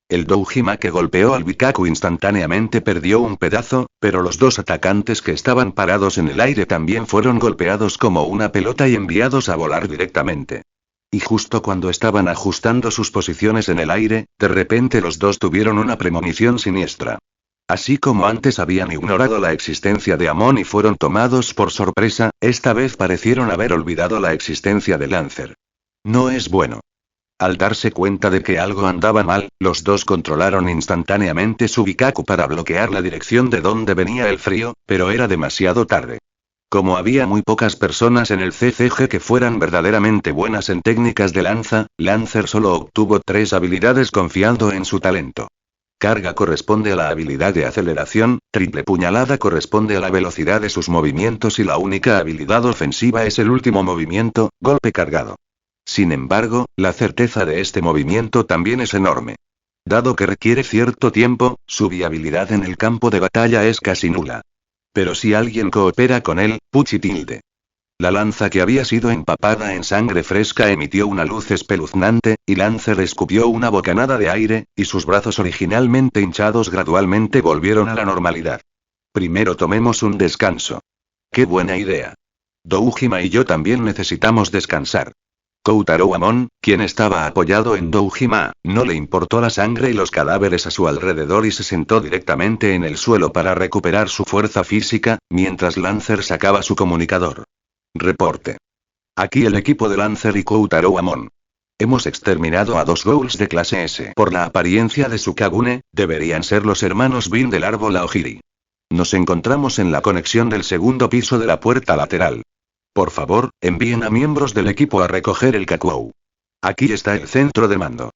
El Doujima que golpeó al Bikaku instantáneamente perdió un pedazo, pero los dos atacantes que estaban parados en el aire también fueron golpeados como una pelota y enviados a volar directamente. Y justo cuando estaban ajustando sus posiciones en el aire, de repente los dos tuvieron una premonición siniestra. Así como antes habían ignorado la existencia de Amon y fueron tomados por sorpresa, esta vez parecieron haber olvidado la existencia de Lancer. No es bueno. Al darse cuenta de que algo andaba mal, los dos controlaron instantáneamente su Bikaku para bloquear la dirección de donde venía el frío, pero era demasiado tarde. Como había muy pocas personas en el CCG que fueran verdaderamente buenas en técnicas de lanza, Lancer solo obtuvo 3 habilidades confiando en su talento. Carga corresponde a la habilidad de aceleración, triple puñalada corresponde a la velocidad de sus movimientos y la única habilidad ofensiva es el último movimiento, golpe cargado. Sin embargo, la certeza de este movimiento también es enorme. Dado que requiere cierto tiempo, su viabilidad en el campo de batalla es casi nula. Pero si alguien coopera con él, puchi tilde. La lanza que había sido empapada en sangre fresca emitió una luz espeluznante, y Lancer escupió una bocanada de aire, y sus brazos originalmente hinchados gradualmente volvieron a la normalidad. Primero tomemos un descanso. ¡Qué buena idea! Doujima y yo también necesitamos descansar. Kotaro Amon, quien estaba apoyado en Doujima, no le importó la sangre y los cadáveres a su alrededor y se sentó directamente en el suelo para recuperar su fuerza física, mientras Lancer sacaba su comunicador. Reporte. Aquí el equipo de Lancer y Kotaro Amon. Hemos exterminado a 2 ghouls de clase S. Por la apariencia de Sukagune, deberían ser los hermanos Bin del árbol Aogiri. Nos encontramos en la conexión del segundo piso de la puerta lateral. Por favor, envíen a miembros del equipo a recoger el Kakuou. Aquí está el centro de mando.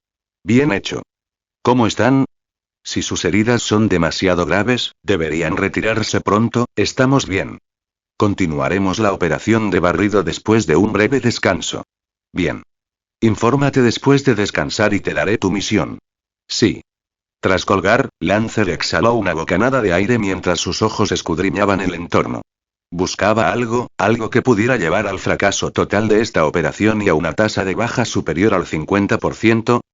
Bien hecho. ¿Cómo están? Si sus heridas son demasiado graves, deberían retirarse pronto, estamos bien. Continuaremos la operación de barrido después de un breve descanso. Bien. Infórmate después de descansar y te daré tu misión. Sí. Tras colgar, Lancer exhaló una bocanada de aire mientras sus ojos escudriñaban el entorno. Buscaba algo que pudiera llevar al fracaso total de esta operación y a una tasa de baja superior al 50%,